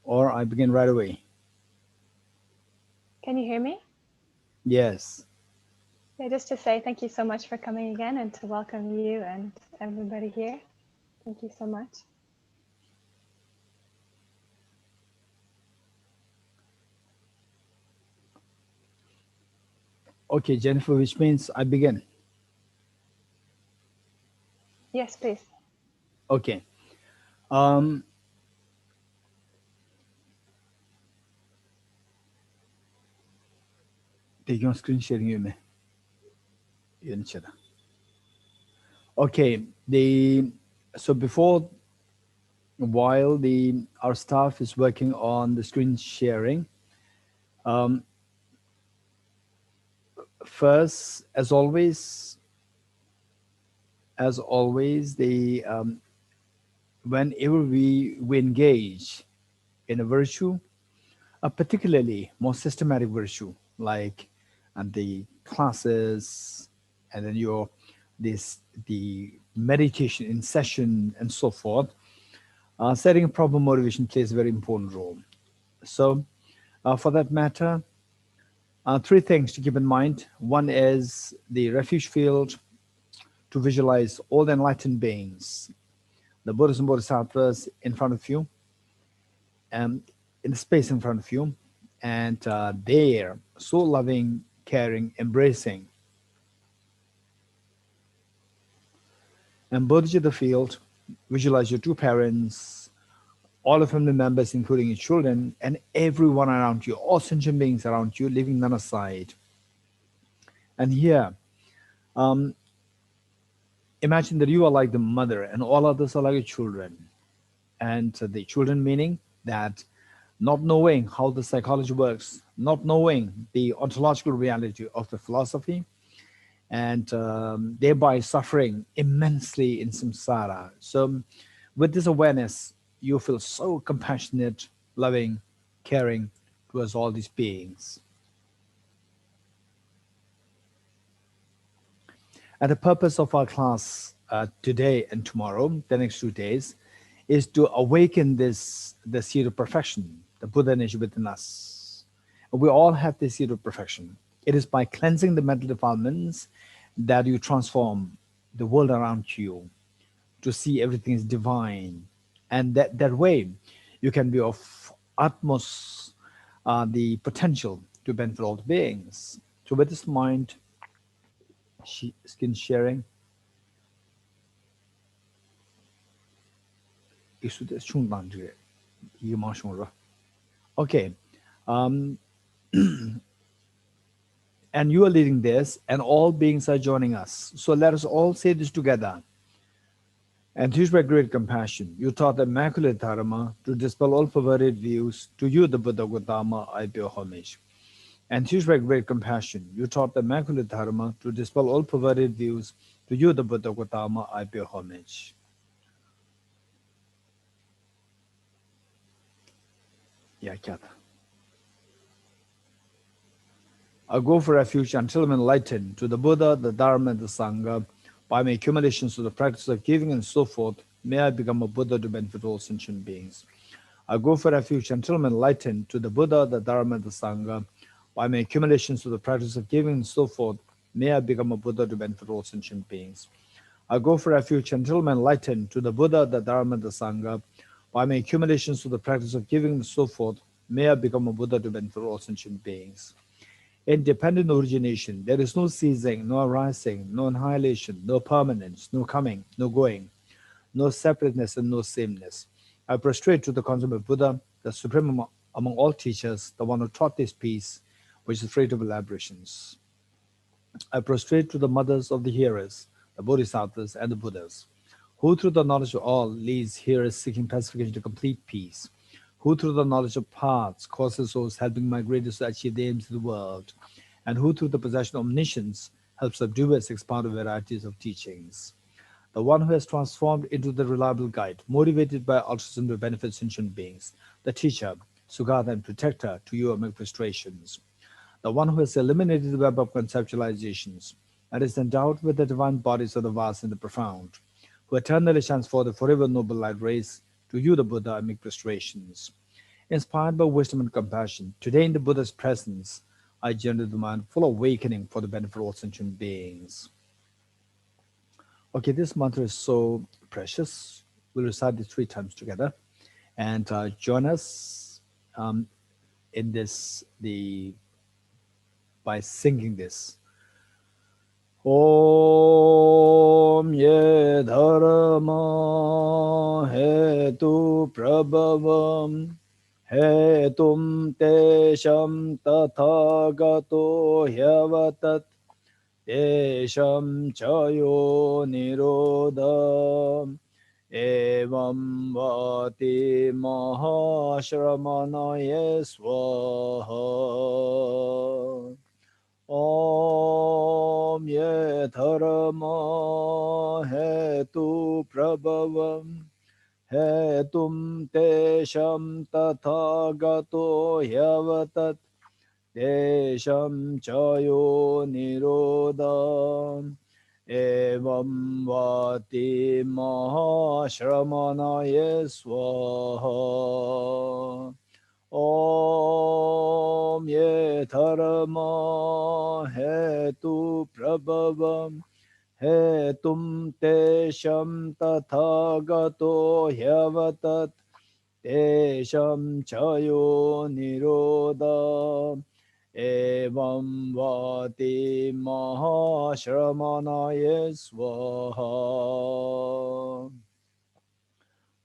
or I begin right away. Can you hear me? Yes. Yeah, just to say thank you so much for coming again and to welcome you and everybody here. Thank you so much. Okay, Jennifer, which means I begin. Yes, please. Okay. Um, taking on screen sharing you may. Okay. So before while the our staff is working on the screen sharing, um, first, as always, whenever we engage in a virtue, a particularly more systematic virtue, like the classes, and then the meditation in session and so forth, setting a proper motivation plays a very important role. So, for that matter, three things to keep in mind. One is the refuge field to visualize all the enlightened beings, the Buddhas and Bodhisattvas in front of you, and in the space in front of you, and they're so loving, caring, embracing. And Bodhichitta field, visualize your two parents, all the family members, including your children, and everyone around you, all sentient beings around you, leaving none aside. And here, um, imagine that you are like the mother, and all others are like your children. And the children meaning that not knowing how the psychology works, not knowing the ontological reality of the philosophy, and thereby suffering immensely in samsara. So, with this awareness, you feel so compassionate, loving, caring towards all these beings. And the purpose of our class today and tomorrow, the next 2 days, is to awaken the seed of perfection, the Buddha nature within us. We all have this seed of perfection. It is by cleansing the mental defilements that you transform the world around you to see everything is divine, and that way you can be of utmost the potential to benefit all the beings. So with this mind, skin sharing, okay, um, and you are leading this, and all beings are joining us. So let us all say this together. And teach by great compassion, you taught the immaculate dharma to dispel all perverted views. To you, the Buddha Gautama, I pay homage. And teach by great compassion, you taught the immaculate dharma to dispel all perverted views. To you, the Buddha Gautama, I pay homage. Yeah, kya tha? I go for refuge until I'm enlightened to the Buddha, the Dharma, and the Sangha. By my accumulations of the practice of giving and so forth, may I become a Buddha to benefit all sentient beings. I go for refuge until I'm enlightened to the Buddha, the Dharma, and the Sangha. By my accumulations of the practice of giving and so forth, may I become a Buddha to benefit all sentient beings. I go for refuge until I'm enlightened to the Buddha, the Dharma, and the Sangha. By my accumulations of the practice of giving and so forth, may I become a Buddha to benefit all sentient beings. Independent origination, there is no ceasing, no arising, no annihilation, no permanence, no coming, no going, no separateness, and no sameness. I prostrate to the consummate Buddha, the supreme among all teachers, the one who taught this peace, which is free of elaborations. I prostrate to the mothers of the hearers, the Bodhisattvas and the Buddhas, who through the knowledge of all leads hearers seeking pacification to complete peace, who through the knowledge of paths causes souls helping migrators to achieve the aims of the world, and who through the possession of omniscience helps subduers expound the varieties of teachings. The one who has transformed into the reliable guide, motivated by altruism to benefit sentient beings, the teacher, Sugata and protector, to you among frustrations. The one who has eliminated the web of conceptualizations and is endowed with the divine bodies of the vast and the profound, who eternally shines forth the forever noble light rays, to you, the Buddha, amid prostrations. Inspired by wisdom and compassion, today in the Buddha's presence, I journey the mind full awakening for the benefit of all sentient beings. Okay, this mantra is so precious. We'll recite it 3 times together, and join us in this the by singing this. Om ye dharma hetu prabhavam hetum tesham tathagato hyavatat tesham chayo nirodham evam vati mahashramanaye swaha. Om ye dharma hetu prabhavam hetum tesham tathagato hyavatat tesham chayo nirodham evam vati mahashramanaye swaha. Om ye dharma hetu prabhavam hetum tesham tathagato hyavatat tesham chayo nirodha evam vati mahashramanaye swaha.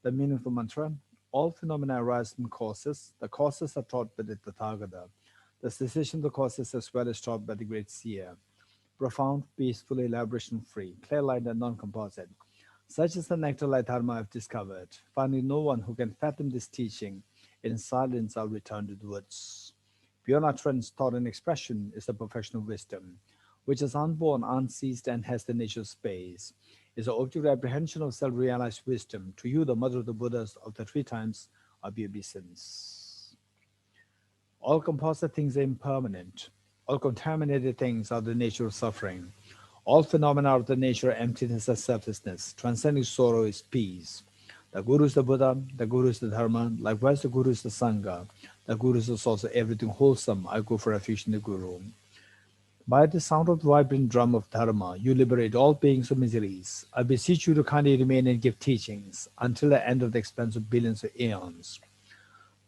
The meaning of the mantra: all phenomena arise from causes. The causes are taught by the Tathagata. The cessation of the causes as well is taught by the great seer. Profound, peaceful, elaboration-free, clear-light and non-composite. Such is the nectar-light dharma I've discovered. Finding no one who can fathom this teaching, in silence I'll return to the woods. Beyond utterance, thought, and expression is the perfection of wisdom, which is unborn, unceased, and has the nature of space, is the object of apprehension of self-realized wisdom. To you, the mother of the Buddhas of the 3 times of obeisance. All composite things are impermanent. All contaminated things are the nature of suffering. All phenomena are of the nature of emptiness and selflessness. Transcending sorrow is peace. The Guru is the Buddha, the Guru is the Dharma, likewise the Guru is the Sangha. The Guru is also everything wholesome. I go for refuge in the Guru. By the sound of the vibrant drum of Dharma, you liberate all beings of miseries. I beseech you to kindly remain and give teachings until the end of the expanse of billions of aeons.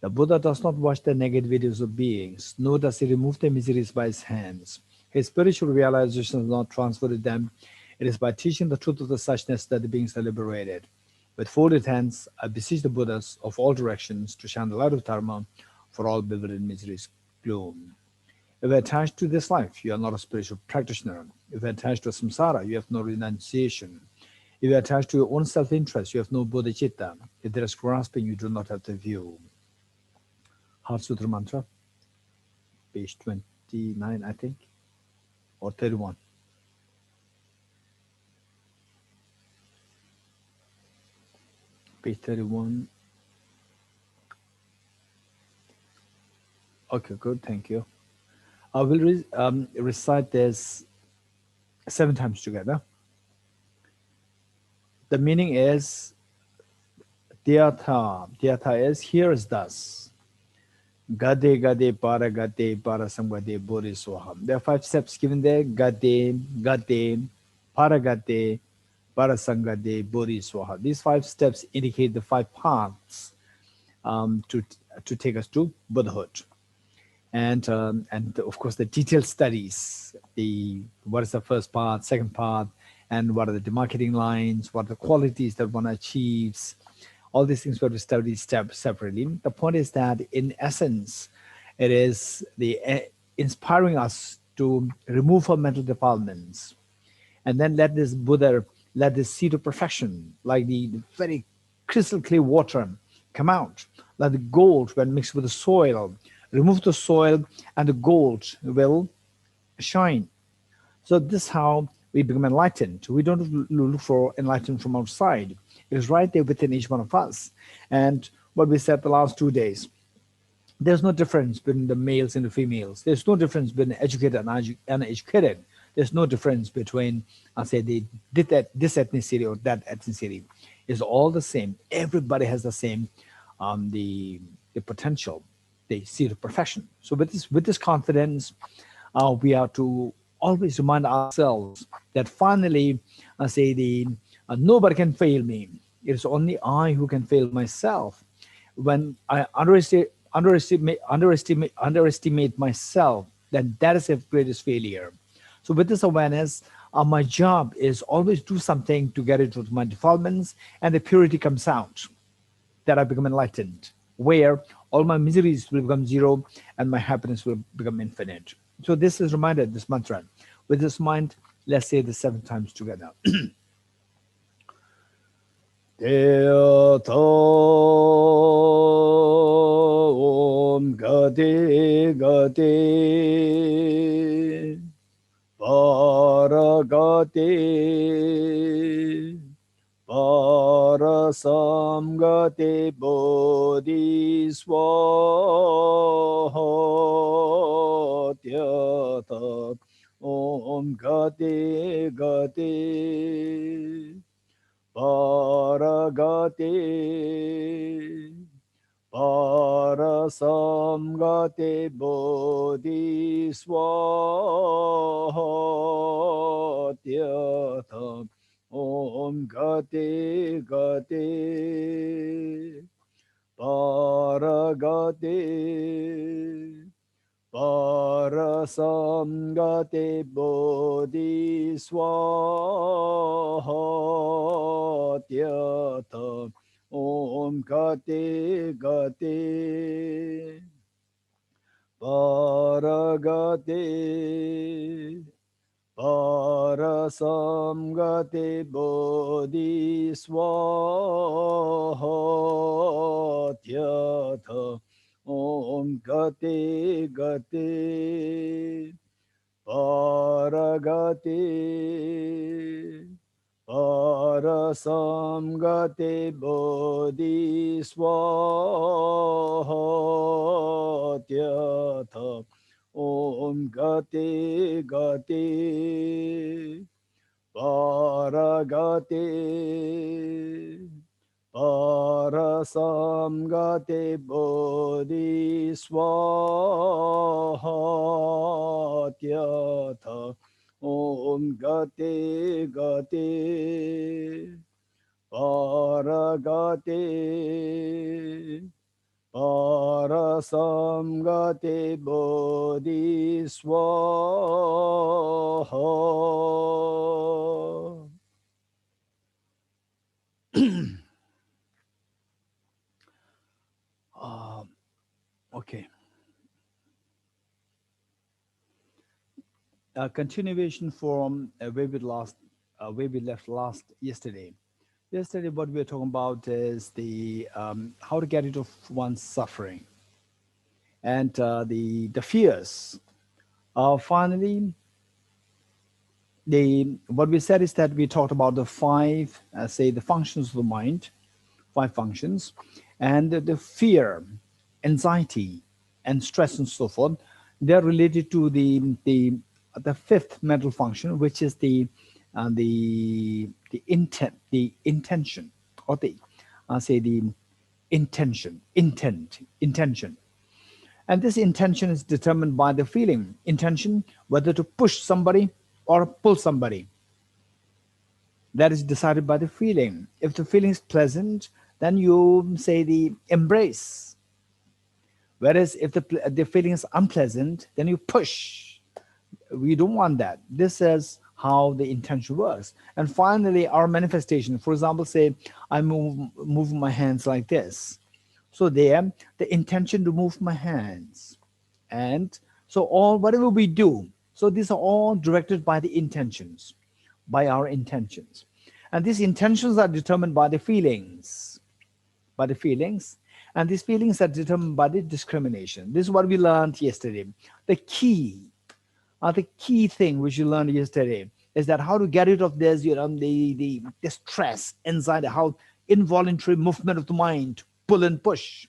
The Buddha does not watch the negativities of beings, nor does he remove their miseries by his hands. His spiritual realization is not transferred to them. It is by teaching the truth of the suchness that the beings are liberated. With folded hands, I beseech the Buddhas of all directions to shine the light of Dharma for all bewildered miseries gloom. If you're attached to this life, you are not a spiritual practitioner. If you're attached to samsara, you have no renunciation. If you're attached to your own self-interest, you have no bodhichitta. If there is grasping, you do not have the view. Heart Sutra Mantra, page 29, I think, or 31. Page 31. Okay, good, thank you. I will recite this 7 times together. The meaning is Dhyatha. Dhyatha is here is thus. Gade Gade Para Gade Para Samgade Bodhi Soham. There are 5 steps given there. Gade, Gade, Para Gade, Para Sangade, Bodhi Soha. These 5 steps indicate the 5 paths to take us to Buddhahood. And of course the detailed studies, the what is the first part, second part, and what are the demarcating lines, what are the qualities that one achieves. All these things were studied separately. The point is that in essence, it is the inspiring us to remove our mental defilements, and then let this Buddha, let this seed of perfection, like the very crystal clear water, come out. Like the gold when mixed with the soil, remove the soil and the gold will shine. So this is how we become enlightened. We don't look for enlightenment from outside. It is right there within each one of us. And what we said the last 2 days, there's no difference between the males and the females. There's no difference between educated and uneducated. There's no difference between, I say, this ethnicity or that ethnicity. It's all the same. Everybody has the same the potential, they see the perfection. So with this confidence, we are to always remind ourselves that finally, say nobody can fail me. It is only I who can fail myself. When I underestimate myself, then that is the greatest failure. So with this awareness, my job is always do something to get rid of my defilements, and the purity comes out, that I become enlightened, where all my miseries will become zero and my happiness will become infinite. So this is reminded, this mantra. With this mind, let's say this 7 times together. Teo Om Gati Gati Paragati Parasamgate Bodhiswatyata Om Gate Gate Paragati Parasamgate Bodhiswatyata Om Gate Gate Paragati Parasamgate Bodhiswatyata Om Gate Gate Paragati Parasamgate Bodhiswatyata Om Gate Gate Paragati Parasamgate Bodhiswatyata Om Gate Gate Paragati Parasamgate Bodhiswatyata Om Gate Gate Paragati Parasamgate Bodhiswaha. Okay. A continuation from where we left last yesterday. Yesterday, what we were talking about is the how to get rid of one's suffering and the fears. Finally, the what we said is that we talked about the five, say, the functions of the mind, 5 functions, and the fear, anxiety, and stress and so forth. They're related to the fifth mental function, which is the intent, the intention, or the say the intention. And this intention is determined by the feeling. Intention, whether to push somebody or pull somebody, that is decided by the feeling. If the feeling is pleasant, then you say the embrace. Whereas if the feeling is unpleasant, then you push. We don't want that. This is how the intention works. And finally, our manifestation. For example, say I move my hands like this. So there, the intention to move my hands, and so all whatever we do. So these are all directed by the intentions, by our intentions, and these intentions are determined by the feelings, and these feelings are determined by the discrimination. This is what we learned yesterday. The key the key thing which you learned yesterday is that how to get rid of this, the stress, anxiety, how involuntary movement of the mind, pull and push,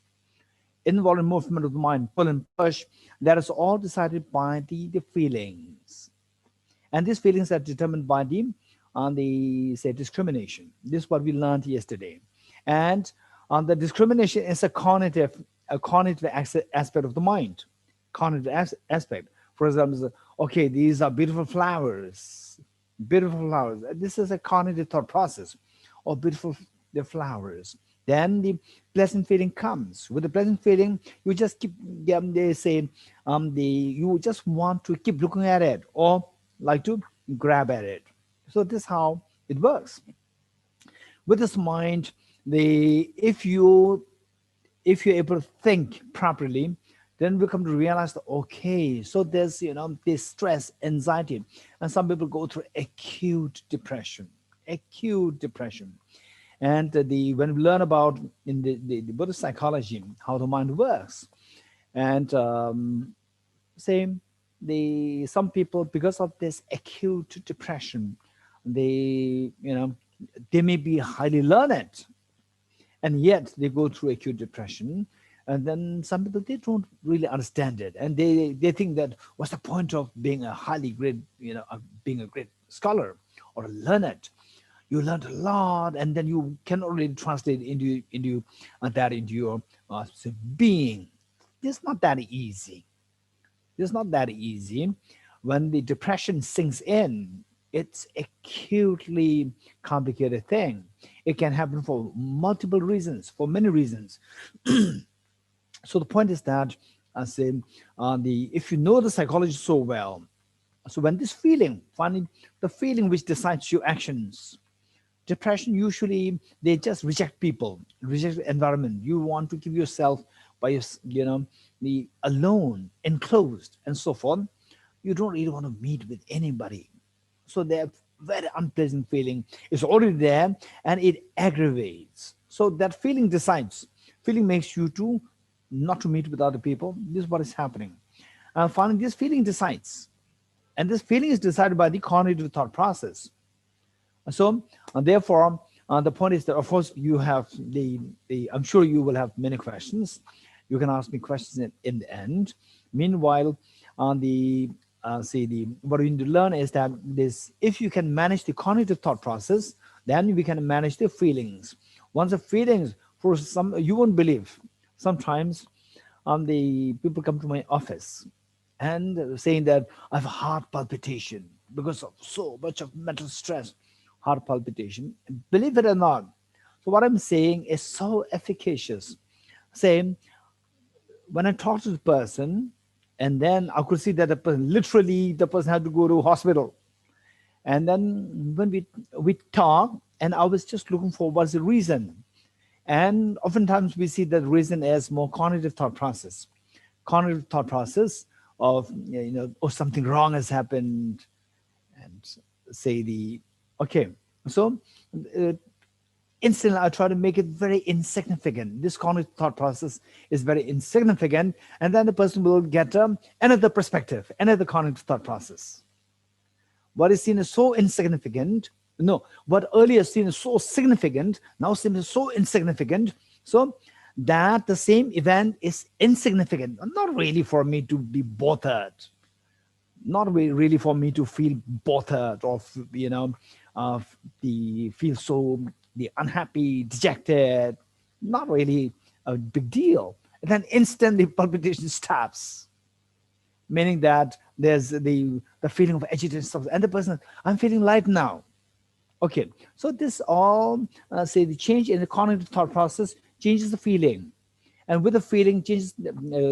involuntary movement of the mind, pull and push, that is all decided by the feelings. And these feelings are determined by the say discrimination. This is what we learned yesterday. And The discrimination is a cognitive aspect of the mind. Cognitive aspect. For example, okay, these are beautiful flowers. Beautiful flowers. This is a cognitive thought process. Or beautiful the flowers. Then the pleasant feeling comes. With the pleasant feeling, you just keep. They say, you just want to keep looking at it or like to grab at it. So this is how it works. With this mind, the if you're able to think properly, then we come to realize that okay, so there's this stress, anxiety, and some people go through acute depression. And the when we learn about in the Buddhist psychology how the mind works, and same the some people because of this acute depression, they they may be highly learned and yet they go through acute depression. And then some people they don't really understand it, and they think that what's the point of being a highly great being a great scholar or a learned. You learned a lot and then you cannot really translate into that into your say, being. It's not that easy. It's not that easy. When the depression sinks in, it's acutely complicated thing. It can happen for multiple reasons, for many reasons. So the point is that I say the if you know the psychology so well, so when this feeling, finding the feeling which decides your actions, depression usually they just reject people, reject the environment. You want to keep yourself by your, the alone, enclosed, and so forth. You don't really want to meet with anybody. So that very unpleasant feeling is already there and it aggravates. So that feeling decides. Feeling makes you to not to meet with other people. This is what is happening. And finally, this feeling decides. And this feeling is decided by the cognitive thought process. So therefore, the point is that of course you have the I'm sure you will have many questions. You can ask me questions in the end. Meanwhile, on the see the what we need to learn is that this if you can manage the cognitive thought process, then we can manage the feelings. Once the feelings for some you won't believe. Sometimes the people come to my office and saying that I have heart palpitation because of so much of mental stress, heart palpitation. Believe it or not, so what I'm saying is so efficacious. Saying when I talk to the person, and then I could see that the person literally the person had to go to hospital. And then when we talk, and I was just looking for what's the reason. And oftentimes we see that reason as more cognitive thought process. Cognitive thought process of oh something wrong has happened, and say the okay. So uh, instantly I try to make it very insignificant. This cognitive thought process is very insignificant, and then the person will get another perspective, another cognitive thought process. What is seen as so insignificant, no, what earlier seen as so significant, now seems as so insignificant. So that the same event is insignificant, not really for me to be bothered, not really for me to feel bothered or the feel so the unhappy, dejected, not really a big deal. And then instantly palpitation stops, meaning that there's the feeling of agitation stops, and the person, I'm feeling light now. Okay, so this all say the change in the cognitive thought process changes the feeling, and with the feeling changes,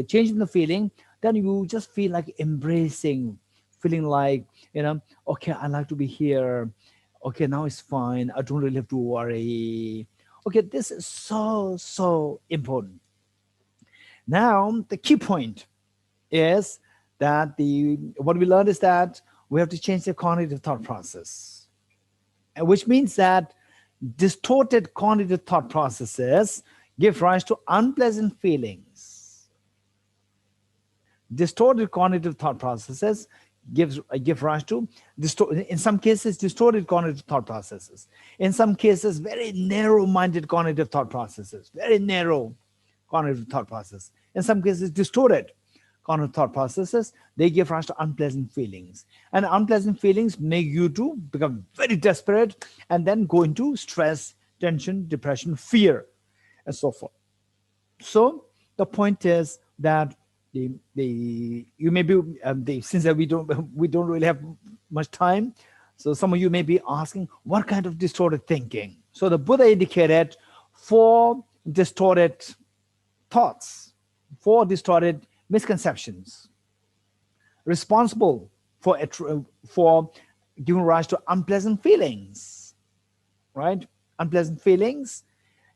changing the feeling, then you just feel like embracing, feeling like okay, I like to be here. Okay, now it's fine. I don't really have to worry. Okay, this is so important. Now the key point is that the what we learned is that we have to change the cognitive thought process, which means that distorted cognitive thought processes give rise to unpleasant feelings. Distorted cognitive thought processes give rise to in some cases distorted cognitive thought processes. In some cases, very narrow-minded cognitive thought processes, very narrow cognitive thought process. In some cases, distorted cognitive thought processes, they give rise to unpleasant feelings. And unpleasant feelings make you to become very desperate and then go into stress, tension, depression, fear. and so forth. So the point is that the you may be since that we don't really have much time, so some of you may be asking what kind of distorted thinking. So the Buddha indicated four distorted thoughts, four distorted misconceptions responsible for giving rise to unpleasant feelings, right? Unpleasant feelings,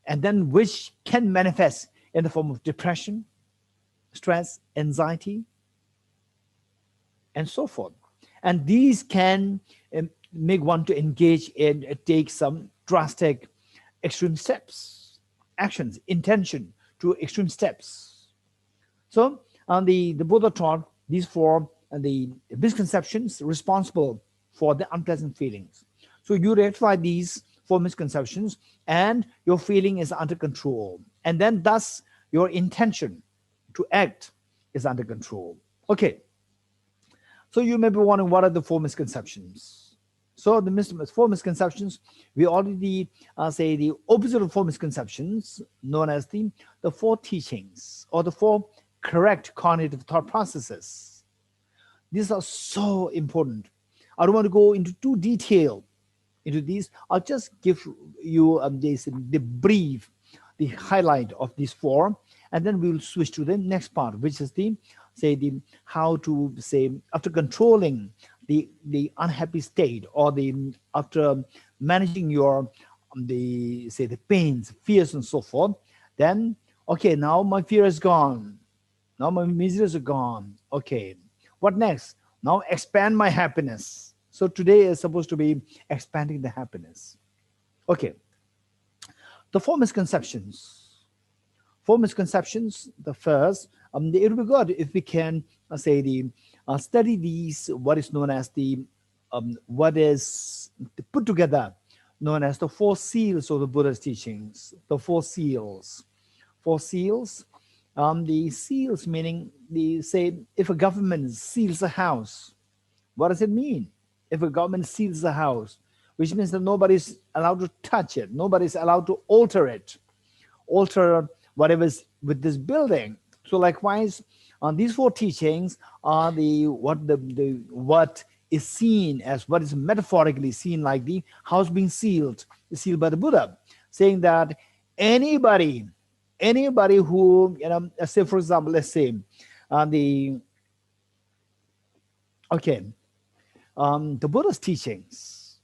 and then which can manifest in the form of depression, stress, anxiety, and so forth. And these can make one to engage in take some drastic extreme steps, actions, intention to extreme steps. So the Buddha taught these four the misconceptions responsible for the unpleasant feelings. So you rectify these four misconceptions and your feeling is under control. And then thus your intention to act is under control. Okay. So you may be wondering what are the four misconceptions. So the four misconceptions, we already say the opposite of four misconceptions, known as the four teachings or the four correct cognitive thought processes. These are so important. I don't want to go into too detail into these. I'll just give you the brief, the highlight of these four, and then we will switch to the next part, which is the how to say after controlling the unhappy state or after managing your the pains, fears, and so forth. Then okay, now my fear is gone. Now my miseries are gone. Okay, what next? Now expand my happiness. So today is supposed to be expanding the happiness. Okay, the four misconceptions. Four misconceptions. The first, it would be good if we can study these what is known as what is put together, known as the four seals of the Buddha's teachings. The four seals. Four seals. The seals meaning say if a government seals a house, what does it mean? If a government seals a house, which means that nobody's allowed to touch it, nobody's allowed to alter it, alter whatever's with this building. So likewise, on these four teachings are what is seen as what is metaphorically seen like the house being sealed by the Buddha, saying that anybody who say for example, let's say the okay the Buddha's teachings,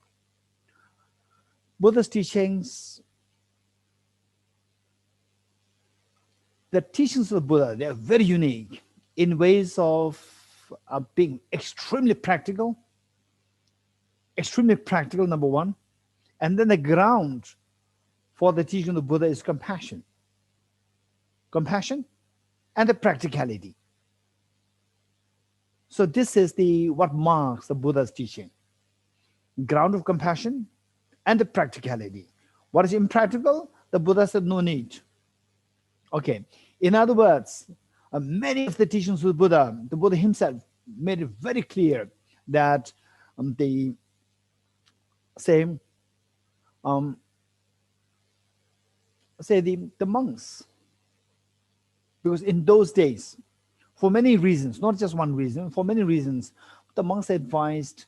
the teachings of the Buddha, they are very unique in ways of being extremely practical, number one. And then the ground for the teaching of the Buddha is compassion and the practicality. So this is what marks the Buddha's teaching: ground of compassion and the practicality. What is impractical, the Buddha said no need. Okay, in other words, many of the teachings of the Buddha himself made it very clear that the monks, because in those days, for many reasons, not just one reason, for many reasons, the monks advised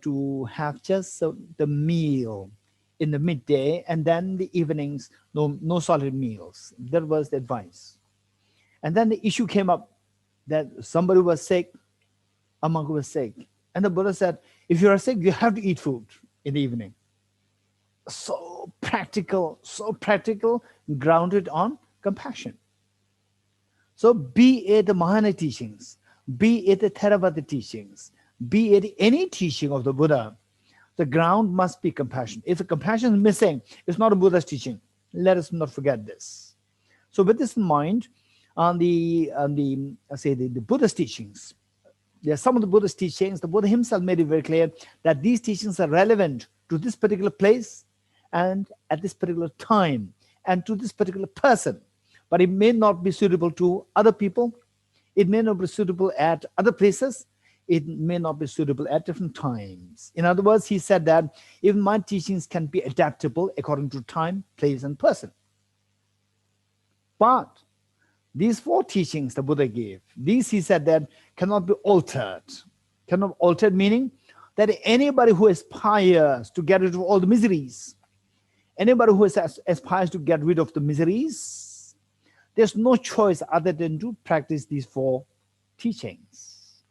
to have just the meal in the midday, and then the evenings, no solid meals. That was the advice. And then the issue came up that somebody was sick, a monk was sick. And the Buddha said, if you are sick, you have to eat food in the evening. So practical, grounded on compassion. So be it the Mahayana teachings, be it the Theravada teachings, be it any teaching of the Buddha, the ground must be compassion. If the compassion is missing, it's not a Buddha's teaching. Let us not forget this. So with this in mind, on the Buddha's teachings, there are some of the Buddha's teachings. The Buddha himself made it very clear that these teachings are relevant to this particular place and at this particular time and to this particular person. But it may not be suitable to other people. It may not be suitable at other places. It may not be suitable at different times. In other words, he said that even my teachings can be adaptable according to time, place, and person. But these four teachings the Buddha gave, these he said that cannot be altered. Cannot be altered meaning that anybody who aspires to get rid of all the miseries, anybody who aspires to get rid of the miseries, there's no choice other than to practice these four teachings.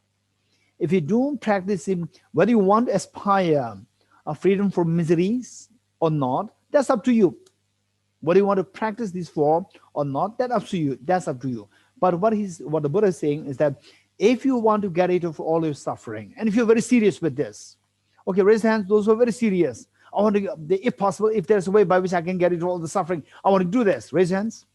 If you don't practice them, whether you want to aspire a freedom from miseries or not, that's up to you. Whether you want to practice these four or not, that's up to you. That's up to you. But what the Buddha is saying is that if you want to get rid of all your suffering, and if you're very serious with this, okay, raise hands, those who are very serious. I want to, if possible, if there's a way by which I can get rid of all the suffering, I want to do this. Raise hands.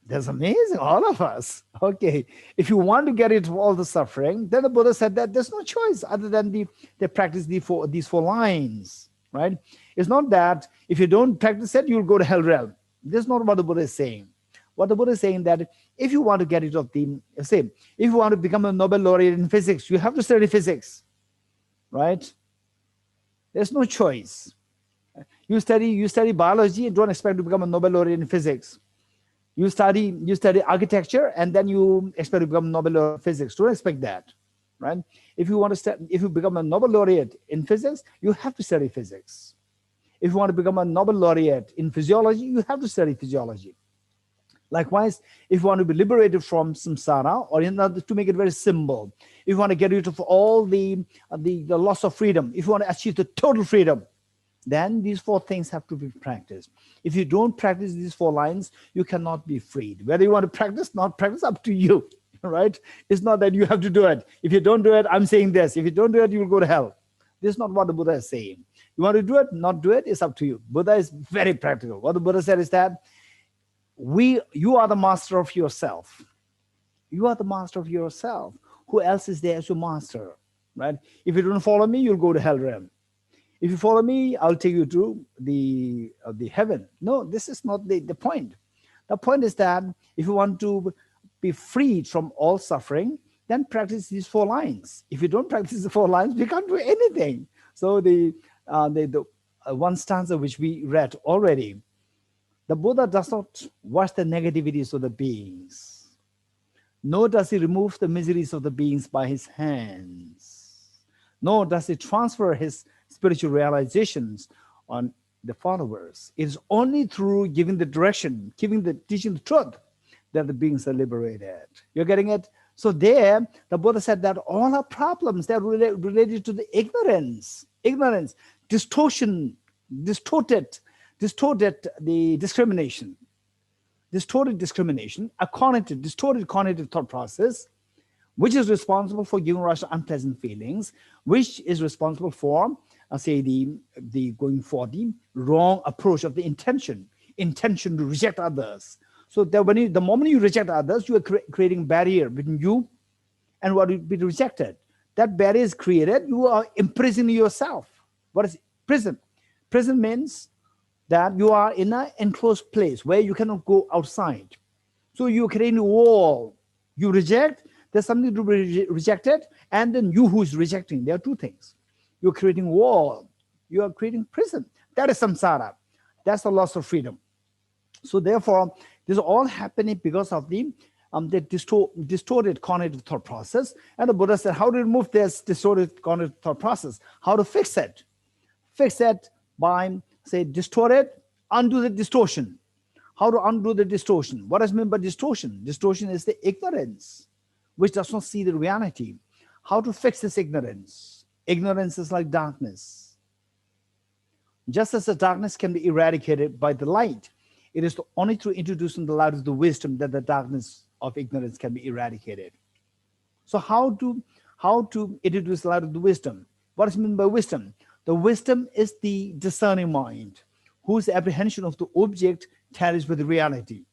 That's amazing, all of us. Okay, if you want to get rid of all the suffering, then the Buddha said that there's no choice other than they practice these four lines, right? It's not that if you don't practice it, you'll go to hell realm. This is not what the Buddha is saying. What the Buddha is saying that if you want to get rid of if you want to become a Nobel laureate in physics, you have to study physics, right? There's no choice. You study biology and don't expect to become a Nobel laureate in physics. You study architecture and then you expect to become a Nobel laureate in physics. Don't expect that, right? If you become a Nobel laureate in physics, you have to study physics. If you want to become a Nobel laureate in physiology, you have to study physiology. Likewise, if you want to be liberated from samsara, or in order to make it very simple, if you want to get rid of all the loss of freedom, if you want to achieve the total freedom, then these four things have to be practiced. If you don't practice these four lines, you cannot be freed. Whether you want to practice, not practice, up to you, right? It's not that you have to do it. If you don't do it, I'm saying this. If you don't do it, you will go to hell. This is not what the Buddha is saying. You want to do it, not do it, it's up to you. Buddha is very practical. What the Buddha said is that you are the master of yourself. You are the master of yourself. Who else is there as your master, right? If you don't follow me, you'll go to hell realm. If you follow me, I'll take you to the heaven. No, this is not the point. The point is that if you want to be freed from all suffering, then practice these four lines. If you don't practice the four lines, we can't do anything. So the one stanza which we read already, the Buddha does not wash the negativities of the beings, nor does he remove the miseries of the beings by his hands, nor does he transfer his spiritual realizations on the followers. It is only through giving the direction, teaching the truth, that the beings are liberated. You're getting it? So there, the Buddha said that all our problems, they're related to the ignorance, distorted the discrimination, a distorted cognitive thought process, which is responsible for giving rise to unpleasant feelings, which is responsible for, the going for the wrong approach of the intention to reject others. So that the moment you reject others, you are creating a barrier between you and what will be rejected. That barrier is created, you are imprisoning yourself. What is prison? Prison means that you are in an enclosed place where you cannot go outside. So you're creating a wall. You reject, there's something to be rejected, and then you who is rejecting. There are two things. You're creating wall. You are creating prison. That is samsara. That's the loss of freedom. So therefore, this is all happening because of the distorted cognitive thought process. And the Buddha said, how to remove this distorted cognitive thought process? How to fix it? Fix it by, distort it, undo the distortion. How to undo the distortion? What does mean by distortion? Distortion is the ignorance, which does not see the reality. How to fix this ignorance? Ignorance is like darkness. Just as the darkness can be eradicated by the light, it is only through introducing the light of the wisdom that the darkness of ignorance can be eradicated. So how to introduce the light of the wisdom? What is meant by wisdom? The wisdom is the discerning mind, whose apprehension of the object tallies with the reality.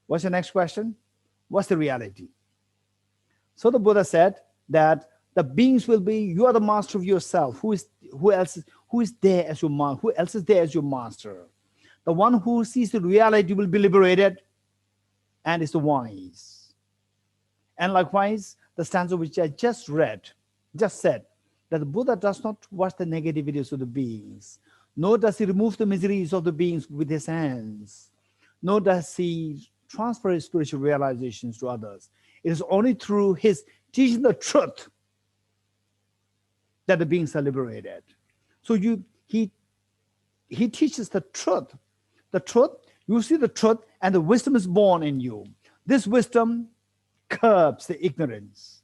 What's the next question? What's the reality? So the Buddha said that the beings will be, you are the master of yourself. Who else is there as your master? The one who sees the reality will be liberated and is the wise. And likewise, the stanza which I just said, that the Buddha does not watch the negativities of the beings, Nor does he remove the miseries of the beings with his hands. Nor does he transfer his spiritual realizations to others. It is only through his teaching the truth that the beings are liberated. So he teaches the truth. The truth, you see the truth, and the wisdom is born in you. This wisdom curbs the ignorance.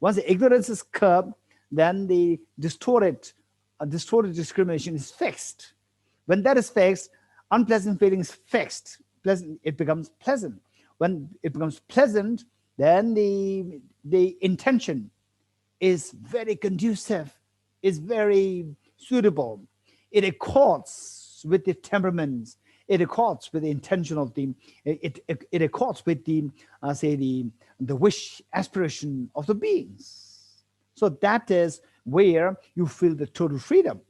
Once the ignorance is curbed, then the distorted discrimination is fixed. When that is fixed, unpleasant feeling is fixed. Pleasant, it becomes pleasant. When it becomes pleasant, then the intention is very conducive, is very suitable. It accords with the temperaments. It accords with the intention of the. It accords with the say the wish aspiration of the beings. So that is where you feel the total freedom.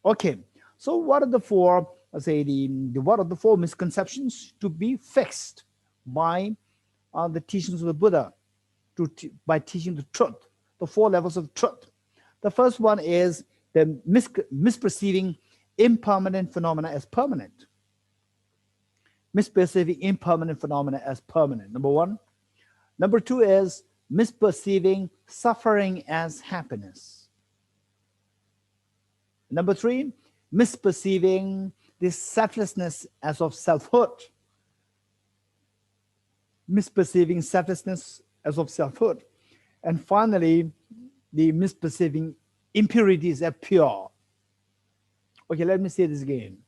Okay. So what are the four? Say what are the four misconceptions to be fixed by the teachings of the Buddha, by teaching the truth, the four levels of truth. The first one is the misperceiving impermanent phenomena as permanent. Misperceiving impermanent phenomena as permanent, number one. Number two is misperceiving suffering as happiness. Number three, misperceiving the selflessness as of selfhood. Misperceiving selflessness as of selfhood. And finally, the misperceiving impurities as pure. Okay, let me say this again.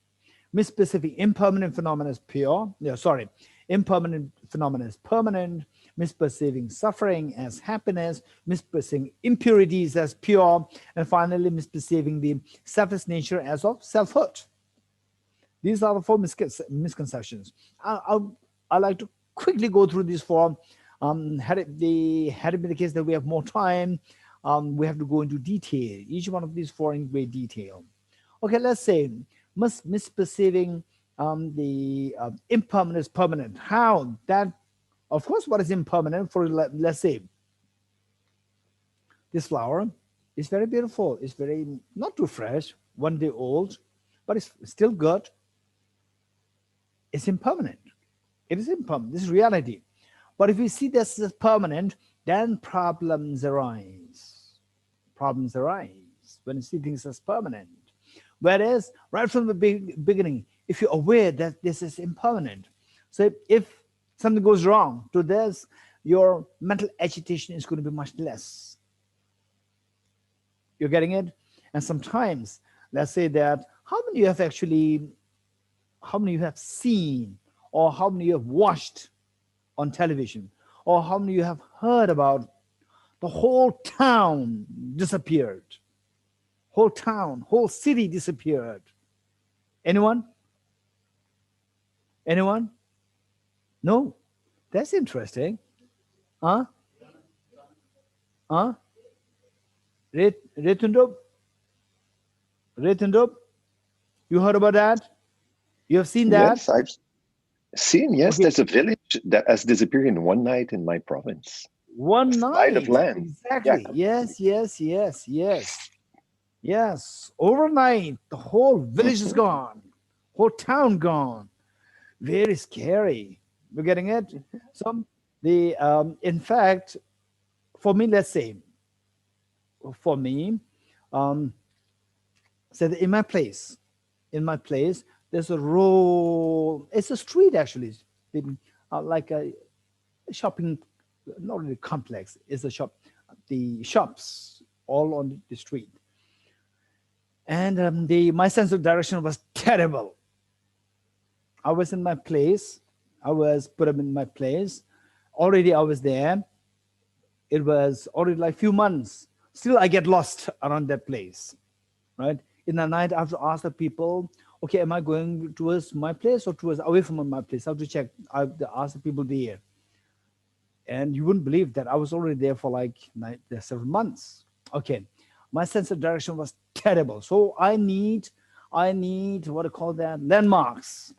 Misperceiving impermanent phenomena as pure. Impermanent phenomena as permanent. Misperceiving suffering as happiness. Misperceiving impurities as pure. And finally, misperceiving the selfless nature as of selfhood. These are the four misconceptions. I like to quickly go through these four. Had it been the case that we have more time, we have to go into detail. Each one of these four in great detail. Okay, let's say misperceiving the impermanent is permanent. How that? Of course, what is impermanent? For let's say this flower is very beautiful. It's very not too fresh, 1 day old, but it's still good. It's impermanent. It is impermanent. This is reality. But if we see this as permanent, then problems arise. Problems arise when you see things as permanent. Whereas right from the beginning, if you're aware that this is impermanent, so if something goes wrong to this, your mental agitation is going to be much less. You're getting it? And sometimes, let's say that how many you have seen, or how many you have watched on television, or how many you have heard about the whole town disappeared. Whole town, whole city disappeared. Anyone? Anyone? No? That's interesting. Huh? Huh? Retundup? Retundup? You heard about that? You have seen that? Yes, I've seen. Yes, Okay. there's a village that has disappeared in one night in my province. One A slight of night. land. Exactly. Yeah. Yes. Overnight, the whole village is Mhm. gone. Whole town gone. Very scary. You're getting it? So in fact, for me, let's say, for me, so in my place, there's a row. It's a street actually, like a shopping, not really complex. It's a shop. The shops all on the street, and my sense of direction was terrible. I was in my place. I was put up in my place. Already I was there. It was already like few months. Still, I get lost around that place, right? In the night, I have to ask the people, okay, am I going towards my place or towards away from my place? I have to check. I have to ask the people there. And you wouldn't believe that I was already there for like several months. Okay. My sense of direction was terrible. So I need what I call that, landmarks.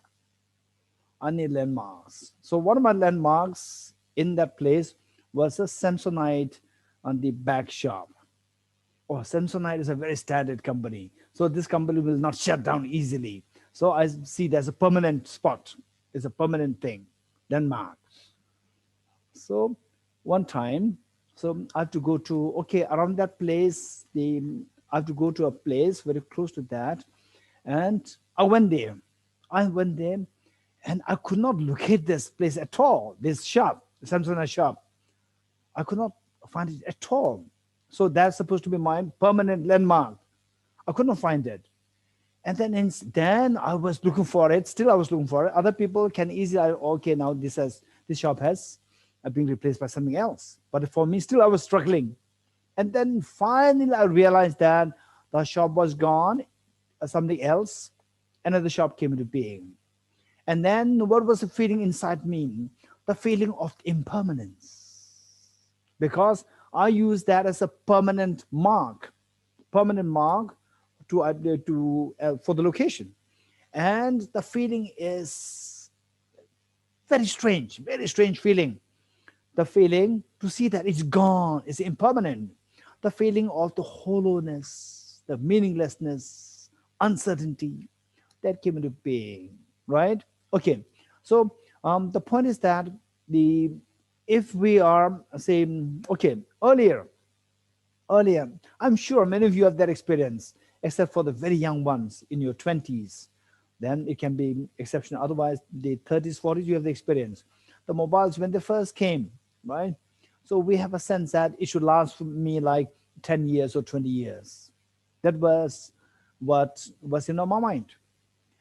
I need landmarks. So one of my landmarks in that place was a Samsonite on the back shop. Oh, Samsonite is a very standard company. So this company will not shut down easily. So I see there's a permanent spot. It's a permanent thing. Denmark. So one time, so I have to go to, okay, around that place, I have to go to a place very close to that. And I went there. I went there and I could not locate this place at all, this shop, Samsonite shop. I could not find it at all. So that's supposed to be my permanent landmark. I could not find it. And then I was looking for it. Still, I was looking for it. Other people can easily, okay, now this shop has been replaced by something else. But for me, still, I was struggling. And then finally, I realized that the shop was gone, something else, another shop came into being. And then what was the feeling inside me? The feeling of impermanence. Because I use that as a permanent mark for the location. And the feeling is very strange feeling. The feeling to see that it's gone, it's impermanent. The feeling of the hollowness, the meaninglessness, uncertainty that came into being, right? Okay, so the point is that if we are saying, okay, earlier, I'm sure many of you have that experience, except for the very young ones in your 20s. Then it can be exceptional. Otherwise, the 30s, 40s, you have the experience. The mobiles, when they first came, right? So we have a sense that it should last for me like 10 years or 20 years. That was what was in our mind.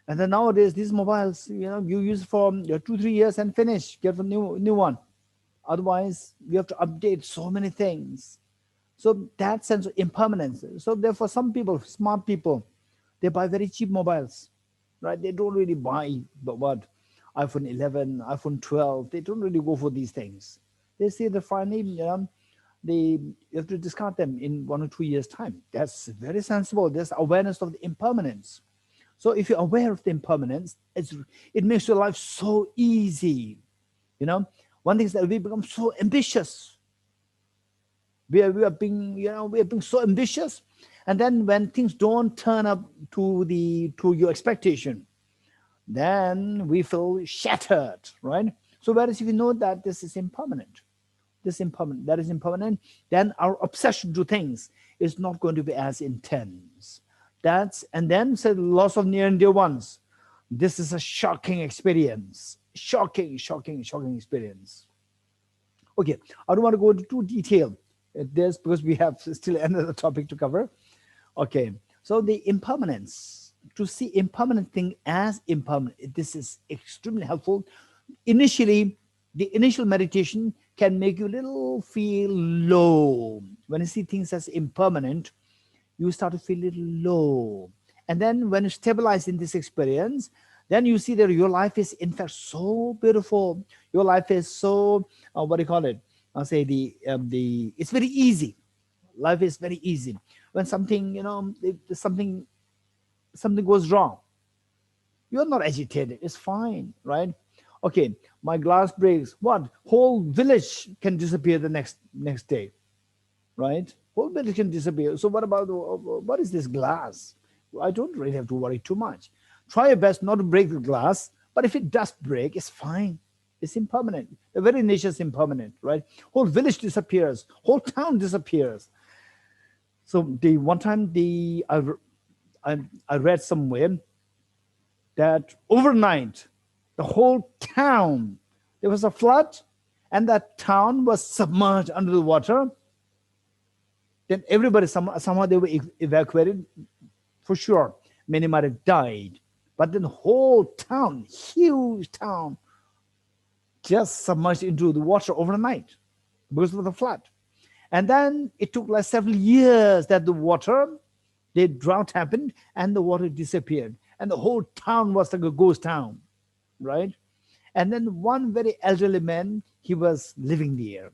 And then nowadays, these mobiles, you use for 2-3 years and finish, get a new one. Otherwise, you have to update so many things. So that sense of impermanence. So therefore, some people, smart people, they buy very cheap mobiles, right? They don't really buy iPhone 11, iPhone 12. They don't really go for these things. They say that finally, you have to discard them in 1 or 2 years' time. That's very sensible. There's awareness of the impermanence. So if you're aware of the impermanence, it makes your life so easy. One thing is that we become so ambitious. We are being so ambitious, and then when things don't turn up to your expectation, then we feel shattered, right? So whereas if you know that this is impermanent, that is impermanent, then our obsession to things is not going to be as intense. And then say loss of near and dear ones. This is a shocking experience. Shocking experience. Okay, I don't want to go into too detail this because we have still another topic to cover. Okay, so the impermanence, to see impermanent thing as impermanent, this is extremely helpful. Initially, the initial meditation can make you a little feel low. When you see things as impermanent, you start to feel a little low. And then when you stabilize in this experience, then you see that your life is in fact so beautiful. Your life is so, what do you call it? I'll say it's very easy. Life is very easy. When something, something goes wrong, you're not agitated. It's fine, right? Okay, my glass breaks. What? Whole village can disappear the next day, right? Whole village can disappear. So what is this glass? I don't really have to worry too much. Try your best not to break the glass, but if it does break, it's fine. It's impermanent. The very nature is impermanent, right? Whole village disappears. Whole town disappears. So the one time I read somewhere that overnight, the whole town, there was a flood, and that town was submerged under the water. Then everybody, somehow they were evacuated, for sure. Many might have died. But then the whole town, huge town, just submerged into the water overnight because of the flood. And then it took like several years that the drought happened and the water disappeared. And the whole town was like a ghost town, right? And then one very elderly man, he was living there.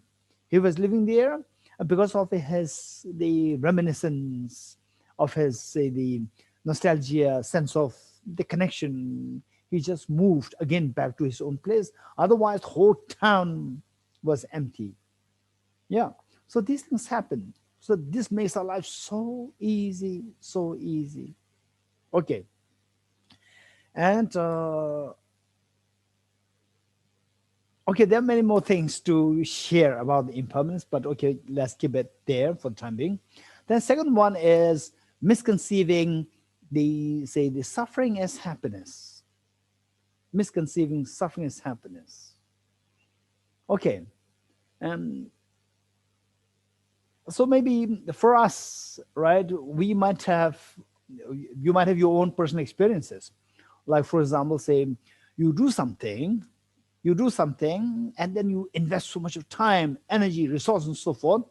Because of the reminiscence of the nostalgia, sense of the connection. He just moved again back to his own place. Otherwise, the whole town was empty. Yeah. So these things happen. So this makes our life so easy, so easy. Okay. And okay, there are many more things to share about the impermanence, but okay, let's keep it there for the time being. Then second one is misconceiving the suffering as happiness. Misconceiving suffering as happiness. Okay. Um, so maybe for us, right, we might have, you might have your own personal experiences. Like for example, say you do something, and then you invest so much of time, energy, resources, and so forth,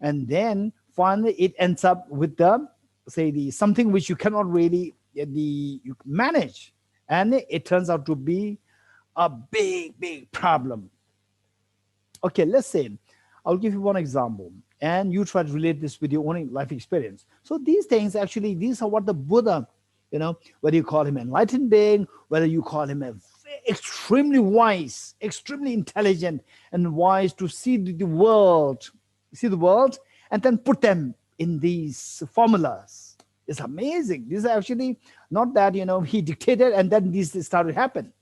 and then finally it ends up with the say the something which you cannot really you manage, and it turns out to be a big problem. Okay, let's say I'll give you one example, and you try to relate this with your own life experience. So these things actually, these are what the Buddha, whether you call him an enlightened being, whether you call him a extremely wise, extremely intelligent and wise to see the world, and then put them in these formulas. It's amazing. These are actually not that he dictated and then these started to happen.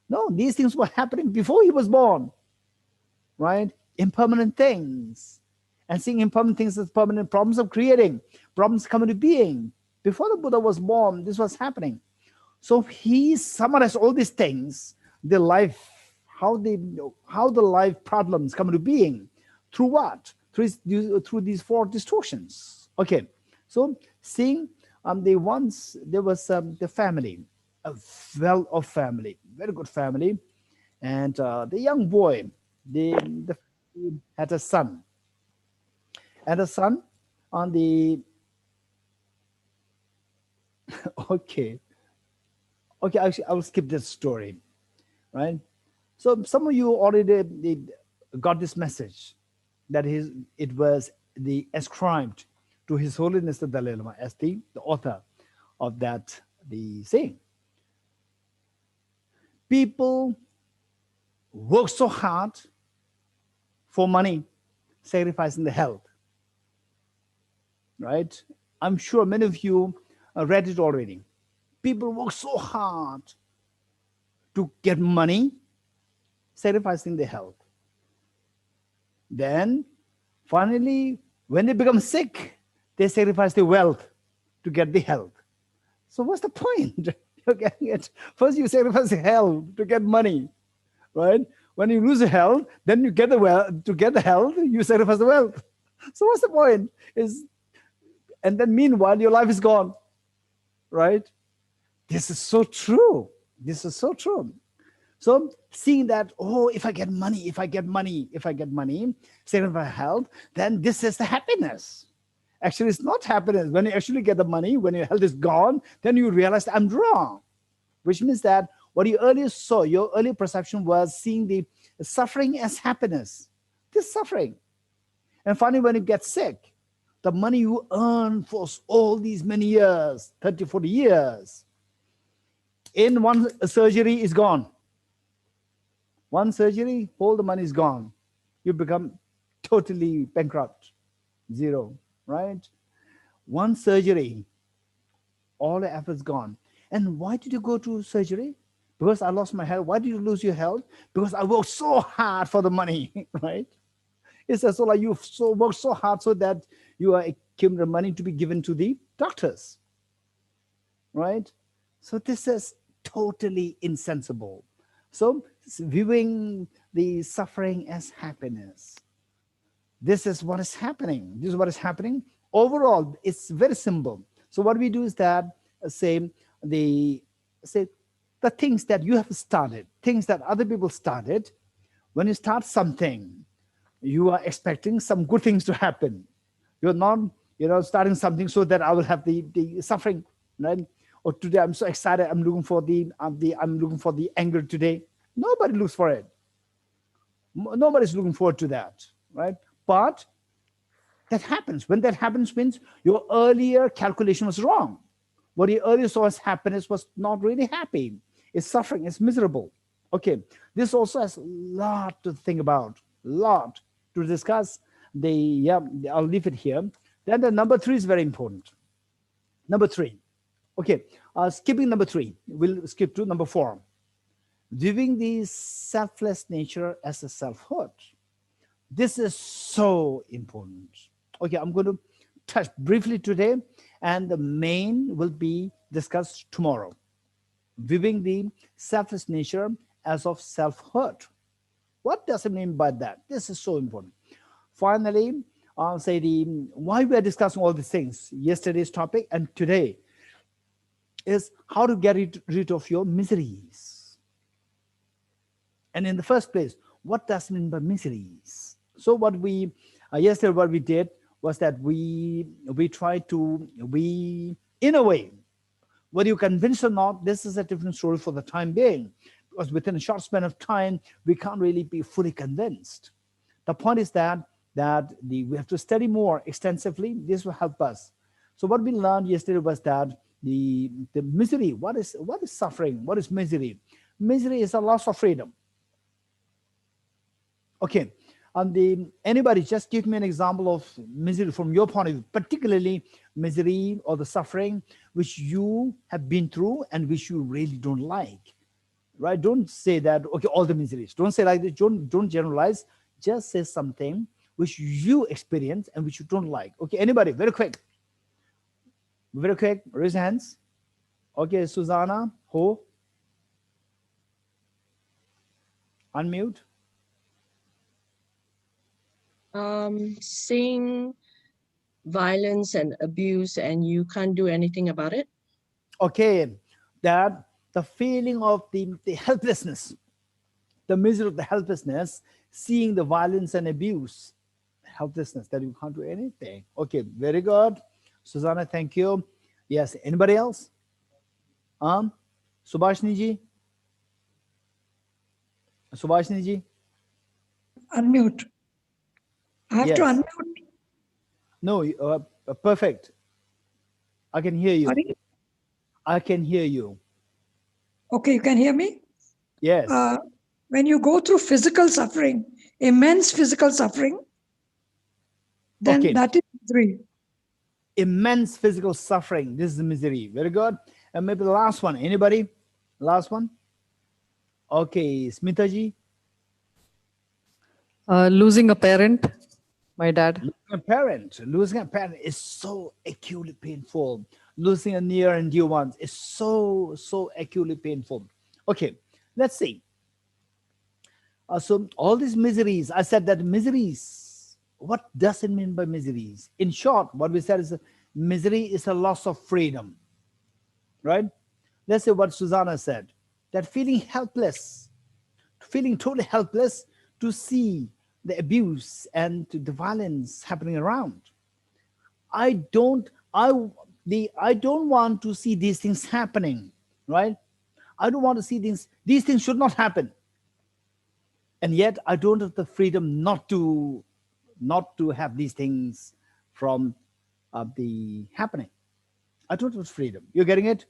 No, these things were happening before he was born, right? Impermanent things. And seeing impermanent things as permanent, problems of creating, problems coming to being. Before the Buddha was born, this was happening. So he summarized all these things, the life, how the life problems come into being. Through what? Through these four distortions. Okay. So seeing there was the family, a well-off family, very good family, and the young boy, the had a son, and a son on the okay, actually I will skip this story, right? So some of you already got this message that it was the ascribed to His Holiness the Dalai Lama as the author of that the saying. People work so hard for money, sacrificing the health. Right? I'm sure many of you read it already. People work so hard to get money, sacrificing their health. Then, finally, when they become sick, they sacrifice their wealth to get the health. So what's the point? You're getting it. First, you sacrifice the health to get money, right? When you lose the health, then you get the wealth. To get the health, you sacrifice the wealth. So what's the point? And then meanwhile, your life is gone, right? This is so true. This is so true. So seeing that, oh, if I get money, sacrifice health, then this is the happiness. Actually, it's not happiness. When you actually get the money, when your health is gone, then you realize I'm wrong. Which means that what you earlier saw, your earlier perception was seeing the suffering as happiness. This suffering. And finally, when you get sick, the money you earn for all these many years, 30, 40 years, in one surgery is gone. One surgery, all the money is gone. You become totally bankrupt, zero, right? One surgery, all the efforts gone. And why did you go to surgery? Because I lost my health. Why did you lose your health? Because I worked so hard for the money, right? It's also like you work so hard so that you are accumulating money to be given to the doctors, right? So this is totally insensible. So viewing the suffering as happiness. This is what is happening. This is what is happening. Overall, it's very simple. So what we do is that the things that you have started, things that other people started, when you start something, you are expecting some good things to happen. You're not, starting something so that I will have the suffering, right? Or today I'm so excited, I'm looking for the anger today. Nobody looks for it. Nobody's looking forward to that, right? But that happens. When that happens means your earlier calculation was wrong. What you earlier saw as happiness was not really happy. It's suffering, it's miserable. Okay, this also has a lot to think about, lot to discuss. I'll leave it here. Then the number 3 is very important. Number 3, Okay, skipping number 3, we'll skip to number 4. Viewing the selfless nature as a selfhood. This is so important. Okay, I'm going to touch briefly today, and the main will be discussed tomorrow. Viewing the selfless nature as of selfhood. What does it mean by that? This is so important. Finally, I'll say the why we are discussing all these things. Yesterday's topic and today is how to get rid of your miseries. And in the first place, what does it mean by miseries? So what we yesterday what we did was that we tried to in a way, whether you convince or not, this is a different story for the time being, because within a short span of time we can't really be fully convinced. The point is that we have to study more extensively. This will help us. So what we learned yesterday was that the misery, what is suffering, what is misery? Misery is a loss of freedom. Okay, and anybody just give me an example of misery from your point of view, particularly misery or the suffering which you have been through and which you really don't like, right? Don't say that, okay, all the miseries. Don't say like this. Don't generalize. Just say something which you experience and which you don't like. Okay, anybody, very quick, raise your hands. Okay, Susanna, Ho, unmute. Seeing violence and abuse and you can't do anything about it. Okay, that the feeling of the helplessness, the misery of the helplessness, seeing the violence and abuse, helplessness that you can't do anything. Okay, very good. Susanna, thank you. Yes, anybody else? Subhashini ji? Subhashini ji? Unmute. I have to Yes. unmute. No, perfect. I can hear you. Sorry? I can hear you. Okay, you can hear me? Yes. When you go through physical suffering, immense physical suffering, then Okay. that is misery. Immense physical suffering. This is misery. Very good. And maybe the last one. Anybody? Last one? Okay, Smita ji? Losing a parent, my dad. Losing a parent is so acutely painful. Losing a near and dear one is so acutely painful. Okay, let's see. So all these miseries, I said that miseries, what does it mean by miseries? In short, what we said is misery is a loss of freedom, right? Let's say what Susanna said, that feeling helpless, feeling totally helpless to see the abuse and the violence happening around. I don't want to see these things happening, right? I don't want to see these things should not happen. And yet I don't have the freedom not to have these things from the happening. I don't have freedom. You're getting it?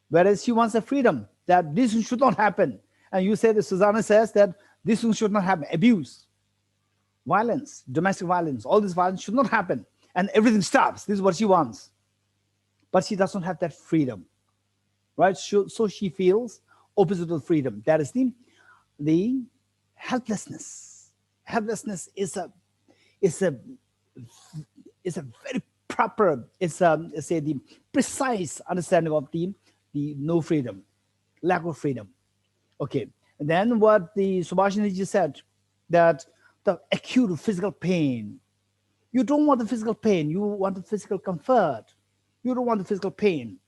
Whereas she wants a freedom that this should not happen. And you say that Susanna says that this should not happen. Abuse, violence, domestic violence, all this violence should not happen. And everything stops. This is what she wants. But she doesn't have that freedom, right? So she feels opposite of freedom. That is the helplessness. Helplessness is a very proper, say the precise understanding of the no freedom, lack of freedom. Okay, and then what the Subhashini ji said, that the acute physical pain. You don't want the physical pain, you want the physical comfort. You don't want the physical pain.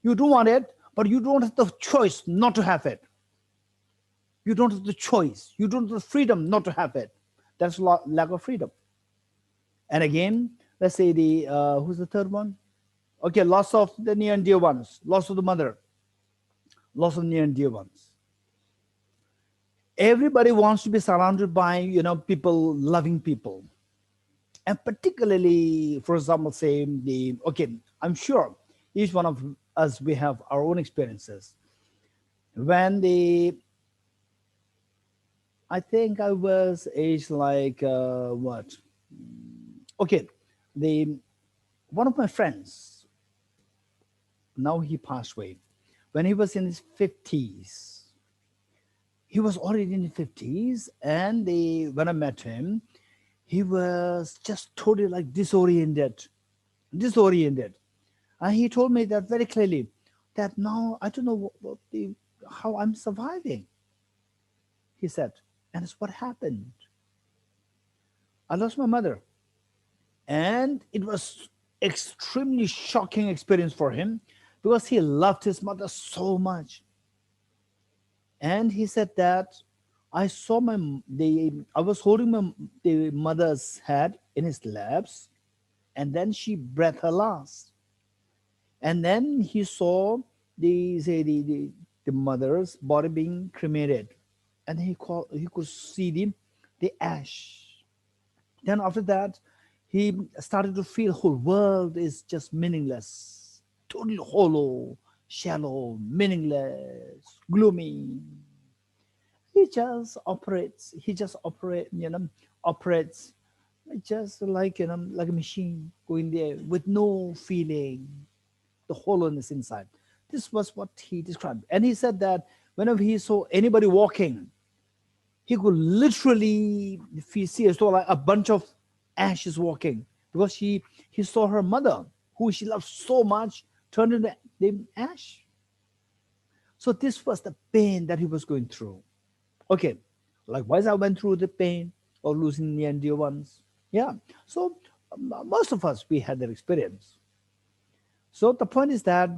You do want it, but you don't have the choice not to have it. You don't have the choice. You don't have the freedom not to have it. That's lack of freedom. And again, let's say the, who's the third one? Okay, loss of the near and dear ones, loss of the mother, loss of near and dear ones. Everybody wants to be surrounded by, people, loving people. And particularly, for example, say I'm sure each one of us, we have our own experiences. When I think I was aged like, what? Okay, one of my friends, Now he passed away. When he was in his 50s, he was already in his 50s, and when I met him, he was just totally like disoriented. And he told me that very clearly, that now I don't know how I'm surviving. He said, and it's what happened. I lost my mother. And it was extremely shocking experience for him because he loved his mother so much. And he said that I saw I was holding the mother's head in his laps, and then she breathed her last. And then he saw the mother's body being cremated, and he could see the ash. Then after that, he started to feel whole world is just meaningless, totally hollow, shallow, meaningless, gloomy. He just operates. Operates just like like a machine going there with no feeling, the hollowness inside. This was what he described, and he said that whenever he saw anybody walking, he could literally see like a bunch of ashes walking, because he saw her mother, who she loved so much, turned into the ash. So this was the pain that he was going through. Okay, likewise, I went through the pain of losing near and dear ones. Yeah, so most of us, we had that experience. So the point is that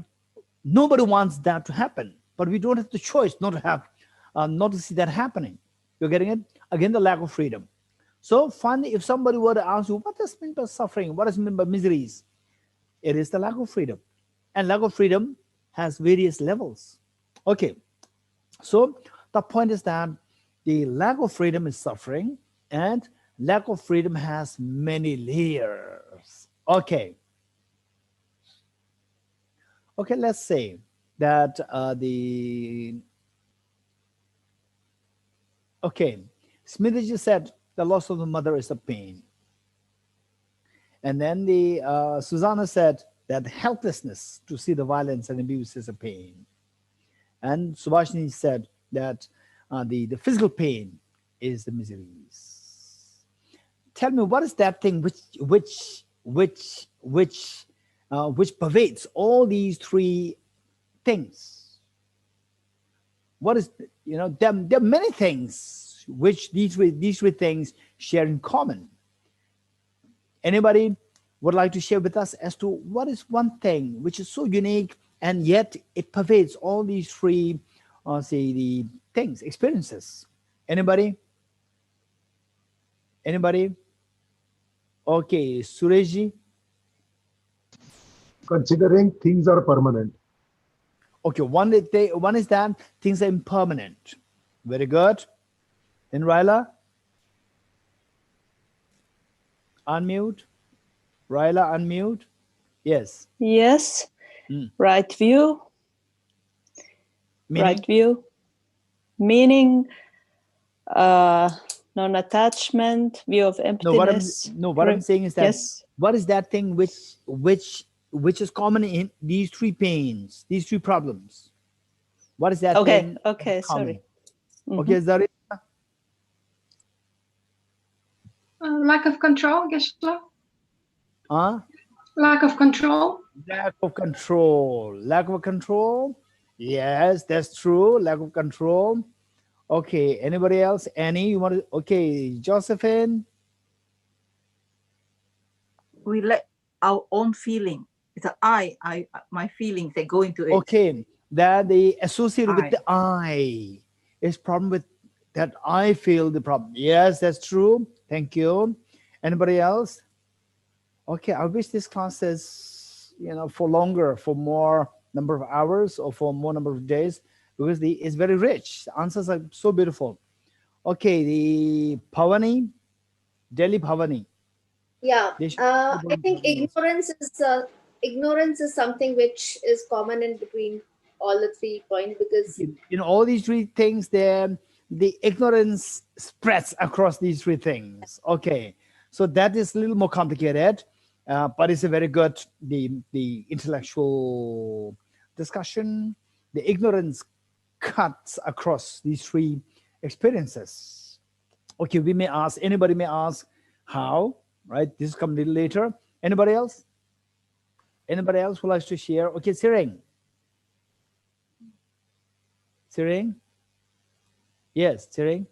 nobody wants that to happen, but we don't have the choice not to have, not to see that happening. You're getting it? Again, the lack of freedom. So finally, if somebody were to ask you, what does mean by suffering? What does mean by miseries? It is the lack of freedom. And lack of freedom has various levels. Okay, so the point is that the lack of freedom is suffering, and lack of freedom has many layers. Okay, let's say that Smithiji said the loss of the mother is a pain. And then Susanna said that helplessness to see the violence and abuse is a pain. And Subhashini said that the physical pain is the miseries. Tell me, what is that thing which pervades all these three things? What is, there are many things which these three things share in common. Anybody would like to share with us as to what is one thing which is so unique and yet it pervades all these three, the things, experiences? Anybody? Okay, Sureshji. Considering things are permanent. Okay, one is that things are impermanent. Very good. Then Ryla? Unmute. Ryla, unmute. Yes. Yes. Right view. Meaning? Right view. Meaning non-attachment, view of emptiness. What I'm saying is that, yes. What is that thing which is common in these three pains, these three problems? What is that thing? Okay, common? sorry. Mm-hmm. Okay, Zarina? Lack of control, Geshe. Lack of control. Lack of control. Yes, that's true. Lack of control. Okay, anybody else? Annie, you want to? Okay, Josephine. We let our own feeling. It's my feelings, they go into it. Okay, that they associated with the I is problem with that I feel the problem. Yes, that's true. Thank you. Anybody else? Okay, I wish this class is, for longer, for more number of hours or for more number of days, because it's very rich. The answers are so beautiful. Okay, the Bhavani, Delhi Bhavani. Yeah, I think ignorance is something which is common in between all the 3 points, because all these three things, the ignorance spreads across these three things. Okay, so that is a little more complicated, but it's a very good the intellectual discussion, the ignorance cuts across these three experiences. Okay, we may ask, anybody may ask, how, right? This comes a little later. Anybody else? Anybody else who likes to share? Okay, Sireng. Sireng? Yes, Sireng.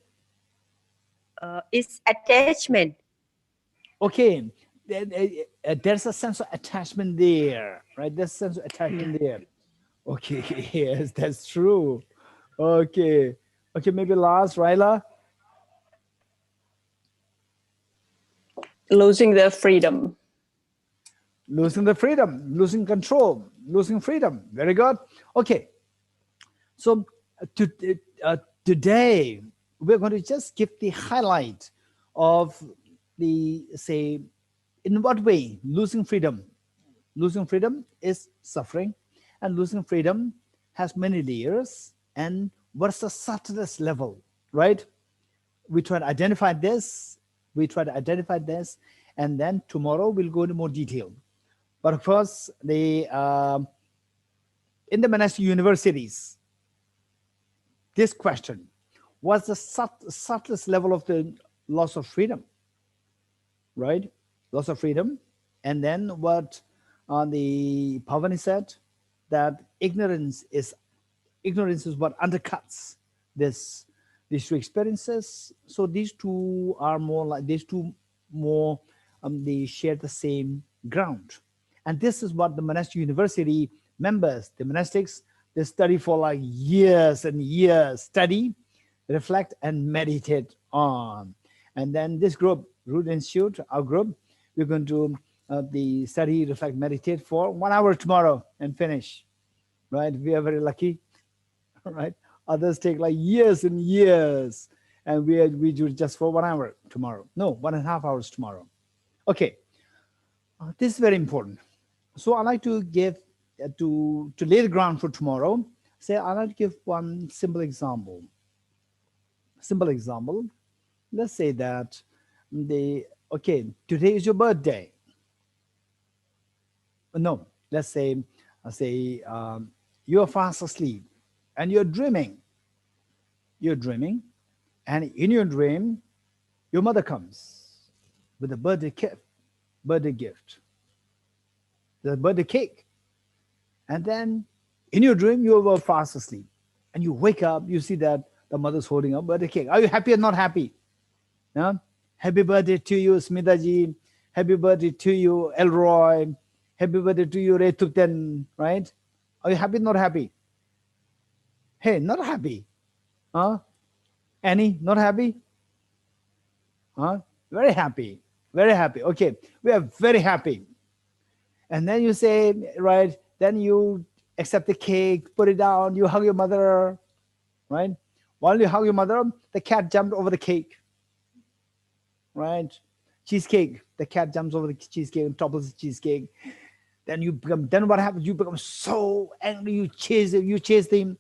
It's attachment. Okay, there's a sense of attachment there, right? There's a sense of attachment there. Okay, yes, that's true. Okay, okay, maybe last, Ryla. Losing their freedom. Losing the freedom, losing control, losing freedom. Very good. Okay, so today we're going to just give the highlight of the, say, in what way losing freedom is suffering, and losing freedom has many layers, and what's the subtlest level, right? We try to identify this, and then tomorrow we'll go into more detail. But of course, in the monastic universities, this question, what's the subtlest level of the loss of freedom, right? Loss of freedom. And then what the Pavani said, that ignorance is what undercuts these two experiences. So these two are more like, they share the same ground. And this is what the monastic university members, the monastics, they study for like years and years, study, reflect, and meditate on. And then this group, Root Institute, our group, we're going to study, reflect, meditate for 1 hour tomorrow and finish, right? We are very lucky, right? Others take like years and years, and we do it just for 1 hour tomorrow. No, 1.5 hours tomorrow. Okay, this is very important. So I like to give, to lay the ground for tomorrow, say I like to give one simple example. Let's say that okay, today is your birthday. No, let's say you're fast asleep and you're dreaming, and in your dream, your mother comes with a birthday gift, the birthday cake. And then in your dream, you were fast asleep and you wake up, you see that the mother's holding a birthday cake. Are you happy or not happy? Yeah? Happy birthday to you, Smitaji. Happy birthday to you, Elroy. Happy birthday to you, Retukten, right? Are you happy or not happy? Hey, not happy. Huh? Annie, not happy? Huh? Very happy. Very happy. Okay, we are very happy. And then you say, right, then you accept the cake, put it down, you hug your mother, right? While you hug your mother, the cat jumped over the cake, right? Cheesecake, the cat jumps over the cheesecake and topples the cheesecake. Then what happens? You become so angry, you chase the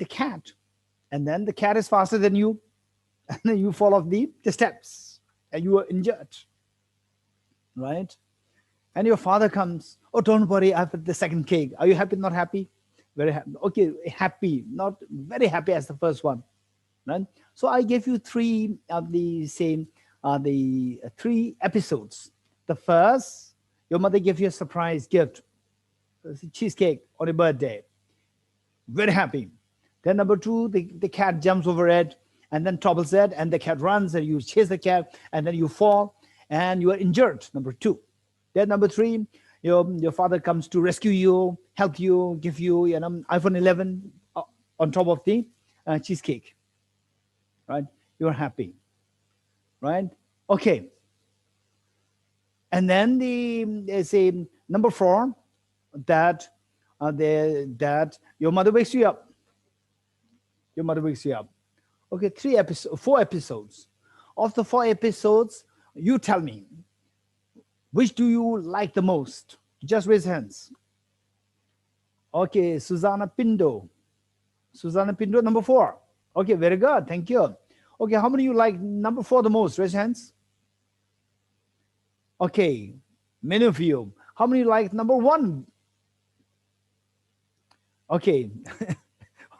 cat. And then the cat is faster than you, and then you fall off the steps and you are injured, right? And your father comes, oh, don't worry, I have the second cake. Are you happy, not happy? Very happy. Okay, happy, not very happy as the first one, right? So I gave you three of the three episodes. The first, your mother gave you a surprise gift, cheesecake on your birthday. Very happy. Then number two, the cat jumps over it and then topples it, and the cat runs, and you chase the cat, and then you fall and you are injured. Number two. Then number three, your father comes to rescue you, help you, give you iPhone 11 on top of the cheesecake, right? You're happy, right? Okay. And then they say number four, that your mother wakes you up. Your mother wakes you up. Okay, 4 episodes. Of the 4 episodes, you tell me, which do you like the most? Just raise hands. Okay, Susanna Pindo, number 4. Okay, very good, thank you. Okay, how many of you like number 4 the most? Raise hands. Okay, many of you. How many like number 1 Okay.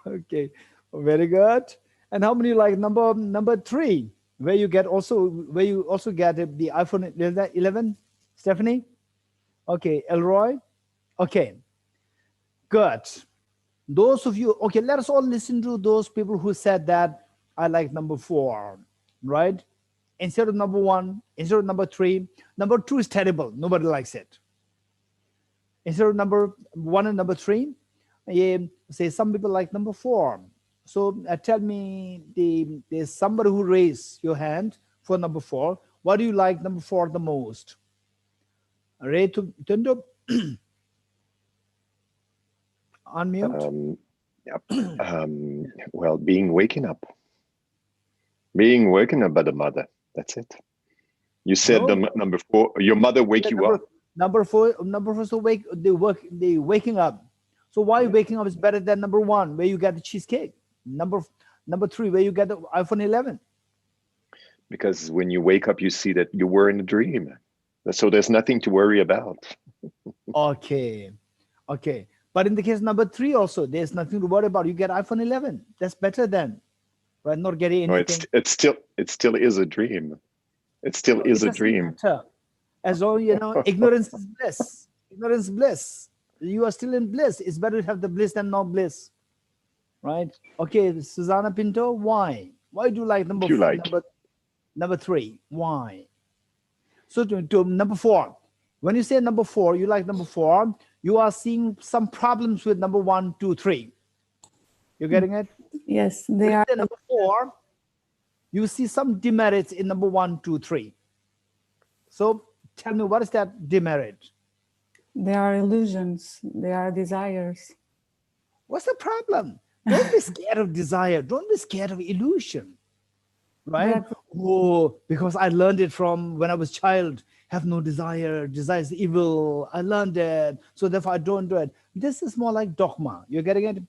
Okay. Very good. And how many like number 3, where you also get the iPhone 11, Stephanie? Okay, Elroy. Okay. Good. Those of you, okay, let us all listen to those people who said that I like number 4, right? Instead of number 1, instead of number 3, number 2 is terrible. Nobody likes it. Instead of number 1 and number 3, say some people like number 4. So tell me, there's somebody who raised your hand for number 4. What do you like number 4 the most? Ray Tundo, unmute. Yep. Well, being woken up by the mother. That's it. You said the number 4. Your mother wake you up. Number four. So they waking up. So why waking up is better than number 1, where you get the cheesecake? Number 3, where you get the iPhone 11. Because when you wake up, you see that you were in a dream. So there's nothing to worry about. Okay. But in the case number 3 also, there's nothing to worry about. You get iPhone 11. That's better than, right? Not getting anything. No, it still is a dream. It still is a dream. Matter. As long ignorance is bliss. Ignorance is bliss. You are still in bliss. It's better to have the bliss than no bliss, right? Okay, Susanna Pinto, why? Why do you like number 3? Why? So to number 4, when you say number 4, you like number 4, you are seeing some problems with number 1, 2, 3. You're getting it? Yes, they are. Number 4, you see some demerits in number 1, 2, 3. So tell me, what is that demerit? They are illusions. They are desires. What's the problem? Don't be scared of desire. Don't be scared of illusion, right? Because I learned it from when I was a child. Have no desire. Desire is evil. I learned it. So therefore, I don't do it. This is more like dogma. You're getting it?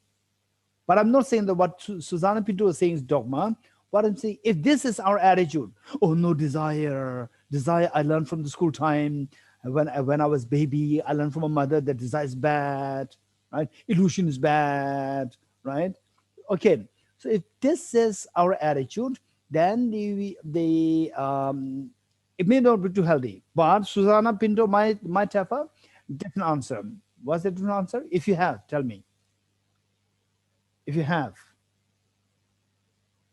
But I'm not saying that what Susanna Pinto is saying is dogma. What I'm saying, if this is our attitude, no desire. Desire, I learned from the school time. When I was baby, I learned from a mother that desire is bad, right? Illusion is bad, right? Okay, so if this is our attitude, then it may not be too healthy. But Susanna Pinto might have a different answer. What's the different answer? If you have, tell me. If you have.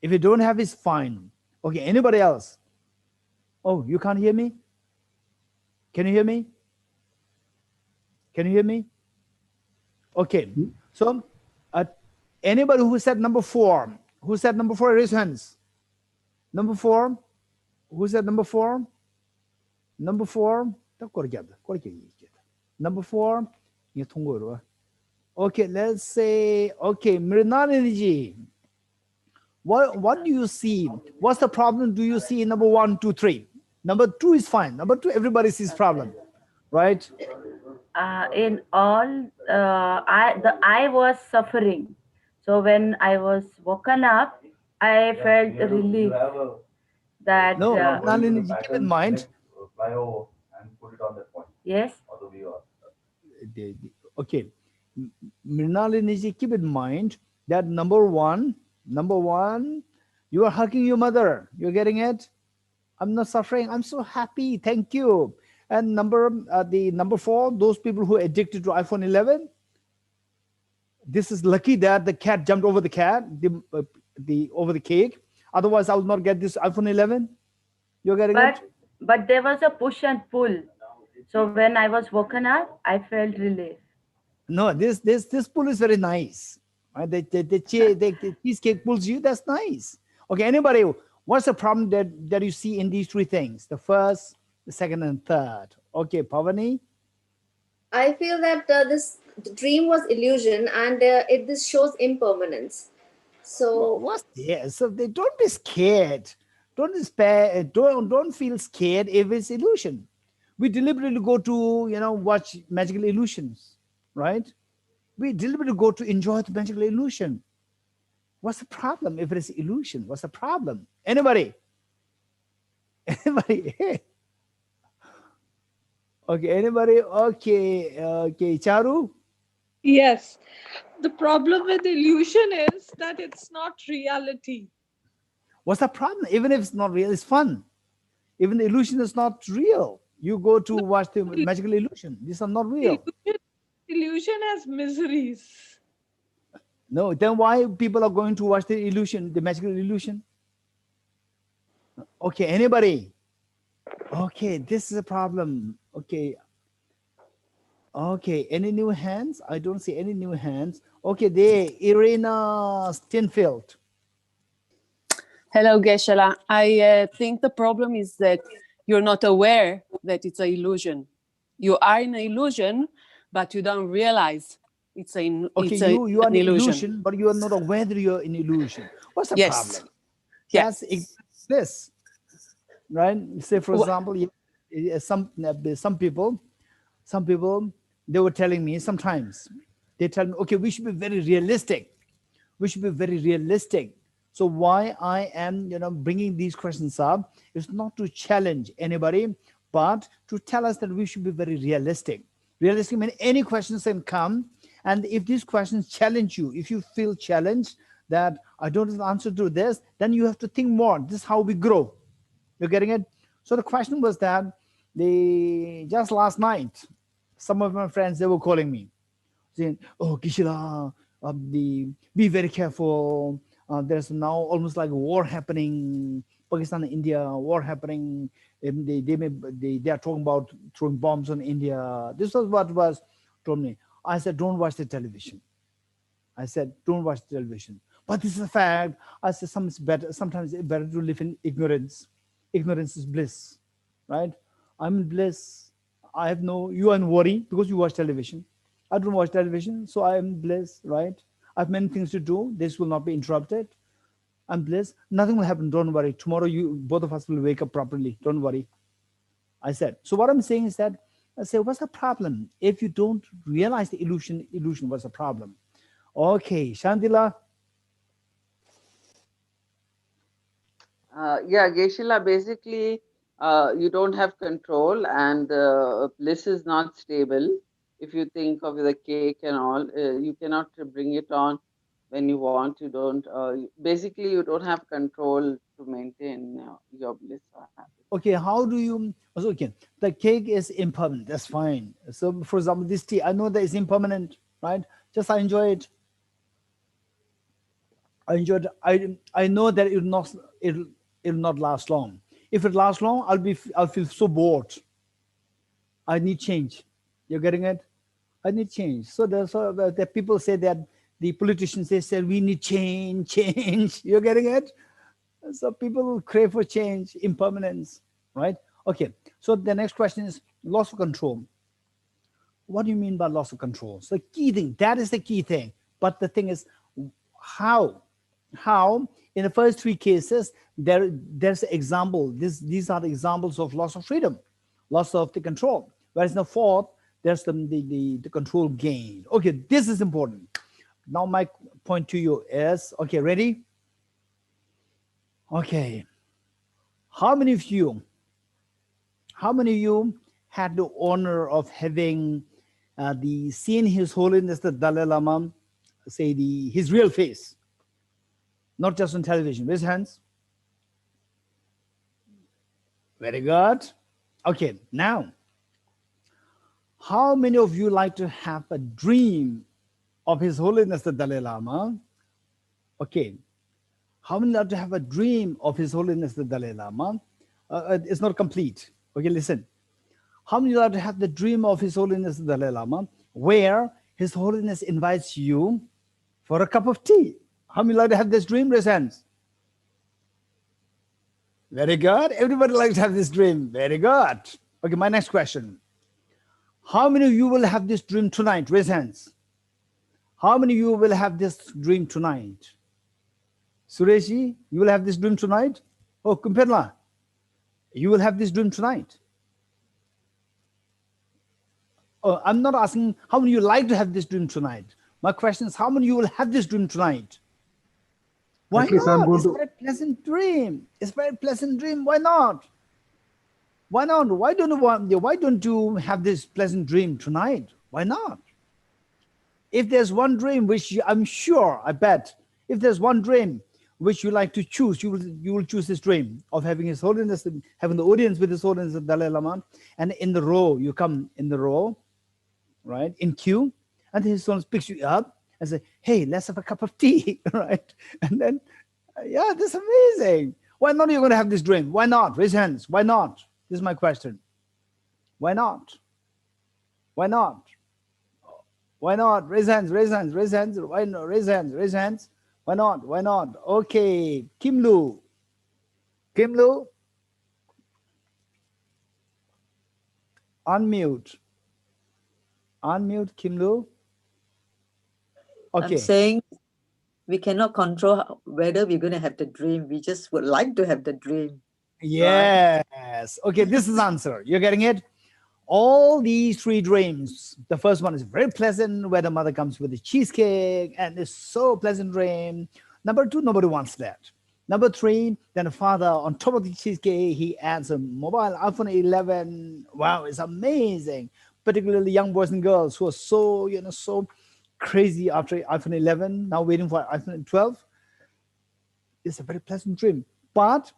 If you don't have, it's fine. Okay, anybody else? Oh, you can't hear me? Can you hear me? Can you hear me? Okay. So anybody who said number 4, raise hands. Number 4, who said number 4? Number 4, number 4, okay, let's say, okay, Mrinalini. What do you see? What's the problem do you see in number 1, 2, 3? Number 2 is fine. Number 2, everybody sees problem, right? In all, I was suffering. So when I was woken up, I felt relief. That Nalini, keep in mind. Yes. Okay, Mrinalini, keep in mind that number one, you are hugging your mother. You're getting it? I'm not suffering. I'm so happy. Thank you. And the number 4, those people who are addicted to iPhone 11. This is lucky that the cat jumped over over the cake. Otherwise, I will not get this iPhone 11. You're getting it? But there was a push and pull. So when I was woken up, I felt relief. No, this pull is very nice. Right? The cheesecake pulls you. That's nice. Okay, anybody? What's the problem that you see in these 3 things? The first, the second, and third. Okay, Pavani? I feel that this dream was illusion, and this shows impermanence. So what's there? So they don't be scared. Don't despair. Don't feel scared if it's illusion. We deliberately go to watch magical illusions, right? We deliberately go to enjoy the magical illusion. What's the problem if it is illusion? What's the problem? Anybody? Anybody? Okay, anybody? Okay, Charu? Yes. The problem with illusion is that it's not reality. What's the problem? Even if it's not real, it's fun. Even the illusion is not real. You go to watch the magical illusion. These are not real. Illusion has miseries. No, then why people are going to watch the illusion, the magical illusion? Okay, anybody? Okay, this is a problem. Okay. Okay, any new hands? I don't see any new hands. Okay, there, Irina Stinfield. Hello, Geshe. I think the problem is that you're not aware that it's an illusion. You are in an illusion, but you don't realize it's an You are an in illusion, but you are not aware that you're in illusion. What's the problem? Yes. That's bliss, right? Say, for example, some people, they were telling me sometimes, they tell me, okay, we should be very realistic. We should be very realistic. So why I am, bringing these questions up is not to challenge anybody, but to tell us that we should be very realistic. Realistic means any questions can come. And if these questions challenge you, if you feel challenged that I don't have the answer to this, then you have to think more. This is how we grow. You're getting it? So the question was that just last night, some of my friends, they were calling me saying, oh, Geshe, be very careful. There's now almost like a war happening, Pakistan and India, war happening. They are talking about throwing bombs on India. This was what was told me. I said, don't watch the television. I said, don't watch the television. But this is a fact. I said, sometimes it's better to live in ignorance. Ignorance is bliss, right? I'm in bliss. You are in worry because you watch television. I don't watch television, so I am blessed, right? I have many things to do. This will not be interrupted. I'm blessed. Nothing will happen. Don't worry. Tomorrow, both of us will wake up properly. Don't worry. I said. So what I'm saying is that I say, what's the problem? If you don't realize the illusion, what's the problem? Okay, Shantila. Yeah, Geshe, basically, you don't have control, and bliss is not stable. If you think of the cake and all, you cannot bring it on when you want. You don't. Basically, you don't have control to maintain your bliss or happiness. Okay, how do you? Okay, the cake is impermanent. That's fine. So, for example, this tea, I know that it's impermanent, right? Just I enjoy it. I enjoyed. I know that it'll not last long. If it lasts long, I'll feel so bored. I need change. You're getting it? I need change. So the people say that the politicians, they say we need change. You're getting it? So people crave for change, impermanence, right? Okay. So the next question is loss of control. What do you mean by loss of control? So the key thing, that is the key thing. But the thing is, how in the first three cases, there's an example. These are the examples of loss of freedom, loss of the control. Whereas in the fourth, there's the control gained. Okay, this is important. Now my point to you is, okay, ready? Okay. How many of you had the honor of having seen His Holiness the Dalai Lama, say his real face, not just on television? Raise hands. Very good. Okay, now, how many of you like to have a dream of His Holiness the Dalai Lama? Okay, how many like to have a dream of His Holiness the Dalai Lama? It's not complete. Okay, listen. How many like to have the dream of His Holiness the Dalai Lama, where His Holiness invites you for a cup of tea? How many like to have this dream? Raise hands. Very good. Everybody likes to have this dream. Very good. Okay, my next question. How many of you will have this dream tonight? Raise hands. How many of you will have this dream tonight? Sureshi, you will have this dream tonight? Oh, Kumpirla, you will have this dream tonight. Oh, I'm not asking how many of you like to have this dream tonight. My question is, how many of you will have this dream tonight? Why not? It's a very pleasant dream. It's a very pleasant dream. Why not? Why not? Why don't you have this pleasant dream tonight? Why not? If there's one dream which I'm sure, I bet, if there's one dream which you like to choose, you will choose this dream of having His Holiness, having the audience with His Holiness the Dalai Lama, and in the row, you come in the row, right, in queue, and His Holiness picks you up and say, hey, let's have a cup of tea, right? And then, yeah, this is amazing. Why not you're going to have this dream? Why not? Raise hands. Why not? This is my question. Why not? Why not? Why not? Raise hands, raise hands, raise hands. Why not? Raise hands, raise hands. Why not? Why not? Okay, Kim Lu. Kim Lu. Unmute. Unmute, Kim Lu. Okay. I'm saying we cannot control whether we're going to have the dream. We just would like to have the dream. Yes. Right? Okay, this is answer. You're getting it? All these three dreams. The first one is very pleasant, where the mother comes with the cheesecake, and it's so pleasant dream. Number two, nobody wants that. Number three, then the father, on top of the cheesecake, he adds a mobile iPhone 11. Wow, it's amazing. Particularly young boys and girls who are so, so crazy after iPhone 11, now waiting for iPhone 12. It's a very pleasant dream. But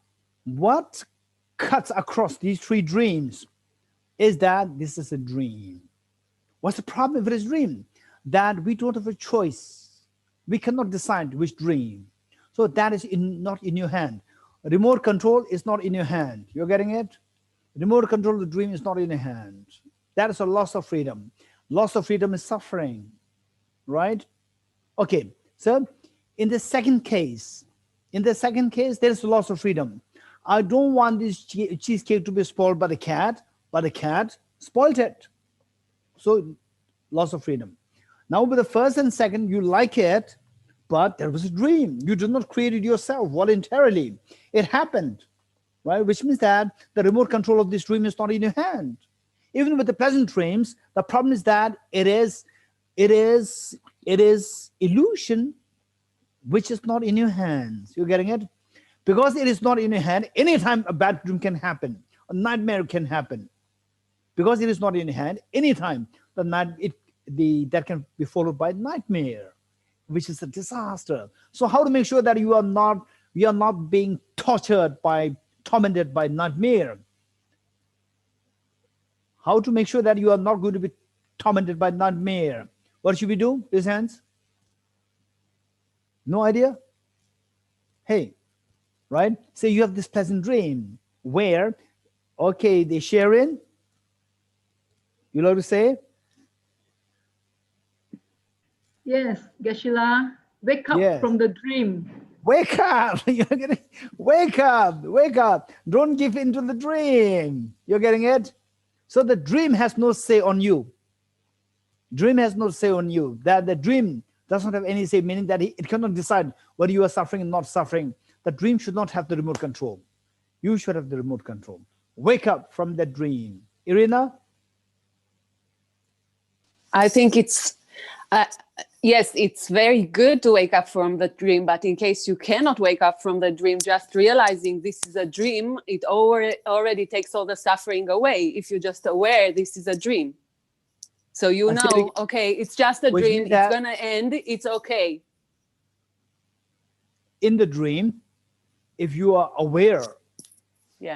what cuts across these three dreams is that this is a dream. What's the problem with this dream? That we don't have a choice. We cannot decide which dream. So that is not in your hand. Remote control is not in your hand. You're getting it? Remote control of the dream is not in your hand. That is a loss of freedom. Loss of freedom is suffering, right? Okay, so in the second case, there's a loss of freedom. I don't want this cheesecake to be spoiled by the cat, but the cat spoiled it. So loss of freedom. Now with the first and second, you like it, but there was a dream. You did not create it yourself voluntarily. It happened, right? Which means that the remote control of this dream is not in your hand. Even with the pleasant dreams, the problem is that it is illusion, which is not in your hands. You're getting it? Because it is not in your hand, anytime a bad dream can happen, a nightmare can happen. Because it is not in your hand, anytime that can be followed by nightmare, which is a disaster. So how to make sure that you are not being tormented by nightmare? How to make sure that you are not going to be tormented by nightmare? What should we do? Raise hands. No idea? Hey, right? Say you have this pleasant dream where, okay, they share in. You know what to say? Yes, Geshe-la, wake up from the dream. Wake up! You're getting, wake up! Wake up! Don't give in to the dream. You're getting it? So the dream has no say on you. Dream has no say on you. That the dream does not have any say, meaning that it cannot decide whether you are suffering or not suffering. The dream should not have the remote control. You should have the remote control. Wake up from that dream. Irina? I think it's, yes, it's very good to wake up from the dream, but in case you cannot wake up from the dream, just realizing this is a dream, it already takes all the suffering away. If you're just aware this is a dream. So you know, okay, it's just a dream, it's gonna end, it's okay. In the dream, if you are aware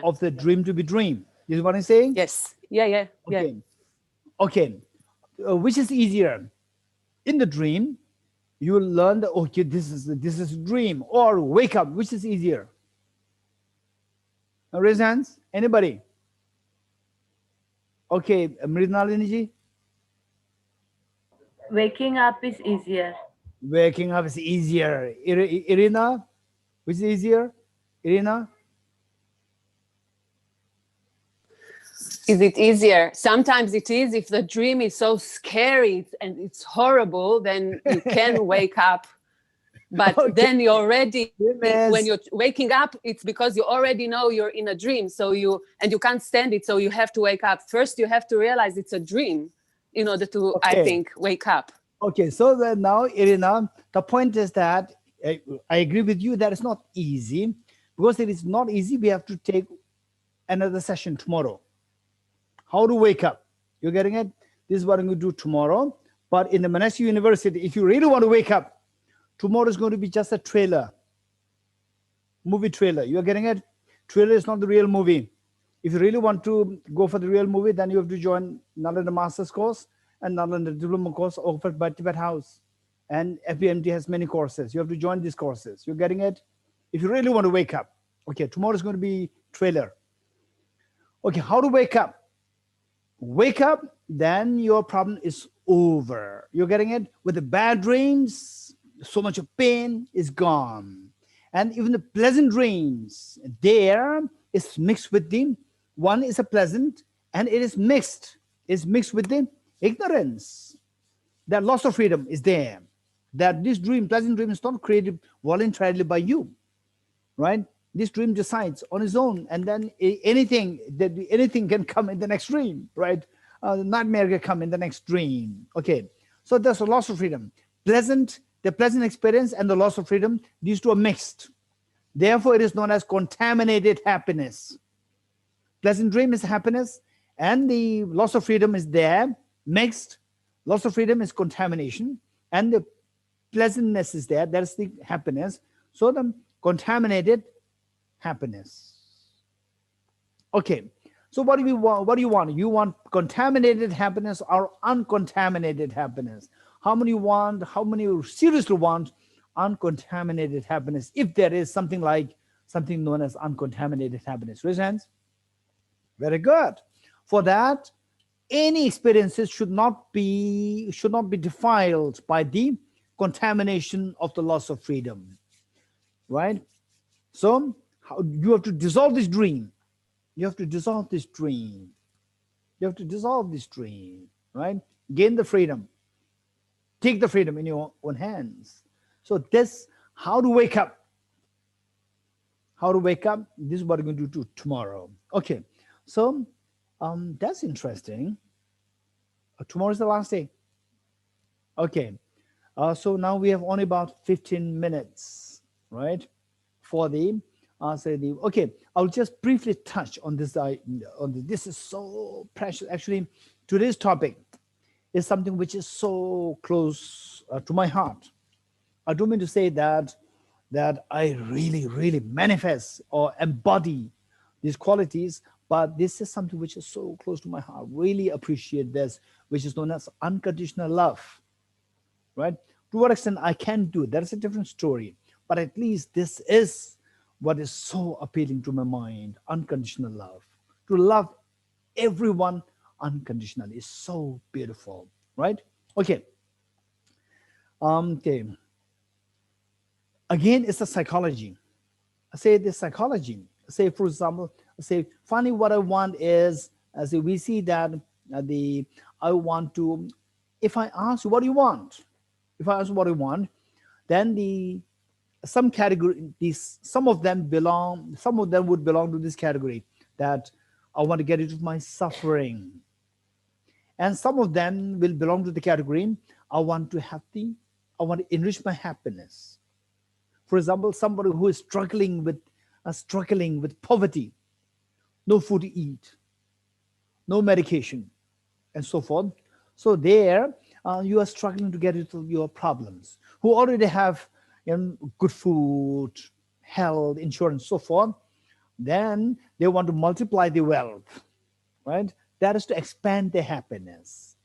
of the dream to be dream, is what I'm saying? Yes, yeah. Okay, which is easier? In the dream, you will learn that, okay, this is a dream, or wake up, which is easier? Raise hands, anybody? Okay, Mridnalini. Waking up is easier. Waking up is easier. Irina, which is easier? Irina? Is it easier? Sometimes it is. If the dream is so scary and it's horrible, then you can wake up. But then you already, when you're waking up, it's because you already know you're in a dream. So you can't stand it. So you have to wake up. First, you have to realize it's a dream in order to, I think, wake up. Okay, so then now, Irina, the point is that I agree with you that it's not easy. Because it is not easy, we have to take another session tomorrow. How to wake up. You're getting it? This is what I'm going to do tomorrow. But in the monastic university, if you really want to wake up, tomorrow is going to be just a trailer, movie trailer. You're getting it? Trailer is not the real movie. If you really want to go for the real movie, then you have to join Nalanda Master's course and Nalanda Diploma course offered by Tibet House. And FBMT has many courses. You have to join these courses. You're getting it? If you really want to wake up, okay, tomorrow is going to be trailer. Okay, how to wake up? Wake up, then your problem is over. You're getting it? With the bad dreams, so much of pain is gone. And even the pleasant dreams, there is mixed with the, one is a pleasant and it is mixed. It's mixed with the ignorance. That loss of freedom is there. That this dream, pleasant dream, is not created voluntarily by you, right? This dream decides on its own, and then anything can come in the next dream, right? Nightmare can come in the next dream. Okay, so there's a loss of freedom. The pleasant experience and the loss of freedom, these two are mixed. Therefore, it is known as contaminated happiness. Pleasant dream is happiness, and the loss of freedom is there, mixed. Loss of freedom is contamination, and the pleasantness is there, that's the happiness. So the contaminated happiness. Okay, so what do you want? What do you want? You want contaminated happiness or uncontaminated happiness? How many want? How many seriously want uncontaminated happiness? If there is something known as uncontaminated happiness, raise hands. Very good. For that, any experiences should not be defiled by the contamination of the loss of freedom, right? So you have to dissolve this dream. You have to dissolve this dream. You have to dissolve this dream, right? Gain the freedom. Take the freedom in your own hands. So this, how to wake up. How to wake up, this is what we're going to do tomorrow. Okay, so that's interesting. Tomorrow is the last day. Okay, so now we have only about 15 minutes, right? For the okay, I'll just briefly touch on this. This is so precious. Actually, today's topic is something which is so close to my heart. I don't mean to say that I really manifest or embody these qualities, but this is something which is so close to my heart. Really appreciate this, which is known as unconditional love, right? To what extent I can do, that's a different story. But at least this is what is so appealing to my mind, unconditional love. To love everyone unconditionally is so beautiful, right? Okay. Okay. Again, it's a psychology. I say this psychology. Say, for example, say, finally, what I want is, as we see that I want to, if I ask you, what do you want? If I ask you what I want, then some category, some of them would belong to this category, that I want to get rid of my suffering. And some of them will belong to the category, I want to enrich my happiness. For example, somebody who is struggling with poverty, no food to eat, no medication, and so forth. So there, you are struggling to get rid of your problems. Who already have good food, health, insurance, so forth, then they want to multiply the wealth, right? That is to expand their happiness.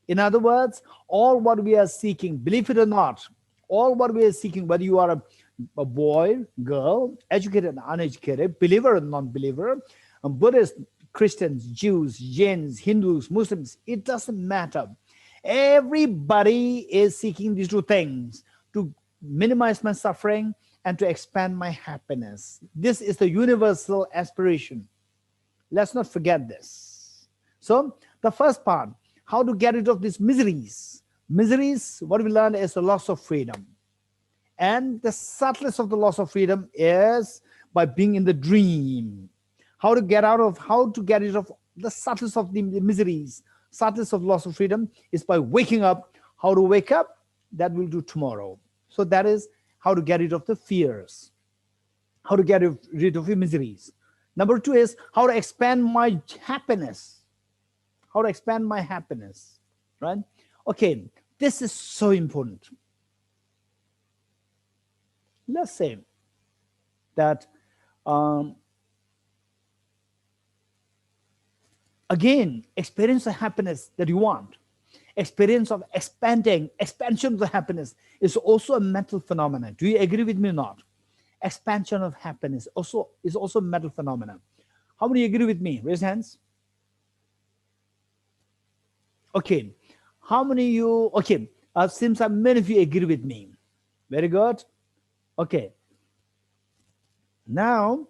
In other words, all what we are seeking, believe it or not, all what we are seeking, whether you are a boy, girl, educated and uneducated, believer and non-believer, Buddhists, Christians, Jews, Jains, Hindus, Muslims, it doesn't matter. Everybody is seeking these two things, to minimize my suffering and to expand my happiness. This is the universal aspiration. Let's not forget this. So the first part, how to get rid of these miseries. Miseries, what we learned is the loss of freedom. And the subtlest of the loss of freedom is by being in the dream. How to get rid of the subtlest of the miseries, subtlest of loss of freedom is by waking up. How to wake up, that we'll do tomorrow. So that is how to get rid of the fears, how to get rid of the miseries. Number two is how to expand my happiness. How to expand my happiness, right? Okay, this is so important. Let's say that again, experience the happiness that you want, experience of expansion of the happiness is also a mental phenomenon. Do you agree with me or not? Expansion of happiness is also a mental phenomenon. How many agree with me? Raise hands. Okay. How many of you, okay, seems like many of you agree with me. Very good. Okay. Now,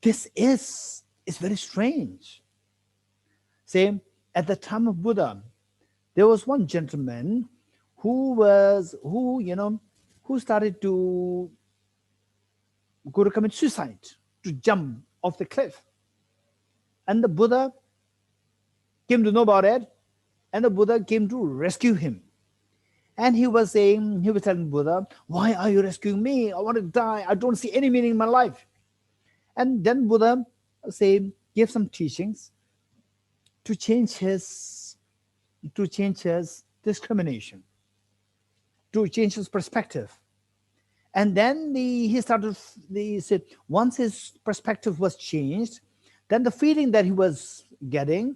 this is very strange. Say, at the time of Buddha, there was one gentleman who started to go to commit suicide, to jump off the cliff. And the Buddha came to know about it, and the Buddha came to rescue him. And he was telling Buddha, why are you rescuing me? I want to die. I don't see any meaning in my life. And then Buddha gave some teachings to change his discrimination, to change his perspective. And then he said, once his perspective was changed, then the feeling that he was getting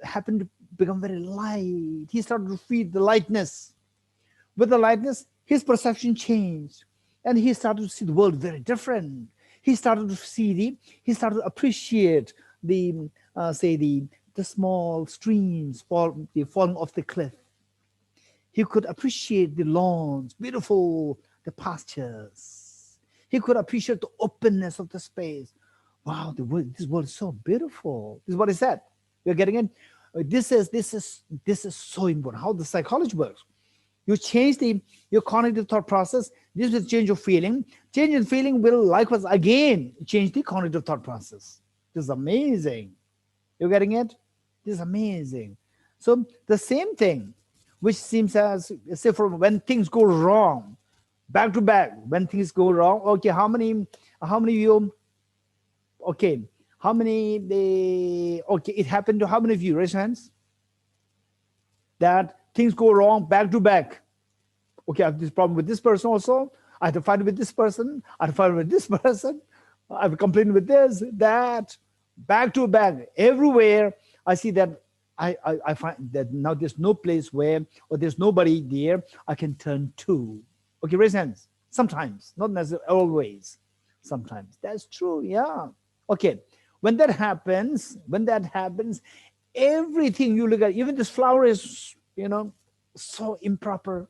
happened to become very light. He started to feel the lightness. With the lightness, his perception changed, and he started to see the world very different. He started to appreciate the small streams falling off the cliff. He could appreciate the lawns, beautiful, the pastures. He could appreciate the openness of the space. Wow, this world is so beautiful. This is what he said. You're getting it? This is so important. How the psychology works. You change your cognitive thought process. This will change your feeling. Change in feeling will likewise again change the cognitive thought process. This is amazing. You're getting it? This is amazing. So the same thing, which seems as say for when things go wrong, back to back, when things go wrong. Okay, how many of you? Okay, it happened to how many of you? Raise your hands. That things go wrong back to back. Okay, I have this problem with this person also. I have to fight with this person. I have to fight with this person. I have a complaint with this, that, back to back. Everywhere I see that I find that now there's no place where, or there's nobody there I can turn to. Okay, raise hands. Sometimes, not necessarily always. Sometimes. That's true, yeah. Okay, when that happens, everything you look at, even this flower is, so improper,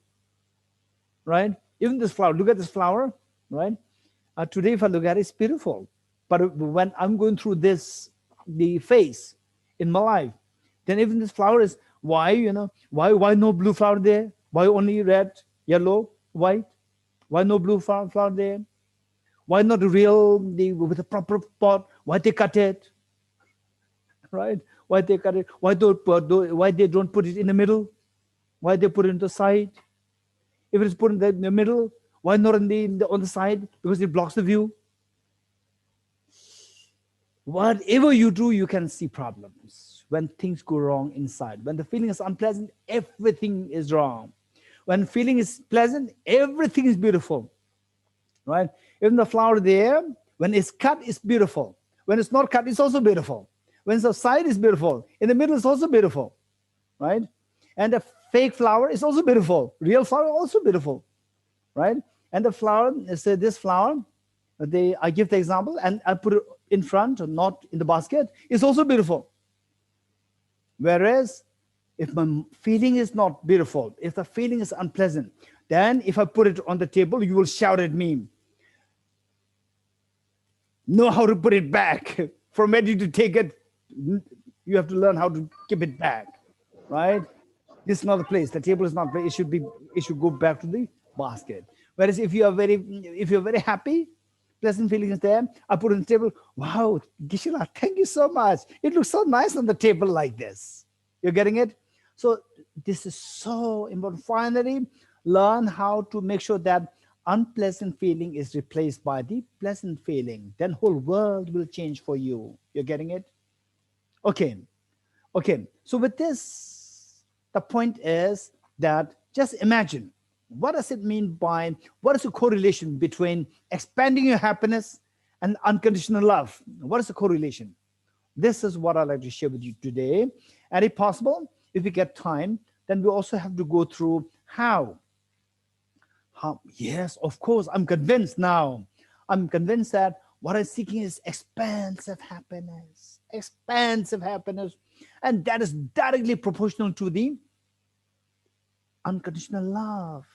right? Even this flower, look at this flower, right? Today, if I look at it, it's beautiful. But when I'm going through the phase in my life, then even this flower is, why no blue flower there? Why only red, yellow, white? Why no blue flower there? Why not with a proper pot? Why they cut it? Right? Why they cut it? Why they don't put it in the middle? Why they put it on the side? If it's put in the middle, why not on the side? Because it blocks the view. Whatever you do, you can see problems. When things go wrong inside, when the feeling is unpleasant, everything is wrong. When feeling is pleasant, everything is beautiful. Right? Even the flower there, when it's cut, it's beautiful. When it's not cut, it's also beautiful. When it's side, is beautiful. In the middle, is also beautiful. Right? And the fake flower is also beautiful. Real flower also beautiful. Right? And the flower, say this flower, I give the example and I put it in front, not in the basket, it's also beautiful. Whereas if my feeling is not beautiful, if the feeling is unpleasant, then if I put it on the table, you will shout at me. Know how to put it back. From ready to take it, you have to learn how to keep it back, right? This is not the place. The table is not place. It should go back to the basket. Whereas if you're very happy, pleasant feeling is there, I put it on the table. Wow, Geshe-la, thank you so much. It looks so nice on the table like this. You're getting it? So this is so important. Finally, learn how to make sure that unpleasant feeling is replaced by the pleasant feeling. Then whole world will change for you. You're getting it? Okay. So with this, the point is that just imagine, what does it mean by, what is the correlation between expanding your happiness and unconditional love? What is the correlation? This is what I'd like to share with you today. And if possible, if we get time, then we also have to go through how. Yes, of course, I'm convinced now. I'm convinced that what I'm seeking is expansive happiness, and that is directly proportional to the unconditional love.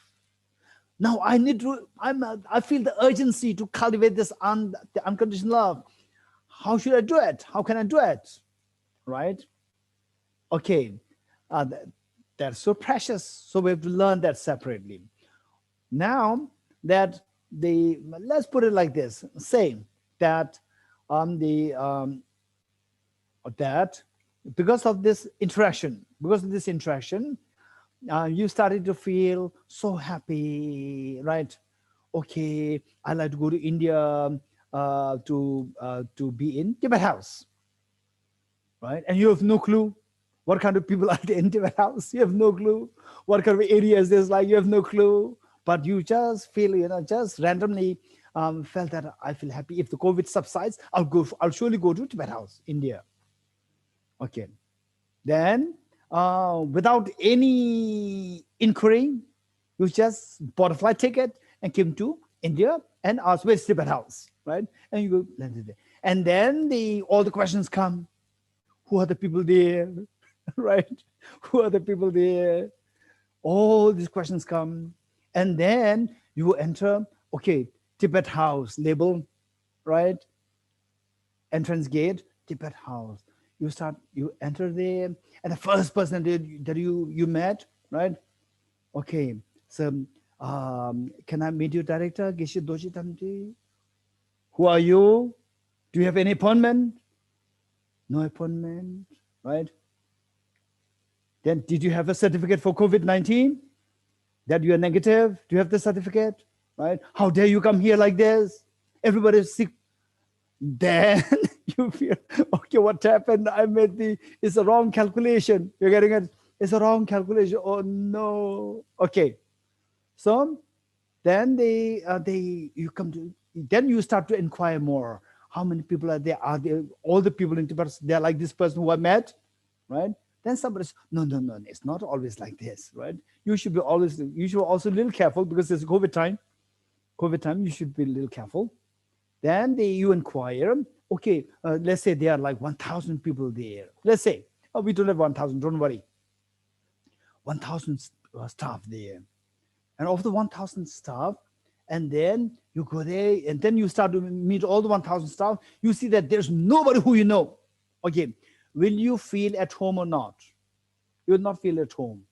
Now I need to, I feel the urgency to cultivate this the unconditional love. How should I do it? How can I do it? Right? Okay, that's so precious. So we have to learn that separately. Now that let's put it like this, say that that because of this interaction, you started to feel so happy, right? Okay, I like to go to India to be in Tibet house, right? And you have no clue what kind of people are there in Tibet house. You have no clue what kind of areas there's like. You have no clue, but you just feel, just randomly felt that I feel happy. If the COVID subsides, I'll surely go to Tibet house, India. Okay, then without any inquiry, you just bought a flight ticket and came to India and asked where's Tibet house, right? And you go landed there. And then all the questions come. Who are the people there, right? Who are the people there? All these questions come. And then you enter, okay, Tibet house label, right? Entrance gate, Tibet house. You enter there, and the first person that you met, right? Okay, so can I meet your director, Geshe Dorji Tamji? Who are you? Do you have any appointment? No appointment, right? Then did you have a certificate for COVID-19? That you are negative? Do you have the certificate? Right? How dare you come here like this? Everybody's sick. Then you feel, okay, what happened? It's a wrong calculation. You're getting it? It's a wrong calculation. Oh no. Okay. So then then you start to inquire more. How many people are there? Are there all the people in Tibet? They're like this person who I met, right? Then somebody says, no, it's not always like this, right? You should also a little careful because it's COVID time. You should be a little careful. Then you inquire, okay, let's say there are like 1,000 people there. Let's say, we don't have 1,000, don't worry. 1,000 staff there. And of the 1,000 staff, and then you go there, and then you start to meet all the 1,000 staff, you see that there's nobody who you know. Okay, will you feel at home or not? You will not feel at home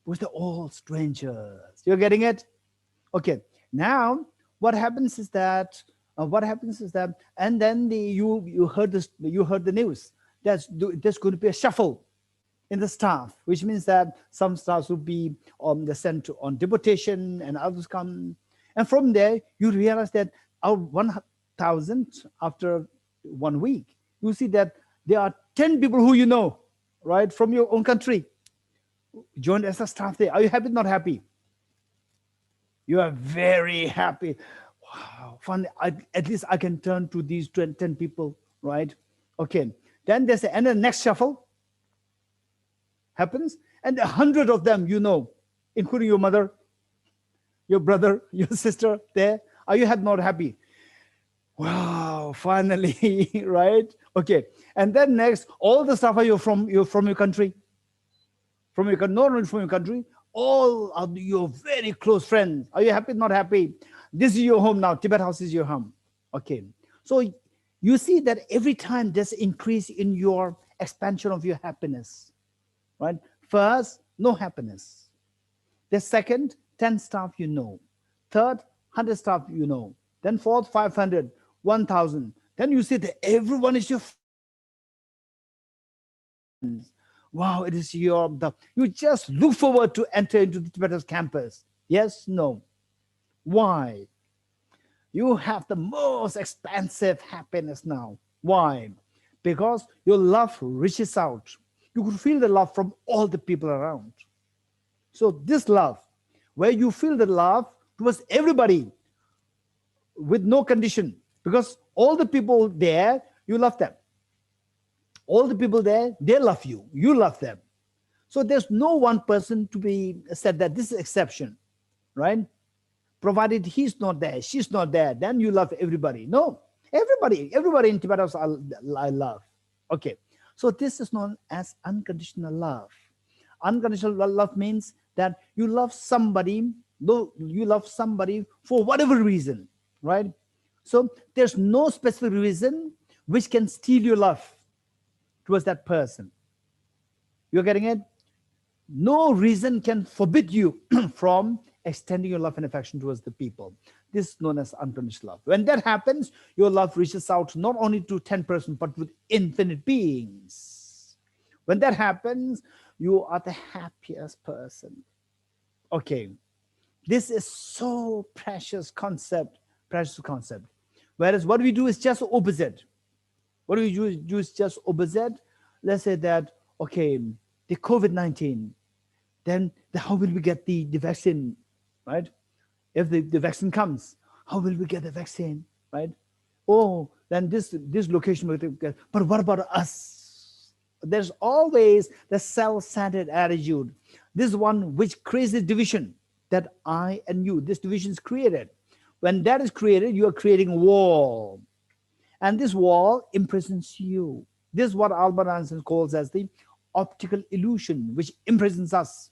because they're all strangers. You're getting it? Okay, now what happens is that, and then you heard the news. There's going to be a shuffle in the staff, which means that some staffs will be sent on deportation and others come. And from there, you realize that out of 1,000 after 1 week, you see that there are 10 people who you know, right, from your own country, joined as a staff there. Are you happy, not happy? You are very happy. Wow, fun. At least I can turn to these 10 people, right? Okay. Then there's and the next shuffle happens, and 100 of them you know, including your mother, your brother, your sister there. Are you not happy? Wow, finally, right? Okay. And then next, all the stuff are from your country. Not only from your country, all are your very close friends. Are you happy, not happy? This is your home now. Tibet house is your home. Okay. So you see that every time there's increase in your expansion of your happiness, right? First, no happiness. The second, 10 staff you know. Third, 100 staff you know. Then fourth, 500, 1,000. Then you see that everyone is your friends. Wow, it is you just look forward to enter into the Tibetan campus. Yes, no. Why? You have the most expansive happiness now. Why? Because your love reaches out. You could feel the love from all the people around. So this love, where you feel the love towards everybody with no condition, because all the people there, you love them. All the people there, they love you. You love them. So there's no one person to be said that this is exception, right? Provided he's not there, she's not there, then you love everybody. No, everybody in Tibet I love. Okay, so this is known as unconditional love. Unconditional love means that you love somebody, though you love somebody for whatever reason, right? So there's no specific reason which can steal your love towards that person. You're getting it? No reason can forbid you from extending your love and affection towards the people. This is known as unconditional love. When that happens, your love reaches out not only to 10%, but with infinite beings. When that happens, you are the happiest person. Okay, this is so precious concept. Whereas what we do is just opposite. What do we do is just opposite. Let's say that, okay, the COVID-19, then how will we get the vaccine, right? If the vaccine comes, how will we get the vaccine, right? Oh, then this location will get, but what about us? There's always the self-centered attitude. This one which creates the division, that I and you, this division is created. When that is created, you are creating a wall. And this wall imprisons you. This is what Albert Einstein calls as the optical illusion, which imprisons us.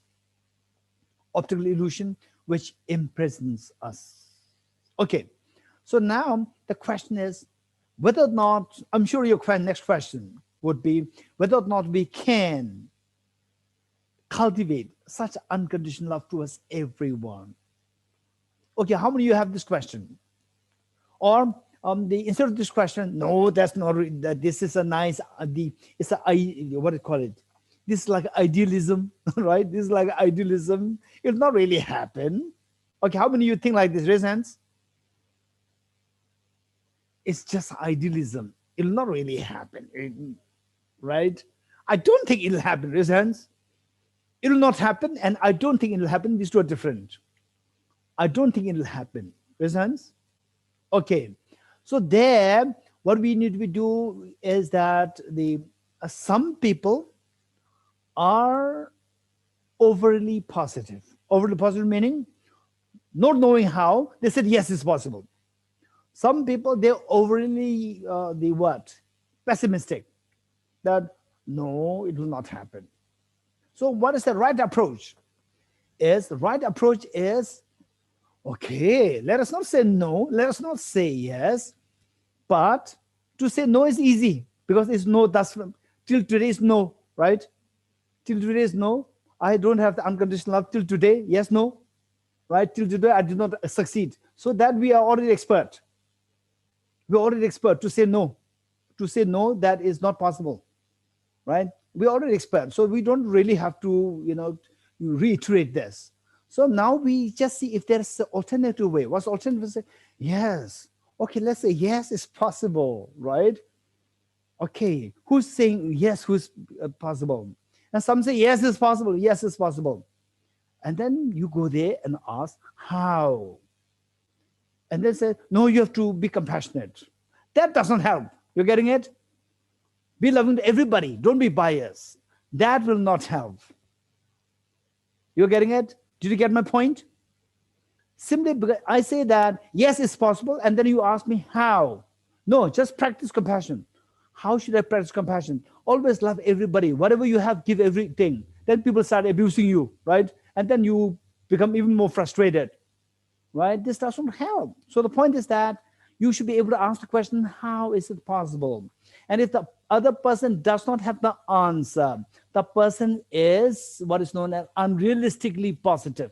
Optical illusion, which imprisons us. Okay, so now the question is whether or not, I'm sure your next question would be whether or not we can cultivate such unconditional love towards everyone. Okay, how many of you have this question? Or instead of this question, no, that's not, this is a nice, it's a, what do you call it? This is like idealism, right? This is like idealism. It'll not really happen. Okay, how many of you think like this? Raise hands. It's just idealism. It'll not really happen, right? I don't think it'll happen. Raise hands. It'll not happen, and I don't think it'll happen. These two are different. I don't think it'll happen. Raise hands. Okay, so there, what we need to do is that some people are overly positive. Overly positive meaning not knowing how, they said yes, it's possible. Some people, they're overly pessimistic, that no, it will not happen. So what is the right approach? The right approach is, okay, let us not say no, let us not say yes, but to say no is easy because it's no, that's till today is no, right? Till today is no. I don't have the unconditional love till today. Yes, no, right? Till today I did not succeed. So that we are already expert. We're already expert to say no. To say no, that is not possible, right? We're already expert. So we don't really have to, reiterate this. So now we just see if there's an alternative way. What's the alternative? Say, yes. Okay, let's say yes, it's possible, right? Okay, who's saying yes, who's possible? And some say yes, it's possible, yes, it's possible. And then you go there and ask, how? And they say, no, you have to be compassionate. That doesn't help. You're getting it? Be loving to everybody. Don't be biased. That will not help. You're getting it? Did you get my point? Simply because I say that, yes, it's possible. And then you ask me how. No, just practice compassion. How should I practice compassion? Always love everybody. Whatever you have, give everything. Then people start abusing you, right? And then you become even more frustrated, right? This doesn't help. So the point is that you should be able to ask the question, how is it possible? And if the other person does not have the answer, the person is what is known as unrealistically positive,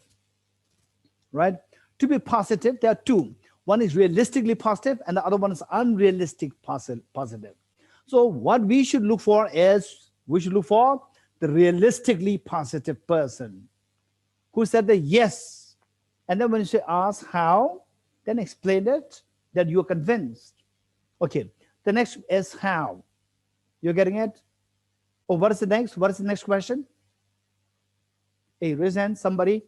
right? To be positive, there are two. One is realistically positive and the other one is unrealistic positive. So what we should look for is, we should look for the realistically positive person who said the yes. And then when you ask how, then explain it that you're convinced. Okay, the next is how. You're getting it? Oh, what is the next? What is the next question? Hey, raise hands, somebody.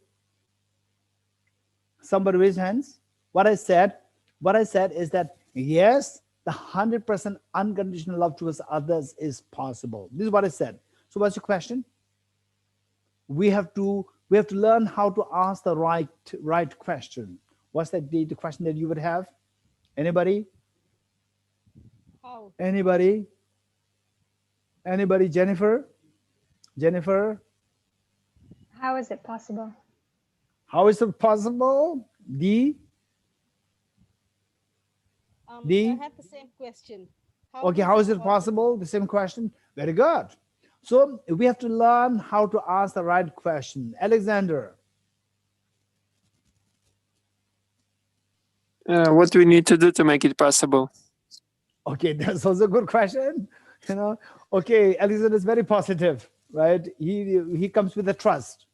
Somebody raise hands. What I said is that yes, the 100% unconditional love towards others is possible. This is what I said. So what's your question? We have to learn how to ask the right question. What's that the question that you would have? Anybody? How? Anybody? Jennifer? How is it possible? How is it possible? I had the same question. How is it possible? The same question. Very good. So we have to learn how to ask the right question. Alexander. What do we need to do to make it possible? Okay, that's also a good question. Okay, Alexander is very positive, right? He comes with a trust.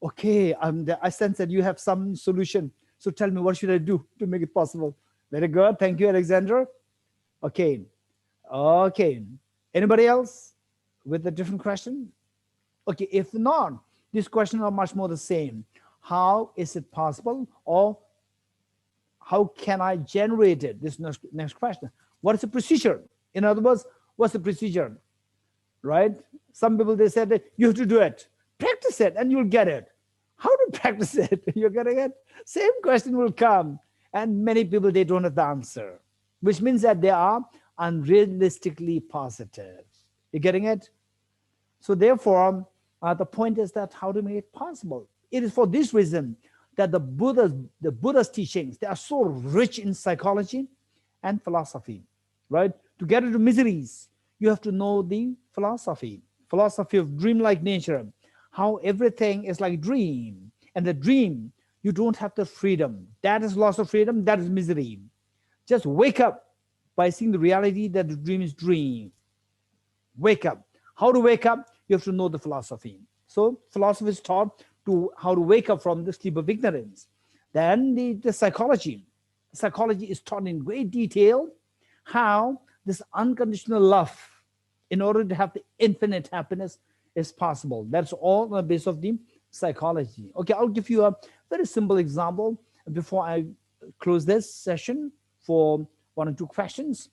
Okay, I sense that you have some solution. So tell me, what should I do to make it possible? Very good. Thank you, Alexander. Okay. Anybody else with a different question? Okay, if not, these questions are much more the same. How is it possible, or how can I generate it? This next question. What is the procedure? In other words, what's the procedure? Right? Some people, they said that you have to do it. Practice it and you'll get it. How to practice it? You're getting it? Same question will come. And many people, they don't have the answer, which means that they are unrealistically positive. You're getting it? So therefore, the point is that how to make it possible. It is for this reason that the Buddha's teachings, they are so rich in psychology and philosophy, right? To get into miseries, you have to know the philosophy of dreamlike nature, how everything is like dream. And the dream, you don't have the freedom. That is loss of freedom, that is misery. Just wake up by seeing the reality that the dream is dream. Wake up. How to wake up? You have to know the philosophy. So philosophy is taught to how to wake up from the sleep of ignorance. Then the psychology is taught in great detail how this unconditional love, in order to have the infinite happiness, is possible. That's all on the basis of the psychology. Okay, I'll give you a very simple example before I close this session for 1 or 2 questions.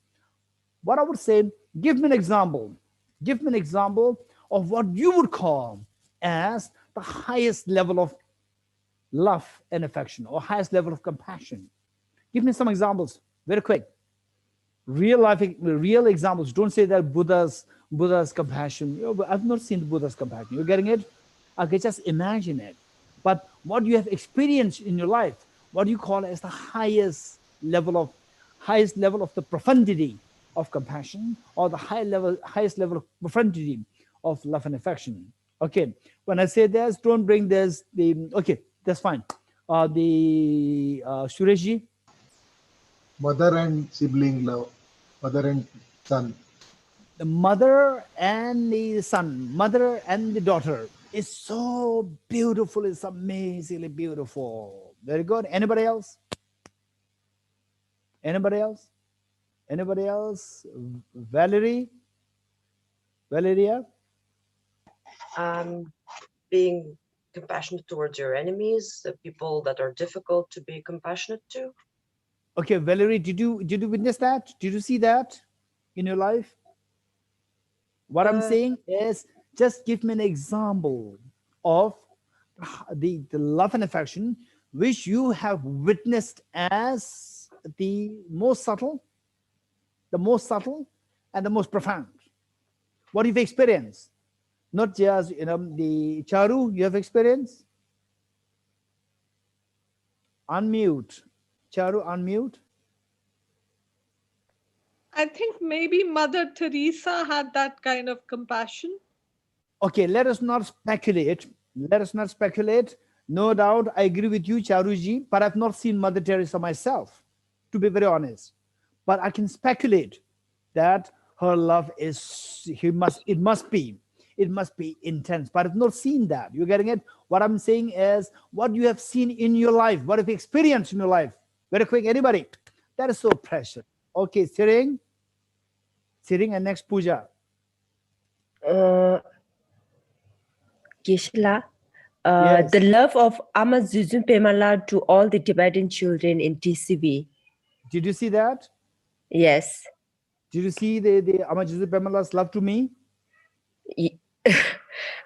What I would say, give me an example. Give me an example of what you would call as the highest level of love and affection, or highest level of compassion. Give me some examples, very quick. Real examples. Don't say that Buddha's compassion. I've not seen Buddha's compassion. You're getting it? Okay, just imagine it. But what you have experienced in your life, what you call as the highest level of the profundity of compassion, or the highest level of profundity of love and affection. Okay, when I say this, don't bring this, okay, that's fine. Sureshji? Mother and sibling love, mother and son. The mother and the son, mother and the daughter is so beautiful, it's amazingly beautiful. Very good. Anybody else? Anybody else? Anybody else? Valeria? Being compassionate towards your enemies, the people that are difficult to be compassionate to. Okay, Valerie, did you witness that? Did you see that in your life? What I'm saying is, just give me an example of the love and affection which you have witnessed as the most subtle and the most profound. What you've experienced, not just the Charu you have experienced. Unmute, Charu, unmute. I think maybe Mother Teresa had that kind of compassion. Okay, let us not speculate. No doubt, I agree with you, Charuji, but I've not seen Mother Teresa myself, to be very honest. But I can speculate that her love it must be intense, but I've not seen that. You're getting it? What I'm saying is what you have seen in your life, what have you experienced in your life. Very quick, anybody? That is so precious. Okay, Siring and next Puja. Geshe-la, The love of Ama Zuzun Pemala to all the Tibetan children in TCB. Did you see that? Yes. Did you see the Amajizu Pamela's love to me?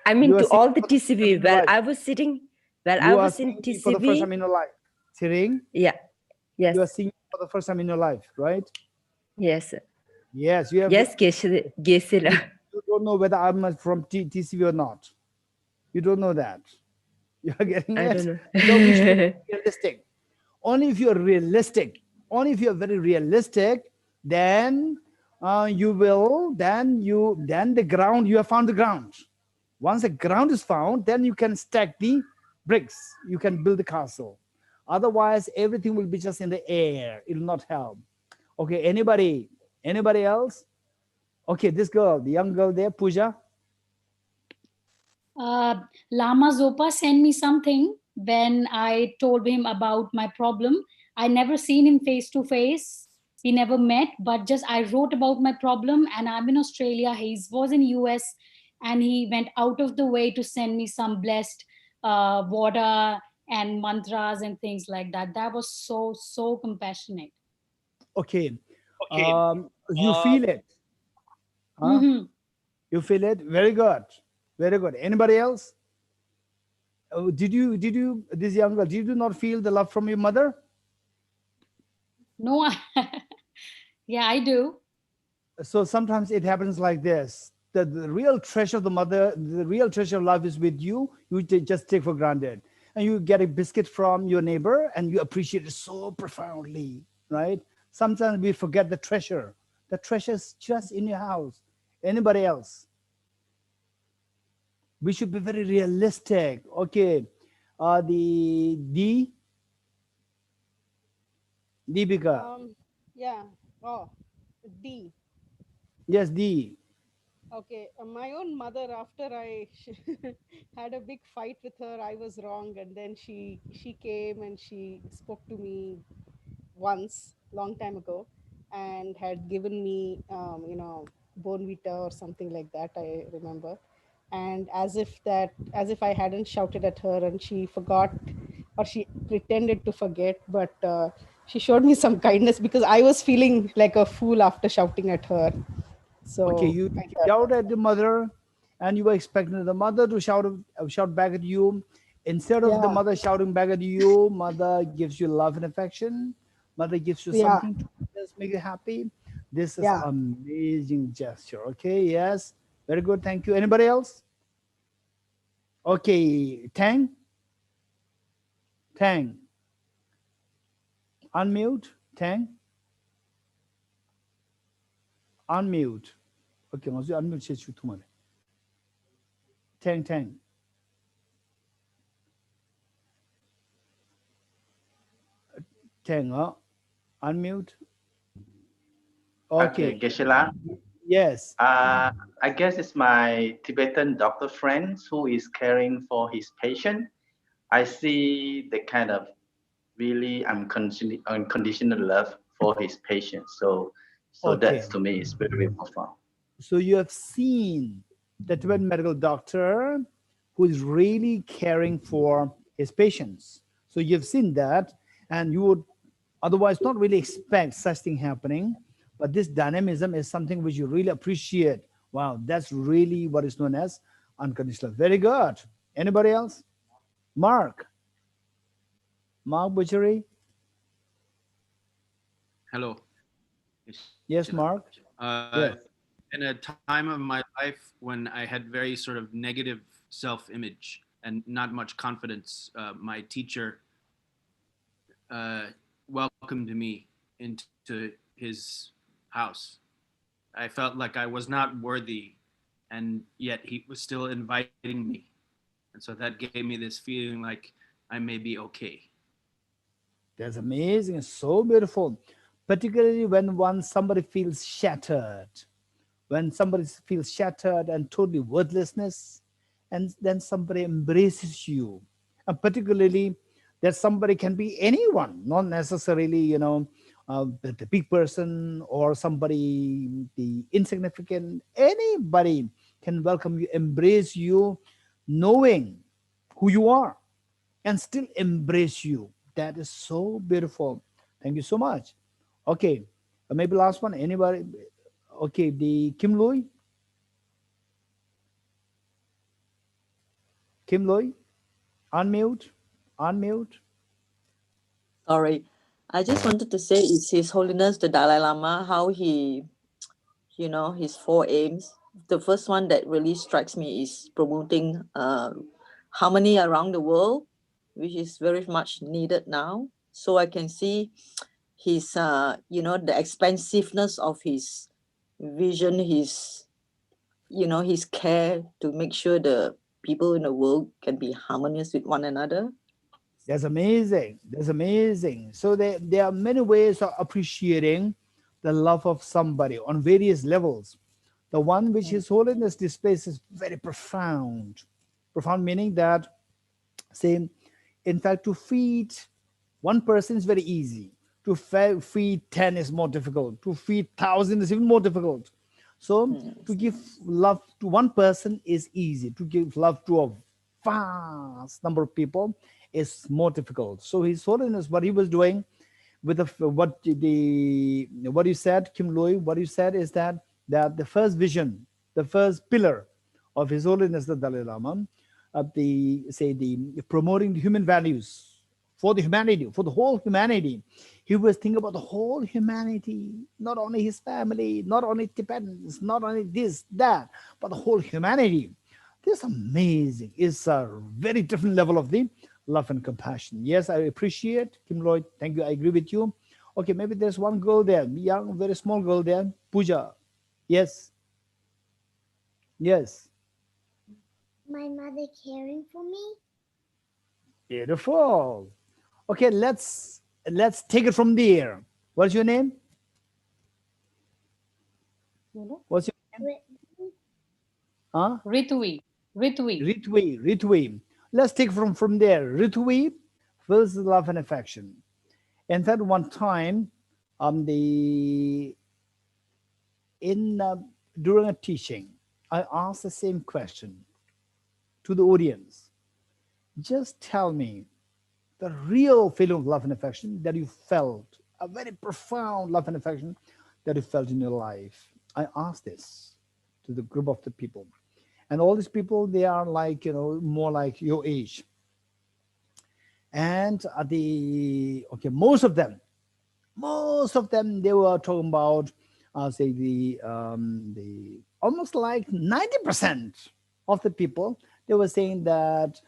I mean, You are to seeing all the for the first time in TCB. your While life. I was sitting, while I You are was in seeing me for the first time TCB. in your life. Sitting? Yeah. Yes. You are seeing me for the first time in your life, right? Yes. Yes, you have. Yes, Geshe. You don't know whether I'm from TCB or not. You don't know that. You are getting I it? don't know. So we should be realistic. Only if you're realistic, only if you're very realistic, then you will, then the ground, you have found the ground. Once the ground is found, then you can stack the bricks. You can build the castle. Otherwise, everything will be just in the air. It will not help. Okay, anybody else? Okay, this girl, the young girl there, Pooja. Lama Zopa sent me something when I told him about my problem. I never seen him face to face. We never met, but just I wrote about my problem, and I'm in Australia. He was in US, and he went out of the way to send me some blessed water and mantras and things like that. That was so compassionate. Okay. You feel it. Huh? You feel it? Very good. Very good. Anybody else? Did you, this young girl, did you not feel the love from your mother? No, yeah, I do. So sometimes it happens like this. The real treasure of the mother, the real treasure of love is with you. You just take for granted. And you get a biscuit from your neighbor and you appreciate it so profoundly, right? Sometimes we forget the treasure. The treasure is just in your house. Anybody else? We should be very realistic. Okay. Deepika. Yeah. Oh, D. Yes, D. Okay, my own mother, after I had a big fight with her, I was wrong, and then she came and she spoke to me once, long time ago, and had given me, bonvita or something like that. I remember, and as if I hadn't shouted at her, and she forgot, or she pretended to forget, but she showed me some kindness because I was feeling like a fool after shouting at her. So Okay, you shout at the mother and you were expecting the mother to shout back at you. Instead of the mother shouting back at you, mother gives you love and affection. Mother gives you something to just make you happy. This is amazing gesture. Okay, yes. Very good. Thank you. Anybody else? Okay, Tang. Unmute. Tang. Unmute. Okay, once you unmute, she should come on. Tang. Tang, unmute. Okay. Geshe-la. Yes. I guess it's my Tibetan doctor friend who is caring for his patient. I see the kind of really unconditional love for his patients. So Okay. that to me is very profound. So you have seen the Tibetan medical doctor who is really caring for his patients. So you've seen that, and you would otherwise not really expect such thing happening. But this dynamism is something which you really appreciate. Wow, that's really what is known as unconditional. Very good. Anybody else? Mark Butchery. Hello. Yes, Mark. Yes. In a time of my life when I had very sort of negative self-image and not much confidence, my teacher welcomed me into his house. I felt like I was not worthy, and yet he was still inviting me. And so that gave me this feeling like I may be okay. That's amazing. So beautiful. Particularly when somebody feels shattered. When somebody feels shattered and totally worthlessness, and then somebody embraces you. And particularly that somebody can be anyone, not necessarily, the big person or somebody, the insignificant. Anybody can welcome you, embrace you, knowing who you are and still embrace you. That is so beautiful. Thank you so much. Okay, maybe last one. Anybody? Okay, the Kim Lui. Kim Lui, unmute, unmute. Sorry. I just wanted to say it's His Holiness the Dalai Lama, how he, you know, his four aims. The first one that really strikes me is promoting harmony around the world, which is very much needed now. So I can see his, you know, the expansiveness of his vision, his, you know, his care to make sure the people in the world can be harmonious with one another. That's amazing. That's amazing. So there are many ways of appreciating the love of somebody on various levels. The one which His Holiness displays is very profound. Profound meaning that, say, in fact, to feed one person is very easy. To feed 10 is more difficult. To feed 1,000 is even more difficult. So to give love to one person is easy. To give love to a vast number of people is more difficult. So His Holiness, what he was doing with what you said, Kim Lui, what you said is that the first vision, the first pillar of His Holiness the Dalai Lama, the promoting the human values for the humanity, for the whole humanity. He was thinking about the whole humanity, not only his family, not only Tibetans, not only this, that, but the whole humanity. This is amazing. It's a very different level of the love and compassion. Yes, I appreciate Kim Lloyd. Thank you. I agree with you. Okay, maybe there's one girl there, young, very small girl there, Pooja. Yes. Yes. My mother caring for me. Beautiful. Okay, let's take it from there. What's your name? What's your name? Huh? Ritui. Ritui. Let's take from there. Ritui feels love and affection. In fact, one time, during a teaching, I asked the same question to the audience. Just tell me the real feeling of love and affection that you felt, a very profound love and affection that you felt in your life. I asked this to the group of the people. And all these people, they are like, more like your age. And most of them, they were talking about, say the almost like 90% of the people, they were saying that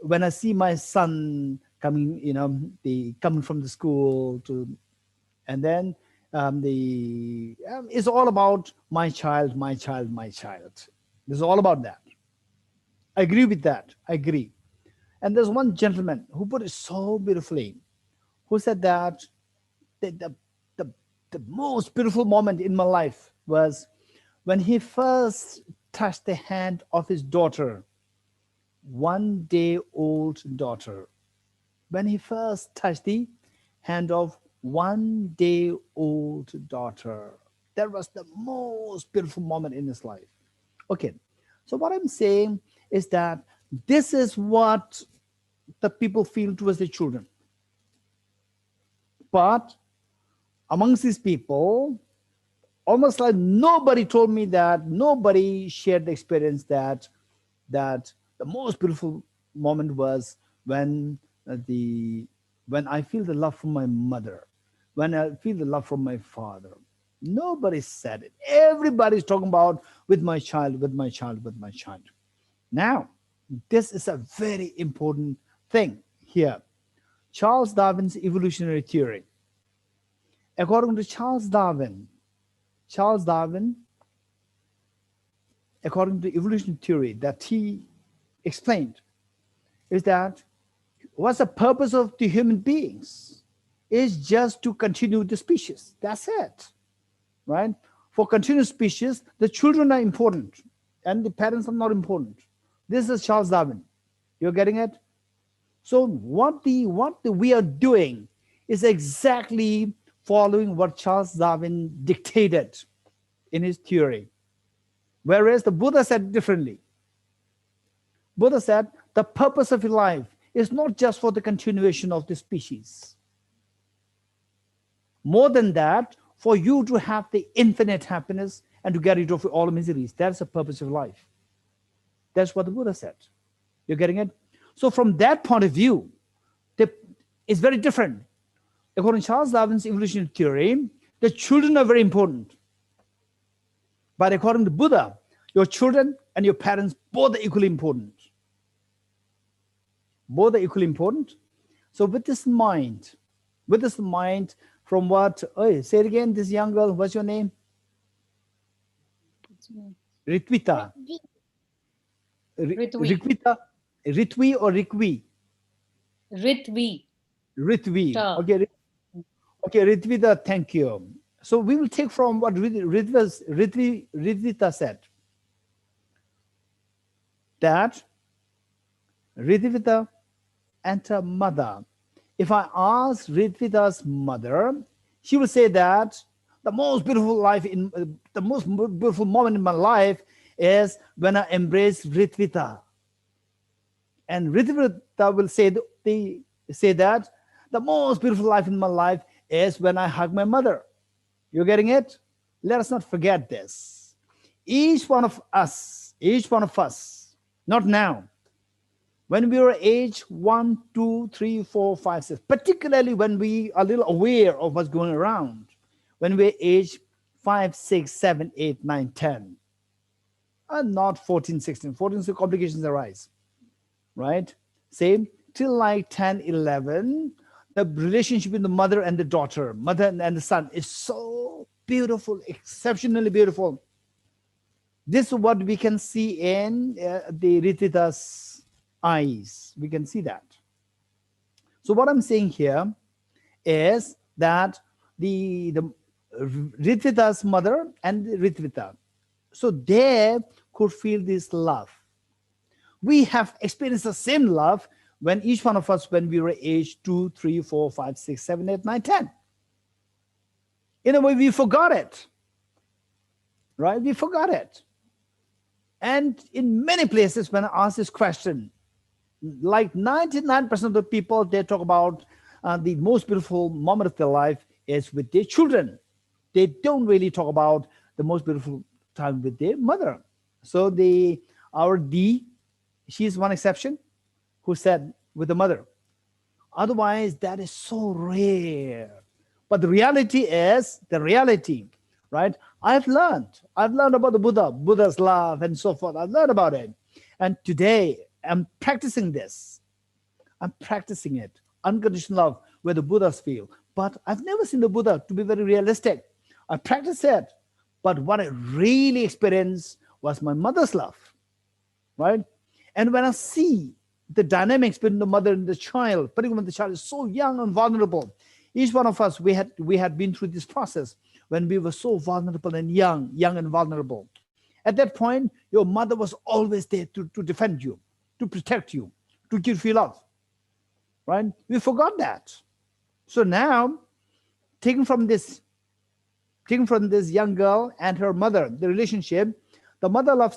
when I see my son coming, coming from the school and then it's all about my child. It's all about that. I agree with that. I agree. And there's one gentleman who put it so beautifully, who said that the most beautiful moment in my life was when he first touched the hand of his daughter, 1 day old daughter. When he first touched the hand of 1 day old daughter. That was the most beautiful moment in his life. Okay, so what I'm saying is that this is what the people feel towards their children. But amongst these people, almost like nobody told me that, nobody shared the experience that the most beautiful moment was when I feel the love from my mother, when I feel the love from my father. Nobody said it. Everybody's talking about with my child. Now, this is a very important thing here. Charles Darwin's evolutionary theory. According to Charles Darwin, according to evolution theory that he explained, is that what's the purpose of the human beings is just to continue the species. That's it, right? For continuous species, the children are important and the parents are not important. This is Charles Darwin. You're getting it? So what we are doing is exactly following what Charles Darwin dictated in his theory. Whereas the Buddha said differently. Buddha said, the purpose of your life is not just for the continuation of the species. More than that, for you to have the infinite happiness and to get rid of all miseries. That's the purpose of life. That's what the Buddha said. You're getting it? So from that point of view, it's very different. According to Charles Darwin's evolutionary theory, the children are very important. But according to Buddha, your children and your parents both are equally important. Both are equally important. So with this mind, from what, say it again, this young girl, what's your name? Ritvita. Ritvita. Ritvi or Rikvi? Ritvi. Ritvi. Okay. Okay, Ritvita, thank you. So we will take from what Ritvita said. That Ritvita and her mother. If I ask Ritvita's mother, she will say that the most beautiful moment in my life is when I embrace Ritvita. And Ritvita will say that the most beautiful life in my life is when I hug my mother. You're getting it? Let us not forget this. Each one of us, not now, when we were age 1, 2, 3, 4, 5, 6, particularly when we are a little aware of what's going around, when we're age 5, 6, 7, 8, 9, 10, and not 14, 16. 14, so complications arise, right? Same, till like 10, 11, the relationship with the mother and the daughter, mother and the son is so beautiful, exceptionally beautiful. This is what we can see in the Ritvita's eyes. We can see that. So what I'm saying here is that the Ritvita's mother and Ritvita, so they could feel this love. We have experienced the same love when each one of us, when we were age 2, 3, 4, 5, 6, 7, 8, 9, 10. In a way, we forgot it, right? We forgot it. And in many places, when I ask this question, like 99% of the people, they talk about the most beautiful moment of their life is with their children. They don't really talk about the most beautiful time with their mother. So our D, she's one exception, who said with the mother. Otherwise, that is so rare. But the reality is the reality, right? I've learned about the Buddha's love and so forth. I've learned about it. And today I'm practicing this. I'm practicing it. Unconditional love, where the Buddhas feel. But I've never seen the Buddha to be very realistic. I practice it. But what I really experienced was my mother's love, right? And when I see the dynamics between the mother and the child, particularly when the child is so young and vulnerable, each one of us, we had been through this process when we were so vulnerable and young and vulnerable. At that point, your mother was always there to defend you, to protect you, to give you love, right? We forgot that. So now, taken from this young girl and her mother, the relationship, the mother loves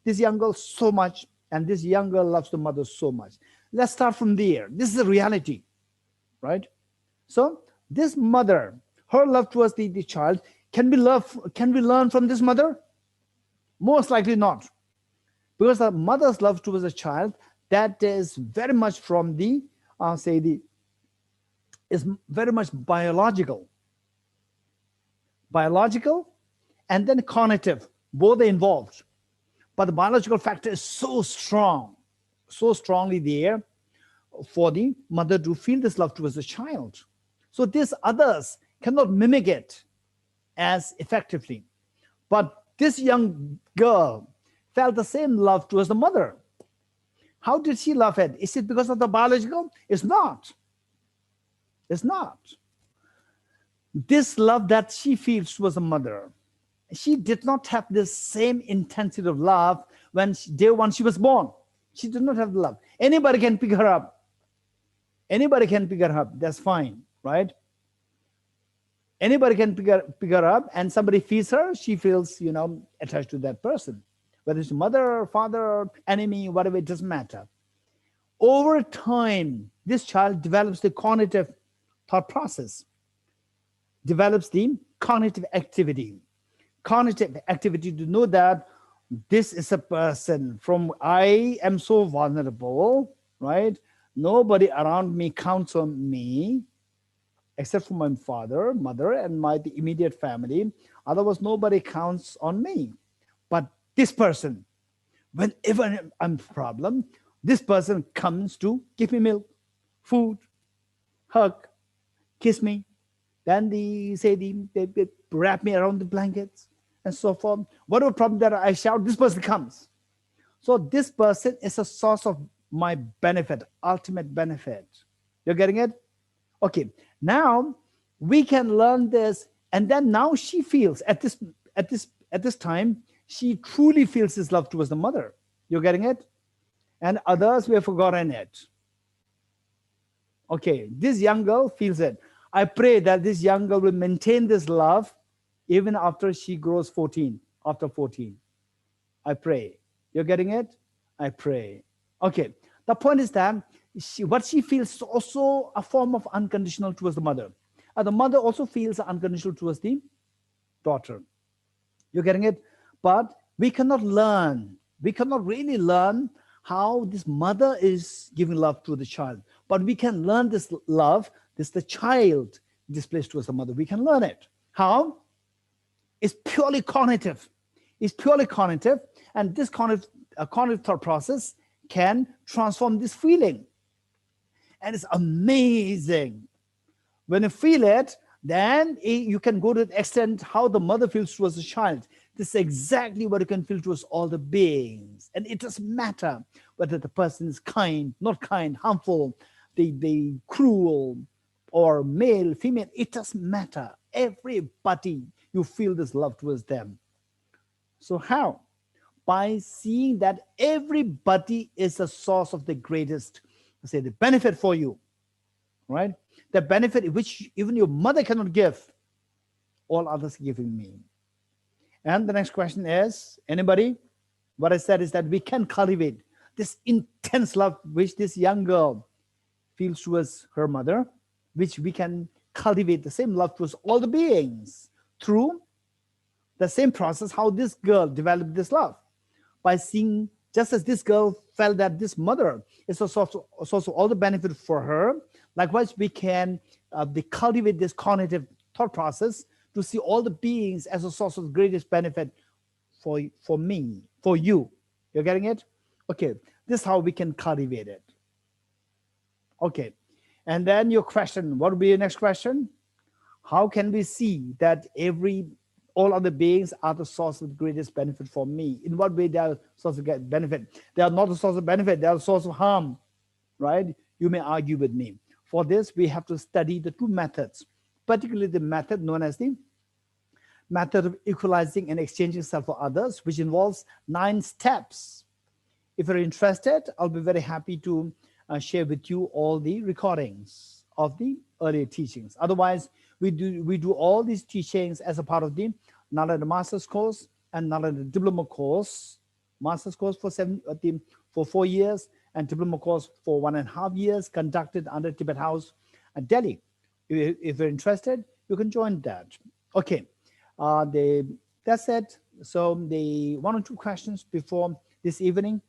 this young girl so much, and this young girl loves the mother so much. Let's start from there. This is the reality, right? So this mother, her love towards the child, can we learn from this mother? Most likely not. Because the mother's love towards the child, that is very much from is very much biological. Biological and then cognitive, both are involved. But the biological factor is so strong, so strongly there for the mother to feel this love towards the child. So these others cannot mimic it as effectively. But this young girl felt the same love towards the mother. How did she love it? Is it because of the biological? It's not. It's not. This love that she feels towards the mother, she did not have the same intensity of love when day one she was born. She did not have the love. Anybody can pick her up. Anybody can pick her up. That's fine, right? Anybody can pick her up, and somebody feeds her, she feels, attached to that person. whether it's mother, father, enemy, whatever, it doesn't matter. Over time, this child develops the cognitive thought process, develops the cognitive activity. Cognitive activity to know that this is a person from I am so vulnerable, right? Nobody around me counts on me except for my father, mother, and my immediate family. Otherwise, nobody counts on me. But this person, whenever I'm a problem, this person comes to give me milk, food, hug, kiss me. Then they wrap me around the blankets and so forth. Whatever problem that I shout, this person comes. So this person is a source of my benefit, ultimate benefit. You're getting it? Okay. Now we can learn this, and then now she feels at this time she truly feels his love towards the mother. You're getting it? And others, we have forgotten it. Okay, this young girl feels it. I pray that this young girl will maintain this love even after she grows 14, after 14. I pray. You're getting it? I pray. Okay, the point is that what she feels is also a form of unconditional towards the mother. And the mother also feels unconditional towards the daughter. You're getting it? But we cannot learn. We cannot really learn how this mother is giving love to the child. But we can learn this love, this the child displays towards the mother. We can learn it. How? It's purely cognitive. It's purely cognitive. And this cognitive thought process can transform this feeling. And it's amazing. When you feel it, then you can go to the extent how the mother feels towards the child. This is exactly what you can feel towards all the beings. And it doesn't matter whether the person is kind, not kind, harmful, they cruel, or male, female. It doesn't matter. Everybody, you feel this love towards them. So how? By seeing that everybody is a source of the greatest, let's say, the benefit for you, right? The benefit which even your mother cannot give, all others giving me. And the next question is, anybody? What I said is that we can cultivate this intense love which this young girl feels towards her mother, which we can cultivate the same love towards all the beings through the same process how this girl developed this love. By seeing, just as this girl felt that this mother is a source of all the benefit for her, likewise we can cultivate this cognitive thought process to see all the beings as a source of greatest benefit for me, for you. You're getting it? Okay, this is how we can cultivate it. Okay, and then your question, what will be your next question? How can we see that all other beings are the source of the greatest benefit for me? In what way they are source of benefit? They are not a source of benefit, they are a source of harm, right? You may argue with me. For this, we have to study the two methods, particularly the method known as the method of equalizing and exchanging self for others, which involves 9 steps. If you're interested, I'll be very happy to share with you all the recordings of the earlier teachings. Otherwise, we do all these teachings as a part of the Nalanda Master's course and Nalanda Diploma course. Master's course for 4 years and Diploma course for 1.5 years, conducted under Tibet House at Delhi. If you're interested, you can join that. Okay, that's it. So the 1 or 2 questions before this evening.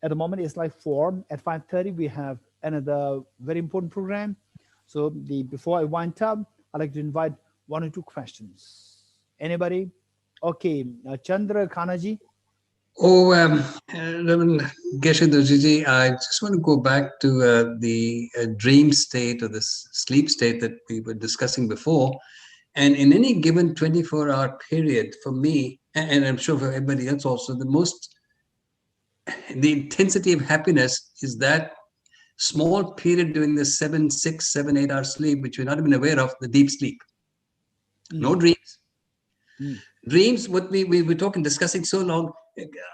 At the moment, it's like 4. At 5:30, we have another very important program. So before I wind up, I'd like to invite 1 or 2 questions. Anybody? Okay, Chandra Kanaji. Oh, Reverend Geshe Dorji, I just want to go back to the dream state or the sleep state that we were discussing before. And in any given 24-hour period, for me, and I'm sure for everybody else also, the intensity of happiness is that small period during the 7, 6, 7, 8 hour sleep, which we're not even aware of, the deep sleep. No dreams. Dreams, what we were discussing so long,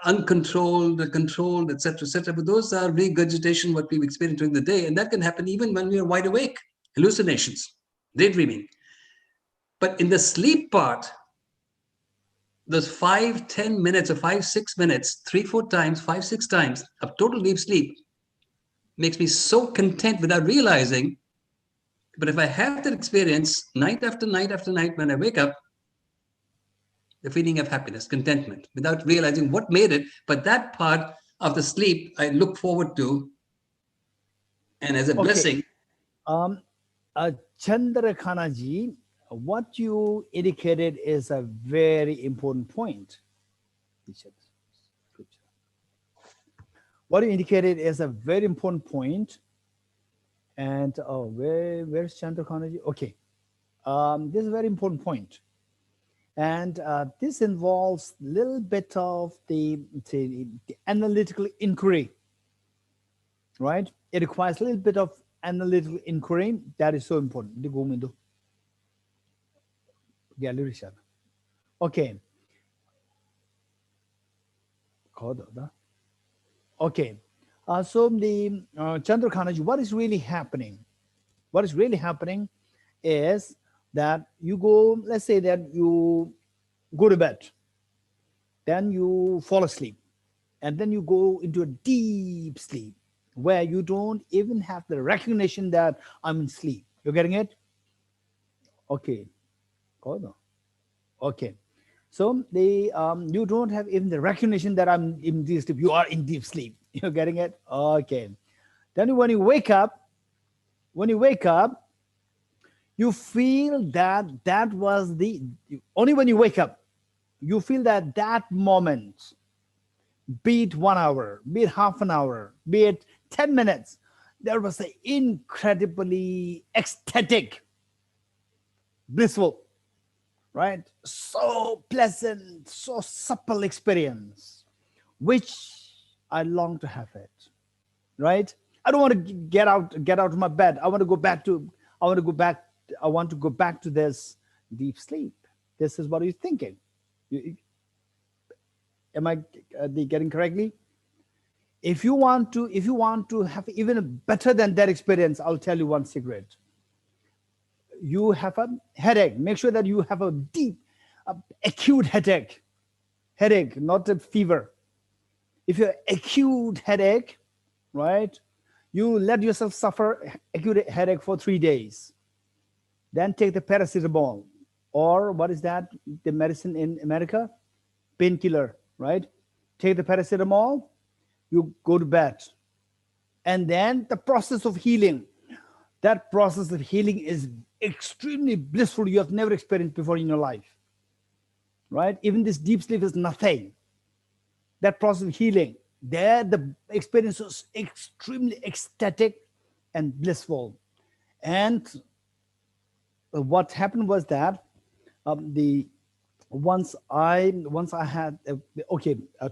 uncontrolled, controlled, etc., but those are regurgitation, what we've experienced during the day, and that can happen even when we are wide awake. Hallucinations, daydreaming. But in the sleep part, those 5-10 minutes or 5-6 minutes, 3-4 times, 5-6 times of total deep sleep makes me so content without realizing. But if I have that experience night after night after night, when I wake up, the feeling of happiness, contentment, without realizing what made it, but that part of the sleep I look forward to, and as a blessing. Chandrakhanaji, what you indicated is a very important point. What you indicated is a very important point. And where's Chandrakhanaji? Okay, this is a very important point. And this involves a little bit of the analytical inquiry, right? It requires a little bit of analytical inquiry. That is so important. Okay. Okay. So the Chandrakhanaji, what is really happening? What is really happening is that you go, let's say that you go to bed, then you fall asleep, and then you go into a deep sleep where you don't even have the recognition that I'm in sleep. You're getting it? Okay. Okay. So the you don't have even the recognition that I'm in deep sleep. You are in deep sleep. You're getting it? Okay. Then when you wake up, you feel that that was the only when you wake up, you feel that that moment, be it 1 hour, be it half an hour, be it 10 minutes, there was an incredibly ecstatic, blissful, right? So pleasant, so supple experience, which I long to have it, right? I don't want to get out of my bed. I want to go back to this deep sleep. This is what you're thinking. Am I getting correctly? If you want to have even better than that experience, I'll tell you one secret. You have a headache. Make sure that you have a deep, acute headache, not a fever. If you're acute headache, right? You let yourself suffer acute headache for 3 days. Then take the paracetamol, or what is that? The medicine in America? Painkiller, right? Take the paracetamol, you go to bed. And then the process of healing, that process of healing is extremely blissful. You have never experienced before in your life, right? Even this deep sleep is nothing. That process of healing, there the experience was extremely ecstatic and blissful. And what happened was that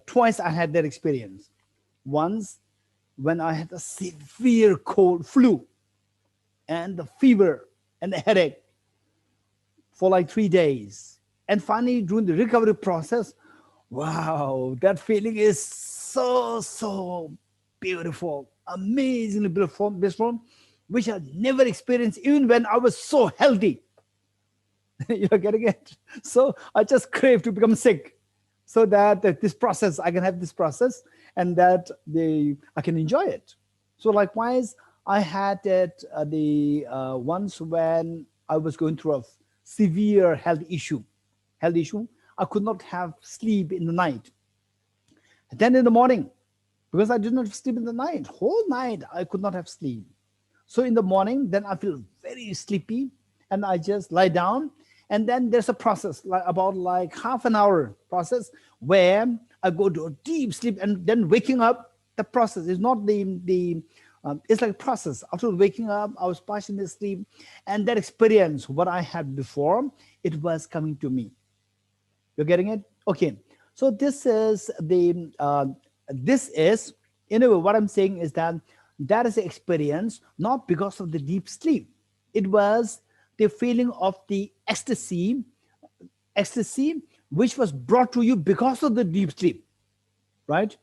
twice I had that experience. Once when I had a severe cold flu and the fever and the headache for like 3 days. And finally, during the recovery process, wow, that feeling is so beautiful, amazingly blissful, which I never experienced even when I was so healthy. You're getting it? So I just crave to become sick so that this process, I can have this process and that I can enjoy it. So likewise, I had it once when I was going through a severe health issue. I could not have sleep in the night. And then in the morning, because I did not sleep in the night, whole night I could not have sleep. So in the morning, then I feel very sleepy and I just lie down. And then there's a process, about half an hour process, where I go to a deep sleep and then waking up. The process is not it's like a process. After waking up, I was partially asleep, and that experience, what I had before, it was coming to me. You're getting it? Okay. So this is in a way, what I'm saying is that is the experience, not because of the deep sleep. It was the feeling of the ecstasy, which was brought to you because of the deep sleep, right?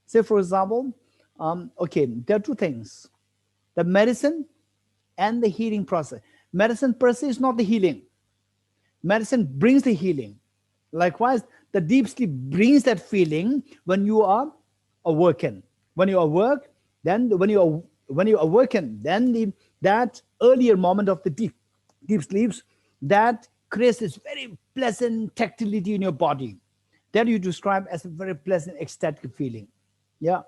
Say, for example, there are two things: the medicine and the healing process. Medicine per se is not the healing. Medicine brings the healing. Likewise, The deep sleep brings that feeling when you are awakened. When you awake, then when you awaken, then that earlier moment of the deep sleeps, that creates this very pleasant tactility in your body that you describe as a very pleasant ecstatic feeling. Yeah.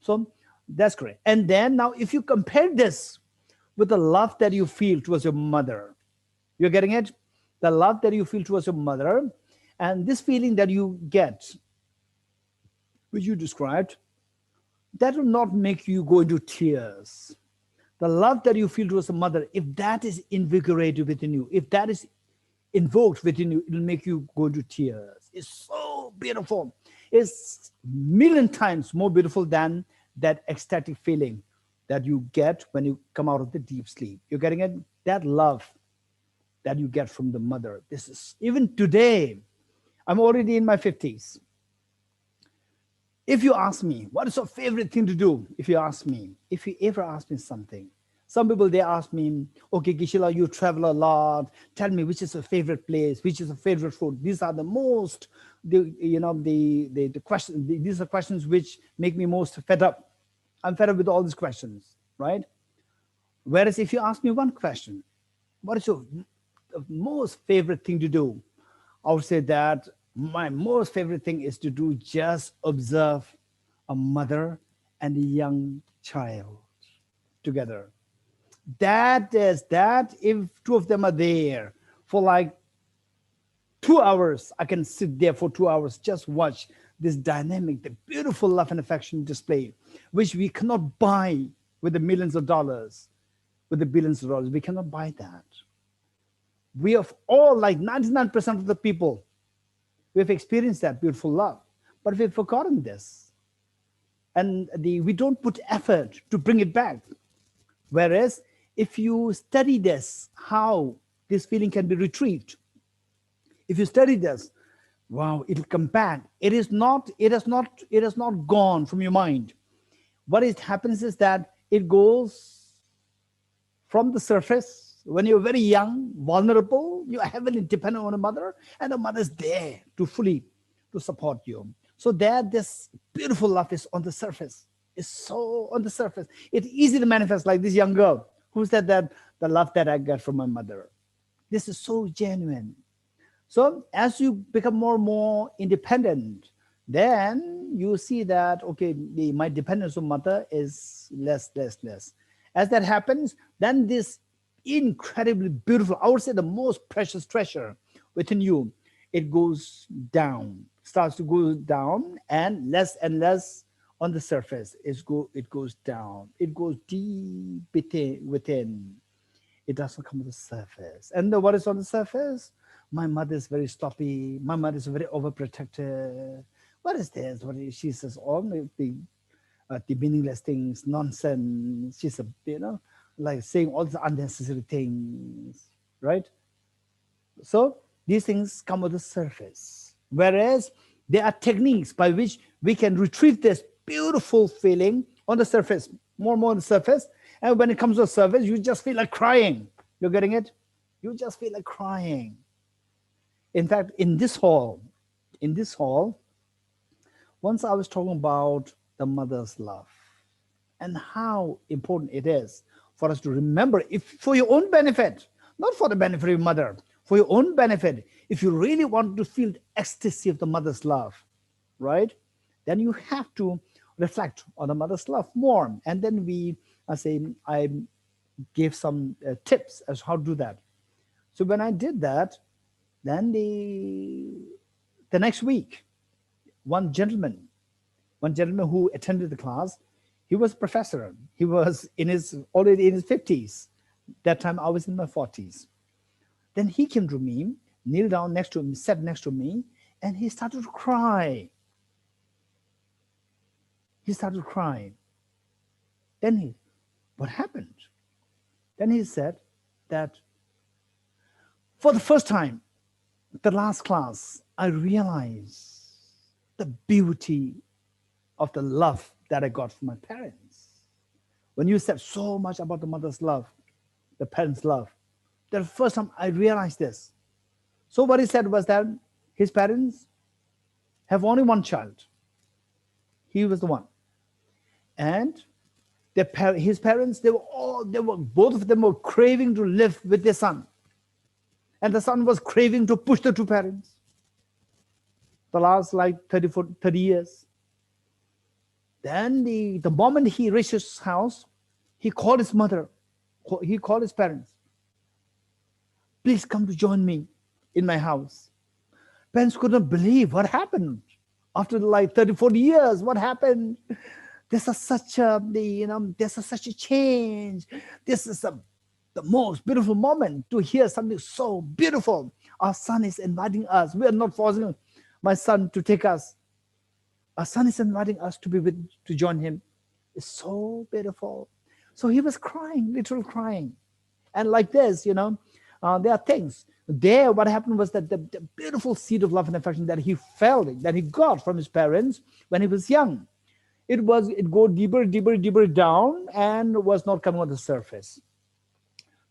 So that's great. And then now if you compare this with the love that you feel towards your mother, you're getting it? The love that you feel towards your mother, and this feeling that you get, which you described, that will not make you go into tears. The love that you feel towards a mother, if that is invigorated within you, if that is invoked within you, it will make you go into tears. It's so beautiful. It's million times more beautiful than that ecstatic feeling that you get when you come out of the deep sleep. You're getting it? That love that you get from the mother. This is, even today, I'm already in my 50s. If you ask me, what is your favorite thing to do? If you ever ask me something, some people, they ask me, okay, Geshe-la, you travel a lot. Tell me, which is your favorite place? Which is your favorite food? These are the most, the questions, these are questions which make me most fed up. I'm fed up with all these questions, right? Whereas if you ask me one question, what is your most favorite thing to do? I would say that my most favorite thing is to do just observe a mother and a young child together. That is that if two of them are there for like 2 hours, I can sit there for 2 hours, just watch this dynamic, the beautiful love and affection display, which we cannot buy with the millions of dollars, with the billions of dollars. We cannot buy that. We have all, like 99% of the people, we've experienced that beautiful love, but we've forgotten this. And we don't put effort to bring it back. Whereas if you study this, how this feeling can be retrieved, if you study this, wow, it'll come back. It has not gone from your mind. What happens is that it goes from the surface. When you're very young, vulnerable, you're heavily dependent on a mother, and the mother's there to fully to support you. So this beautiful love is on the surface. It's so on the surface. It's easy to manifest, like this young girl who said that the love that I got from my mother. This is so genuine. So as you become more and more independent, then you see that, okay, my dependence on mother is less. As that happens, then this incredibly beautiful, I would say the most precious treasure within you, it goes down, starts to go down, and less on the surface. It goes down. It goes deep within. It doesn't come to the surface. And what is on the surface? My mother is very sloppy. My mother is very overprotective. What is this? She says all the meaningless things, nonsense. She's like saying all the unnecessary things, right? So these things come on the surface. Whereas there are techniques by which we can retrieve this beautiful feeling on the surface, more and more on the surface. And when it comes to the surface, you just feel like crying. You're getting it? You just feel like crying. In fact, in this hall, once I was talking about the mother's love and how important it is for us to remember, if for your own benefit, not for the benefit of your mother, for your own benefit, if you really want to feel the ecstasy of the mother's love, right, then you have to reflect on the mother's love more. And then I gave some tips as how to do that. So when I did that, then the next week, one gentleman who attended the class, he was a professor. He was already in his 50s. That time I was in my 40s. Then he came to me, kneeled down next to me, sat next to me, and he started to cry. Then what happened? Then he said that for the first time, the last class, I realized the beauty of the love that I got from my parents. When you said so much about the mother's love, the parents' love, the first time I realized this. So what he said was that his parents, have only one child. He was the one. And his parents, both of them were craving to live with their son. And the son was craving to push the two parents. The last like 30 years. Then the moment he reached his house, he called his mother. He called his parents. Please come to join me in my house. Parents could not believe what happened. After like 30, 40 years, what happened? This is such a, this is such a change. This is the most beautiful moment to hear something so beautiful. Our son is inviting us. We are not forcing my son to take us. Our son is inviting us to join him. It's so beautiful. So he was crying, literally crying. And like this, there are things. There, what happened was that the beautiful seed of love and affection that he felt, that he got from his parents when he was young, it go deeper down and was not coming on the surface.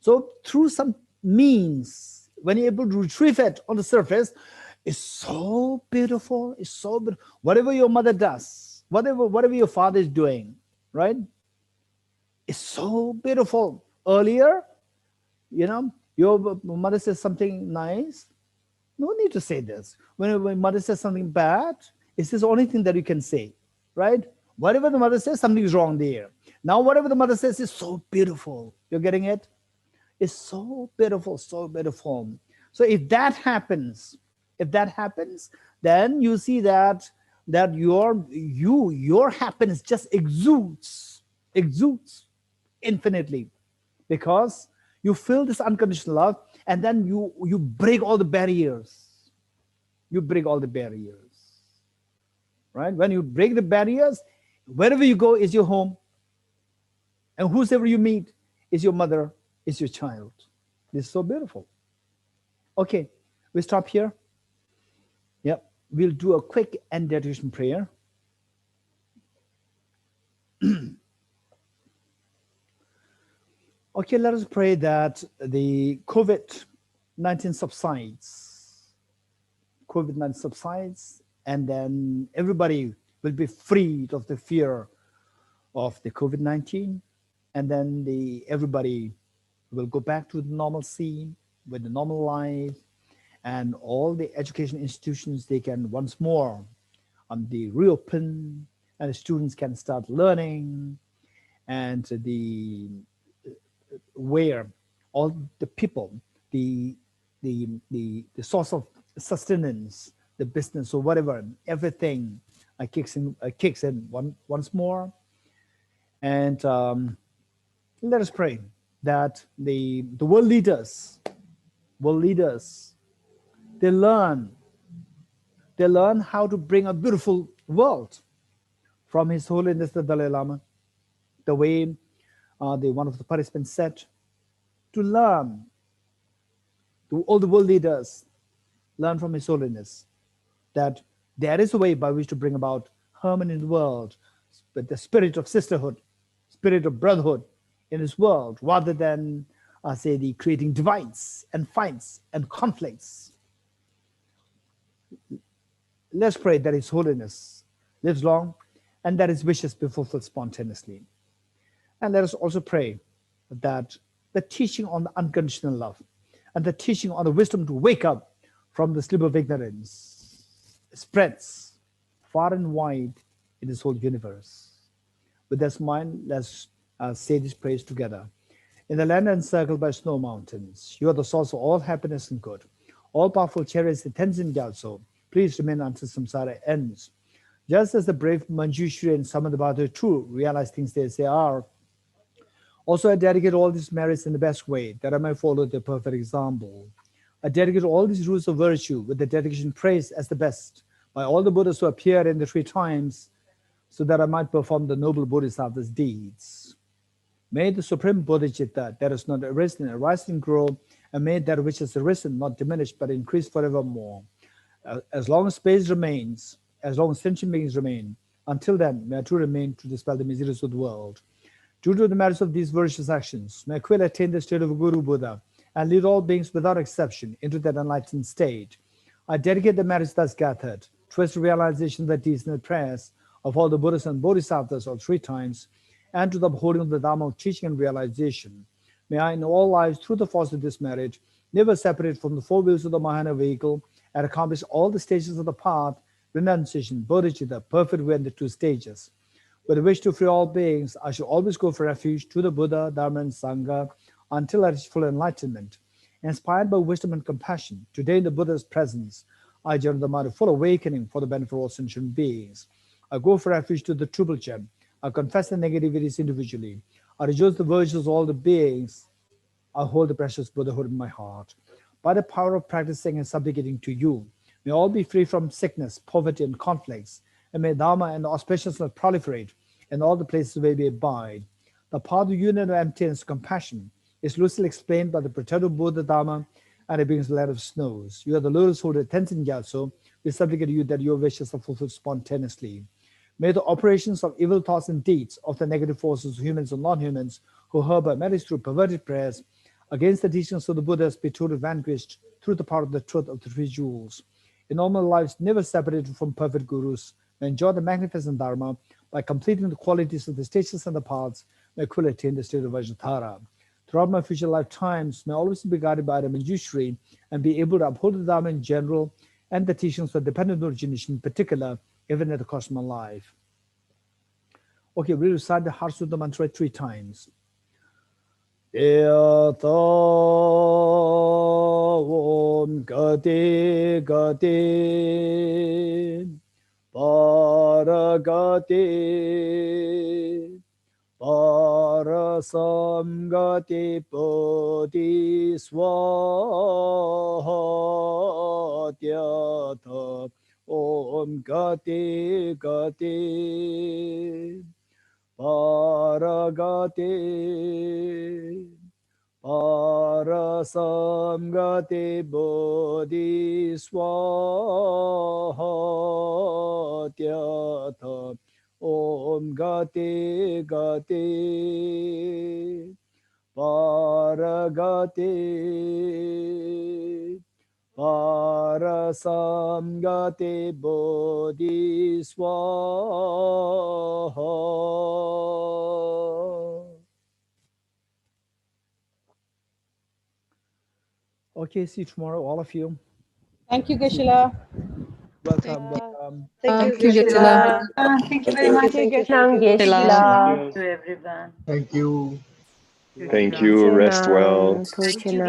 So through some means, when you're able to retrieve it on the surface, it's so beautiful. It's so beautiful. Whatever your mother does, whatever your father is doing, right? It's so beautiful. Earlier, your mother says something nice. No need to say this. When mother says something bad, it's the only thing that you can say, right? Whatever the mother says, something is wrong there. Now, whatever the mother says is so beautiful. You're getting it? It's so beautiful, so beautiful. So if that happens, then you see that your happiness just exudes infinitely, because you feel this unconditional love, and then you break all the barriers. You break all the barriers, right? When you break the barriers, wherever you go is your home, and whosoever you meet is your mother, is your child. This is so beautiful. Okay, we stop here. Yep, we'll do a quick end dedication prayer. Okay, let us pray that the COVID-19 subsides. COVID-19 subsides, and then everybody will be freed of the fear of the COVID-19, and then everybody will go back to normalcy with the normal life, and all the education institutions, they can once more they reopen, and the students can start learning, and where all the people, the source of sustenance, the business or whatever, everything kicks in once more. And let us pray that the world leaders, they learn how to bring a beautiful world from His Holiness the Dalai Lama, the way one of the participants said, to learn, to all the world leaders, learn from His Holiness that there is a way by which to bring about harmony in the world, with the spirit of sisterhood, spirit of brotherhood in this world, rather than, the creating divides and fights and conflicts. Let's pray that His Holiness lives long and that His wishes be fulfilled spontaneously. And let us also pray that the teaching on the unconditional love and the teaching on the wisdom to wake up from the sleep of ignorance spreads far and wide in this whole universe. With this mind, let's say this praise together. In the land encircled by snow mountains, you are the source of all happiness and good. All powerful chariots, the Tenzin Gyatso, please remain until samsara ends. Just as the brave Manjushri and Samantabhadra too realize things as they are, also I dedicate all these merits in the best way, that I may follow their perfect example. I dedicate all these rules of virtue with the dedication praised as the best by all the Buddhas who appear in the 3 times, so that I might perform the noble Bodhisattva's deeds. May the Supreme Bodhichitta that is not arisen arise and grow, and may that which has arisen not diminish but increase forevermore. As long as space remains, as long as sentient beings remain, until then may I too remain to dispel the miseries of the world. Due to the merits of these virtuous actions, may I quickly attain the state of a Guru Buddha and lead all beings without exception into that enlightened state. I dedicate the merits thus gathered first realization that is in the prayers of all the Buddhas and Bodhisattvas all 3 times, and to the upholding of the Dharma of teaching and realization. May I in all lives, through the force of this merit, never separate from the 4 wheels of the Mahana vehicle and accomplish all the stages of the path, renunciation, bodhicitta, perfect way in the 2 stages. With a wish to free all beings, I shall always go for refuge to the Buddha, Dharma, and Sangha until I reach full enlightenment. Inspired by wisdom and compassion, today in the Buddha's presence, I journey the mind of full awakening for the benefit of all sentient beings. I go for refuge to the Triple Gem. I confess the negativities individually. I rejoice the virtues of all the beings. I hold the precious Buddhahood in my heart. By the power of practicing and supplicating to you, may all be free from sickness, poverty, and conflicts, and may Dharma and auspiciousness proliferate in all the places where we abide. The path of union of emptiness and compassion is loosely explained by the protector Buddha Dharma, and it brings the land of snows. You are the lotus holder Tenzin Gyatso. We supplicate you that your wishes are fulfilled spontaneously. May the operations of evil thoughts and deeds of the negative forces of humans and non-humans who harbor malice through perverted prayers against the teachings of the Buddhas be totally vanquished through the power of the truth of the 3 jewels. In normal lives, never separated from perfect gurus, may enjoy the magnificent Dharma by completing the qualities of the stages and the paths, may quickly attain the state of Vajratara. Throughout my future lifetimes, may always be guided by the Manjushri and be able to uphold the Dharma in general and the teachings of dependent origination in particular, even at the cost of my life. Okay, we'll recite the Heart Sutta mantra 3 times. Yata Om Gati Gati Paragati Parasamgati Bodhi Swatyata Om Gati Gati Paragati Parasamgati Bodhi Swatyata Om Gati Gati Paragati Parasamgati Bodhi Swaha. Okay, see you tomorrow, all of you. Thank you, Geshe-la. Welcome, welcome. Thank you, Geshe-la. Thank you very much. Thank you, Geshe-la. Thank you, everyone. Thank you. Thank you. Rest well. Geshe-la.